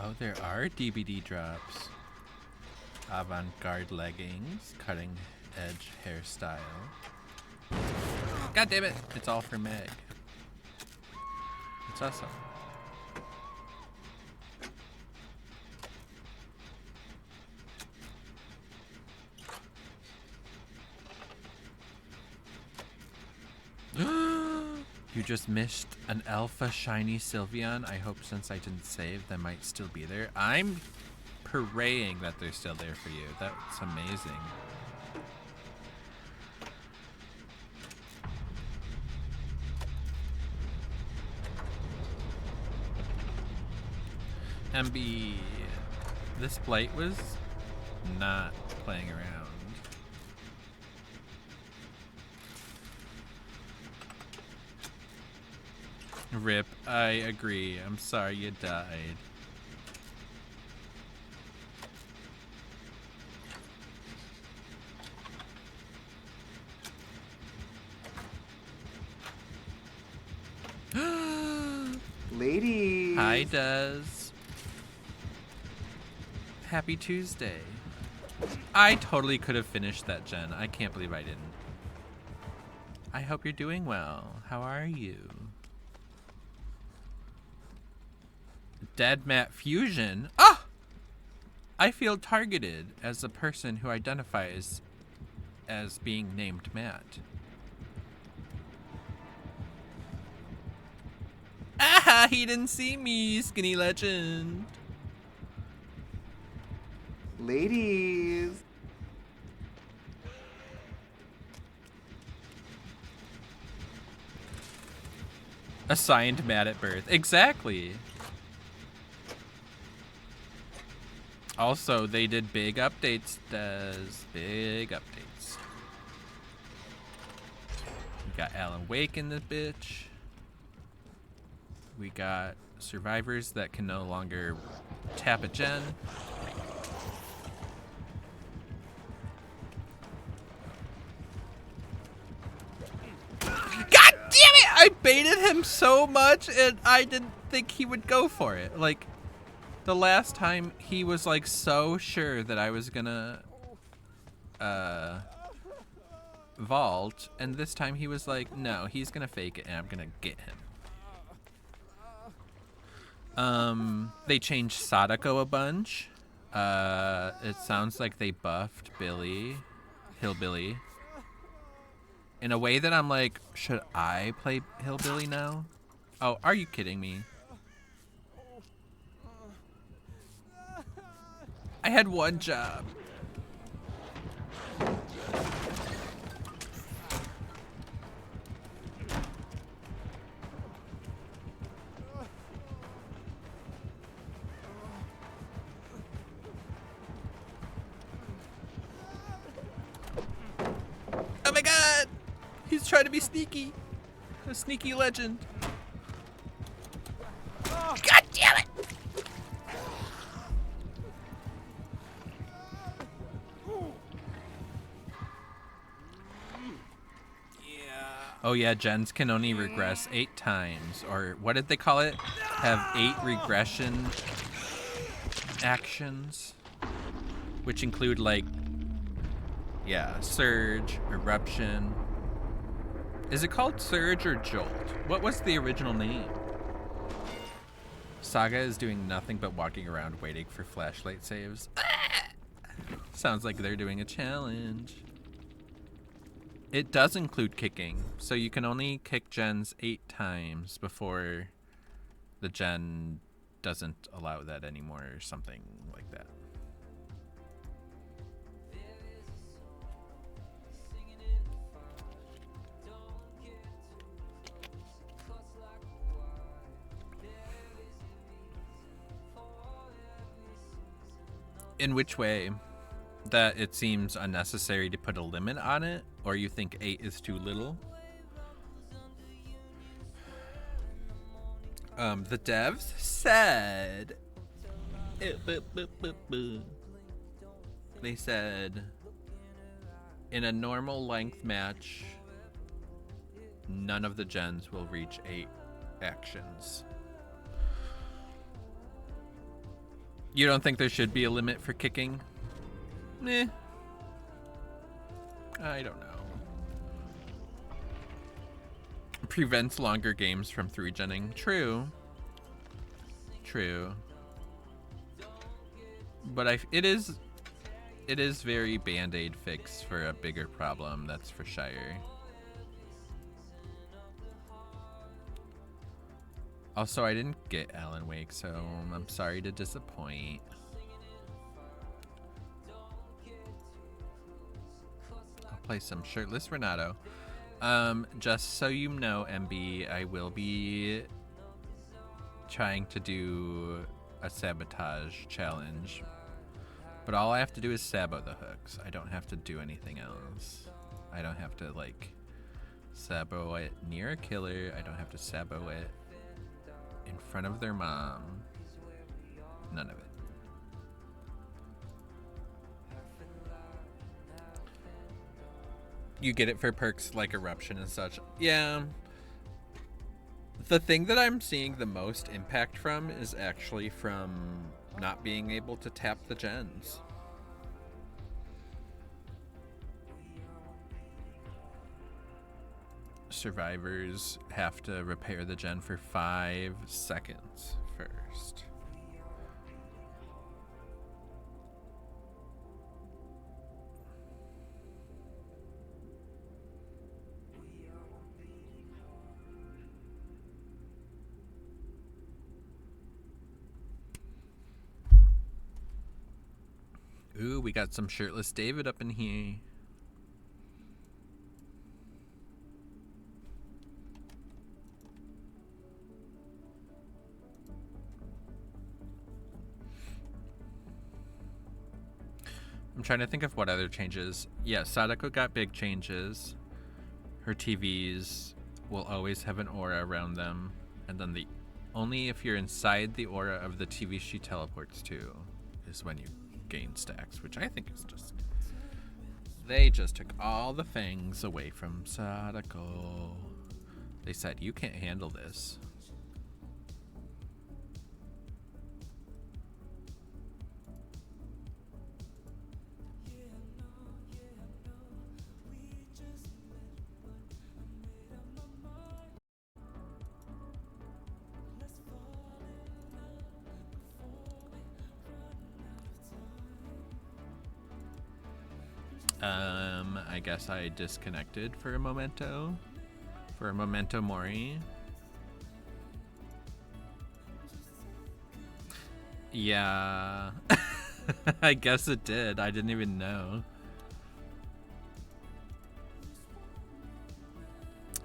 Oh, there are DVD drops. Avant-garde leggings, cutting edge hairstyle. God damn it! It's all for Meg. It's awesome. You just missed an alpha shiny Sylveon. I hope since I didn't save, they might still be there. I'm praying that they're still there for you. That's amazing. MB, this Blight was not playing around. Rip, I agree. I'm sorry you died. Ladies. Hi, Des. Happy Tuesday. I totally could have finished that gen. I can't believe I didn't. I hope you're doing well. How are you? Dead Matt Fusion? Ah! I feel targeted as a person who identifies as being named Matt. Ah! He didn't see me, skinny legend. Ladies. Assigned Matt at birth. Exactly. Also, they did big updates, Des. Big updates. We got Alan Wake in this bitch. We got survivors that can no longer tap a gen. God damn it! I baited him so much and I didn't think he would go for it. Like, the last time he was like so sure that I was gonna vault, and this time he was like, no, he's gonna fake it and I'm gonna get him. They changed Sadako a bunch. It sounds like they buffed Hillbilly. In a way that I'm like, should I play Hillbilly now? Oh, are you kidding me? I had one job. Oh my god! He's trying to be sneaky. A sneaky legend. God damn it! Oh yeah, gens can only regress 8 times, or what did they call it? Have 8 regression actions, which include like, yeah, surge, eruption. Is it called surge or jolt? What was the original name? Saga is doing nothing but walking around waiting for flashlight saves. Sounds like they're doing a challenge. It does include kicking, so you can only kick gens 8 times before the gen doesn't allow that anymore or something like that. In which way? That it seems unnecessary to put a limit on it, or you think 8 is too little? The devs said, they said, in a normal length match, none of the gens will reach 8 actions. You don't think there should be a limit for kicking? Meh. I don't know. Prevents longer games from 3-genning. True. True. But it is very Band-Aid fix for a bigger problem, that's for sure. Also, I didn't get Alan Wake, so I'm sorry to disappoint. I'll play some shirtless Renato. Just so you know, MB, I will be trying to do a sabotage challenge. But all I have to do is sabo the hooks. I don't have to do anything else. I don't have to, like, sabo it near a killer. I don't have to sabo it in front of their mom. None of it. You get it for perks like eruption and such. Yeah. The thing that I'm seeing the most impact from is actually from not being able to tap the gens. Survivors have to repair the gen for 5 seconds first. Ooh, we got some shirtless David up in here. I'm trying to think of what other changes. Yeah, Sadako got big changes. Her TVs will always have an aura around them. And then only if you're inside the aura of the TV she teleports to is when you gain stacks, which I think is just... They just took all the fangs away from Sadako. They said, you can't handle this. I guess I disconnected for a momento. For a memento mori. Yeah. I guess it did. I didn't even know.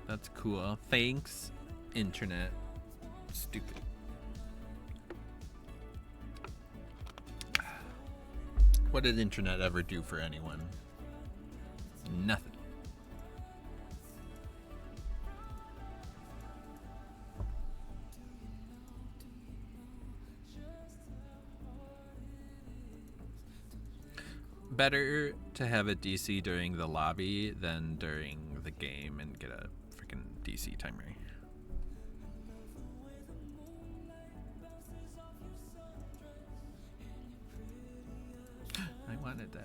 That's cool. Thanks, internet. Stupid. What did internet ever do for anyone? Nothing. Better to have a DC during the lobby than during the game and get a freaking DC timer. I wanted that.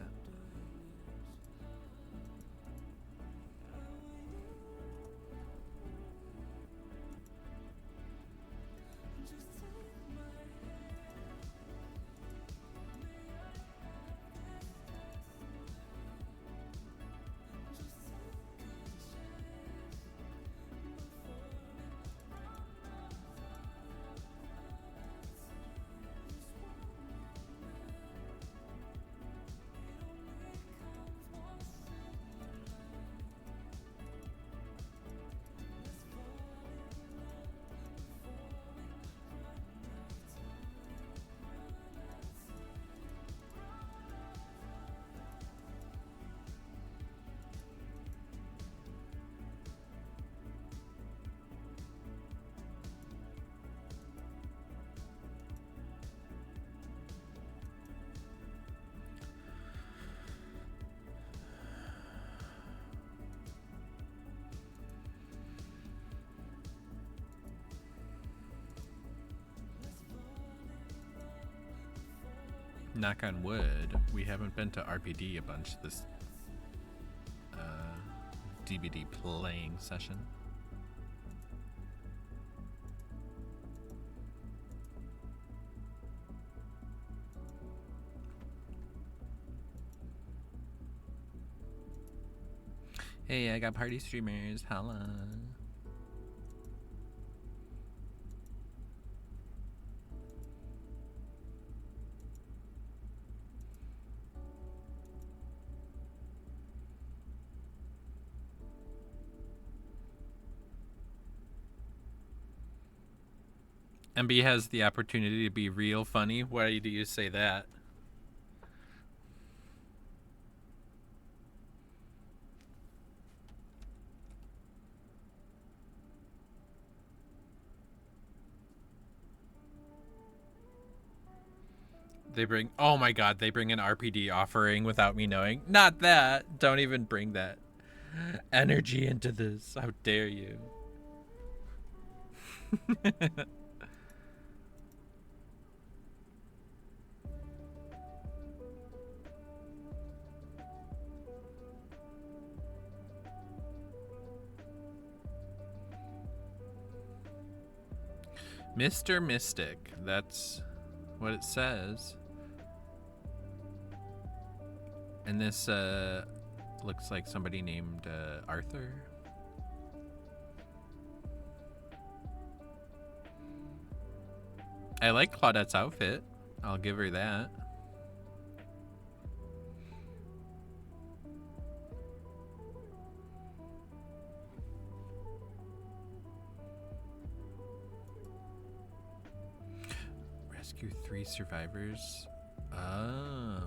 Knock on wood, we haven't been to RPD a bunch this DVD playing session. Hey, I got party streamers. Holla. MB has the opportunity to be real funny. Why do you say that? They bring, oh my god, they bring an RPD offering without me knowing. Not that. Don't even bring that energy into this. How dare you? Mr. Mystic, that's what it says. And this looks like somebody named Arthur. I like Claudette's outfit. I'll give her that. Rescue 3 survivors. Oh.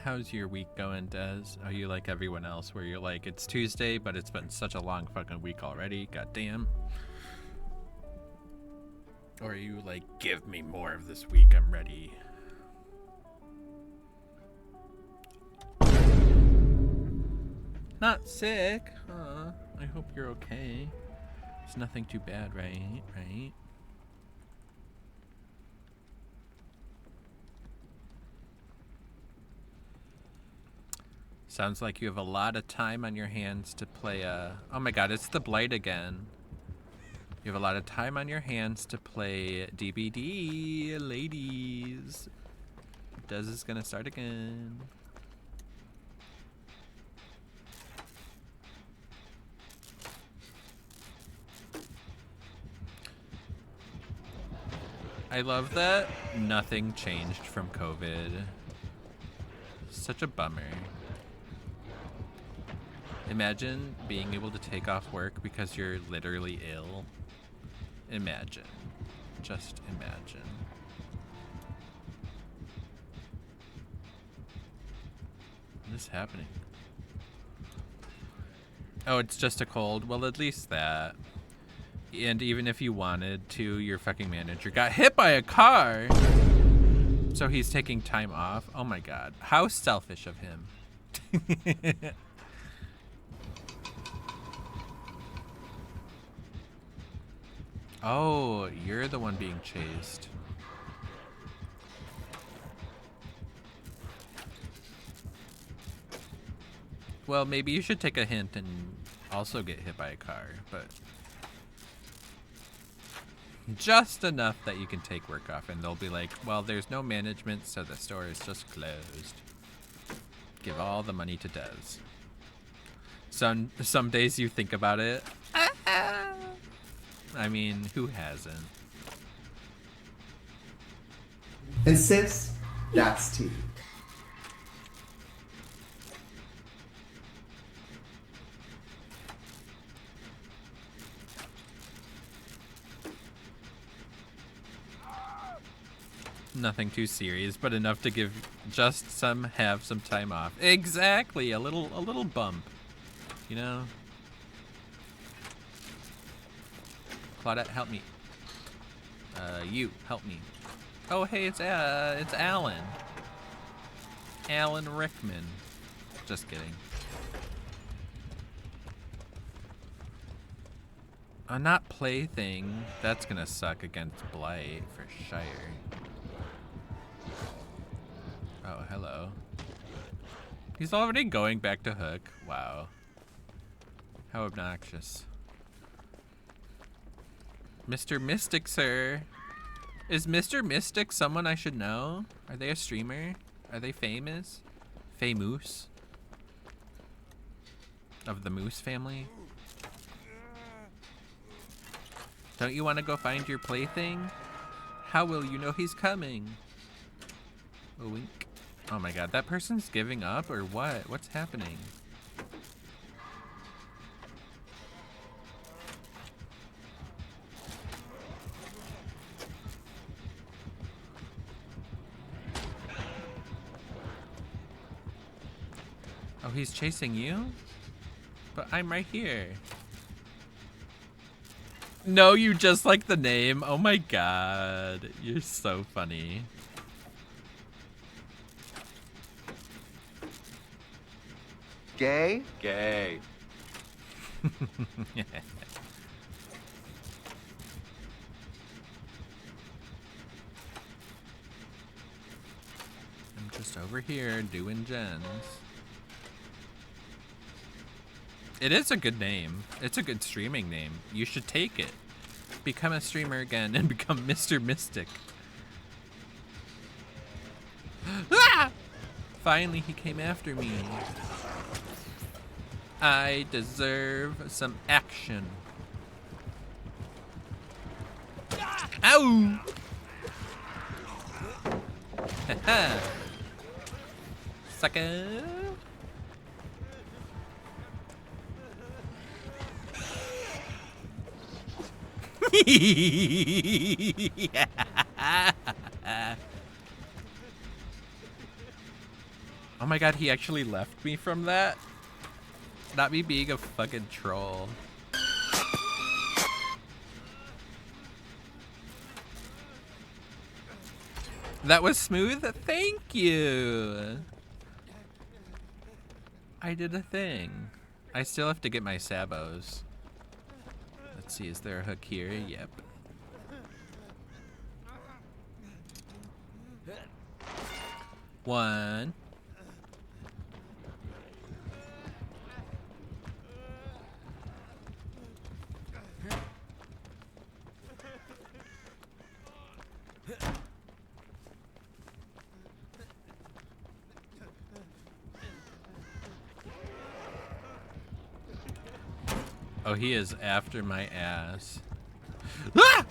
How's your week going, Des? Are you like everyone else where you're like, it's Tuesday, but it's been such a long fucking week already? Goddamn. Or are you like, give me more of this week, I'm ready? Not sick? Huh? I hope you're okay. It's nothing too bad, right? Right? Sounds like you have a lot of time on your hands to play oh my god, it's the Blight again. You have a lot of time on your hands to play DBD, ladies. Dez is gonna start again. I love that nothing changed from COVID. Such a bummer. Imagine being able to take off work because you're literally ill. Imagine. Just imagine. What is happening? Oh, it's just a cold. Well, at least that. And even if you wanted to, your fucking manager got hit by a car. So he's taking time off. Oh my god. How selfish of him. Oh, you're the one being chased. Well, maybe you should take a hint and also get hit by a car, but just enough that you can take work off, and they'll be like, well, there's no management, so the store is just closed. Give all the money to Dez. Some days you think about it. I mean, who hasn't? And sis, that's tea. Nothing too serious, but enough to give just have some time off. Exactly, a little bump, you know. Claudette, help me. You help me. Oh, hey, it's Alan. Alan Rickman. Just kidding. A not plaything. That's gonna suck against Blight for sure. Oh, hello. He's already going back to Hook. Wow. How obnoxious. Mr. Mystic, sir. Is Mr. Mystic someone I should know? Are they a streamer? Are they famous? Famous? Of the Moose family? Don't you want to go find your plaything? How will you know he's coming? A wink. Oh my god, that person's giving up or what? What's happening? Oh, he's chasing you? But I'm right here. No, you just like the name. Oh my god. You're so funny. Gay? Gay. I'm just over here doing gens. It is a good name. It's a good streaming name. You should take it. Become a streamer again and become Mr. Mystic. Ah! Finally, he came after me. I deserve some action. Ow! Haha. Sucker. Oh my god, he actually left me from that? Not me being a fucking troll. That was smooth? Thank you! I did a thing. I still have to get my sabos. Let's see, is there a hook here? Yep. One. Oh, he is after my ass. Ah!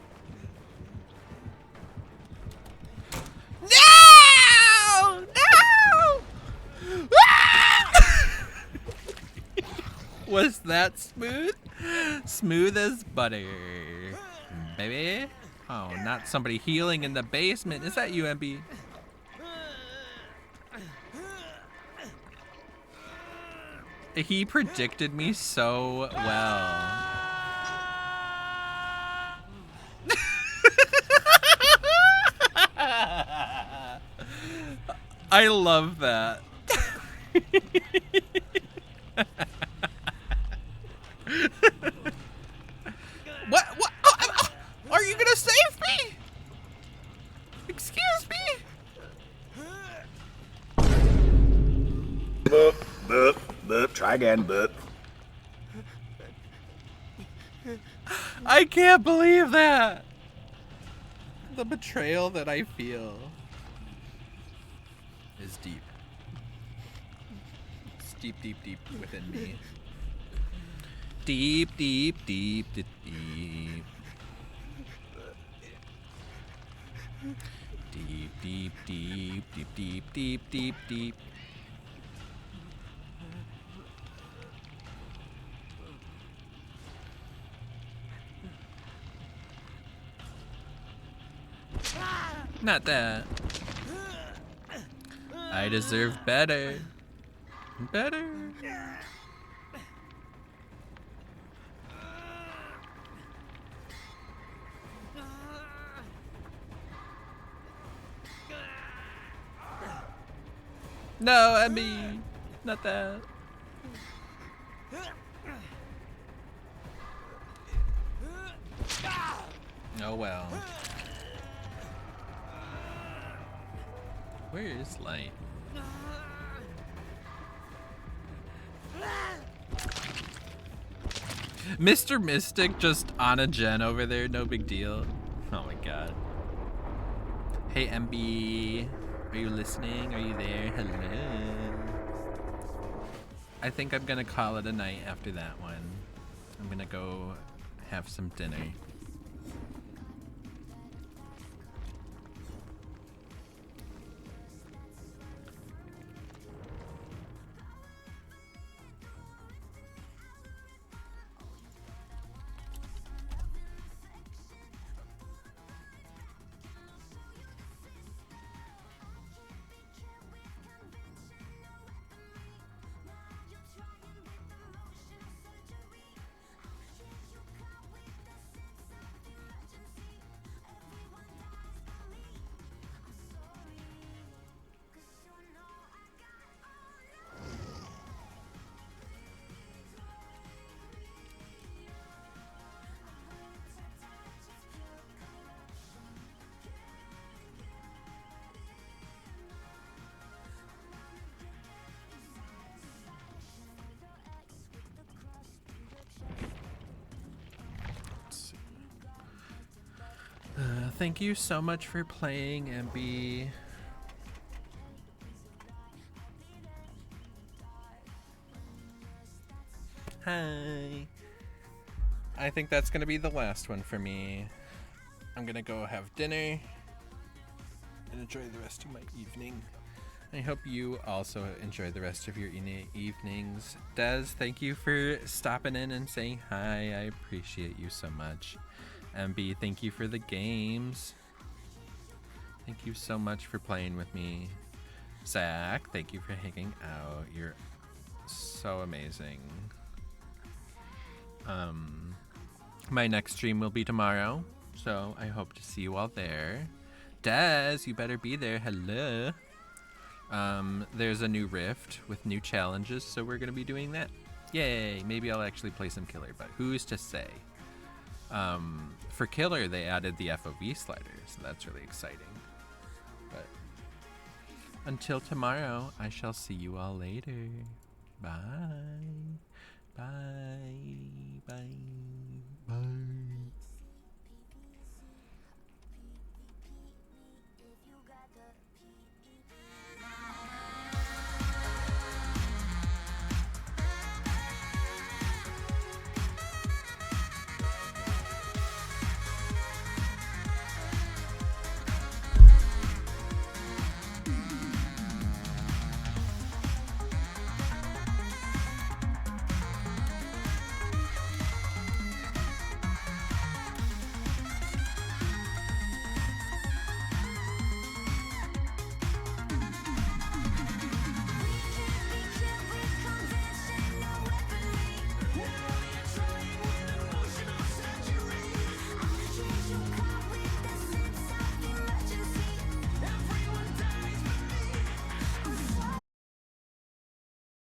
No! No! Ah! Was that smooth? Smooth as butter, baby. Oh, not somebody healing in the basement. Is that you, MB? He predicted me so well. I love that. What? What? Oh, are you gonna save me? Excuse me? Boop, boop, boop. Try again, boop. I can't believe that. The betrayal that I feel is deep. It's deep, deep, deep within me. Deep, deep, deep, deep, deep. Deep, deep, deep, deep, deep, deep, deep, deep. Not that. I deserve better. Better. No, Emmy. Not that. Oh well. Where is Light? Mr. Mystic just on a gen over there, no big deal. Oh my god. Hey MB, are you listening? Are you there? Hello. I think I'm gonna call it a night after that one. I'm gonna go have some dinner. Thank you so much for playing, MB. Hi. I think that's gonna be the last one for me. I'm gonna go have dinner and enjoy the rest of my evening. I hope you also enjoy the rest of your evenings. Des, thank you for stopping in and saying hi. I appreciate you so much. MB, thank you for the games. Thank you so much for playing with me. Zach, thank you for hanging out. You're so amazing. My next stream will be tomorrow, so I hope to see you all there. Des, you better be there. Hello. There's a new rift with new challenges, so we're gonna be doing that. Yay! Maybe I'll actually play some killer, but who's to say? For killer, they added the FOV slider, so that's really exciting. But until tomorrow, I shall see you all later. Bye. Bye. Bye. Bye.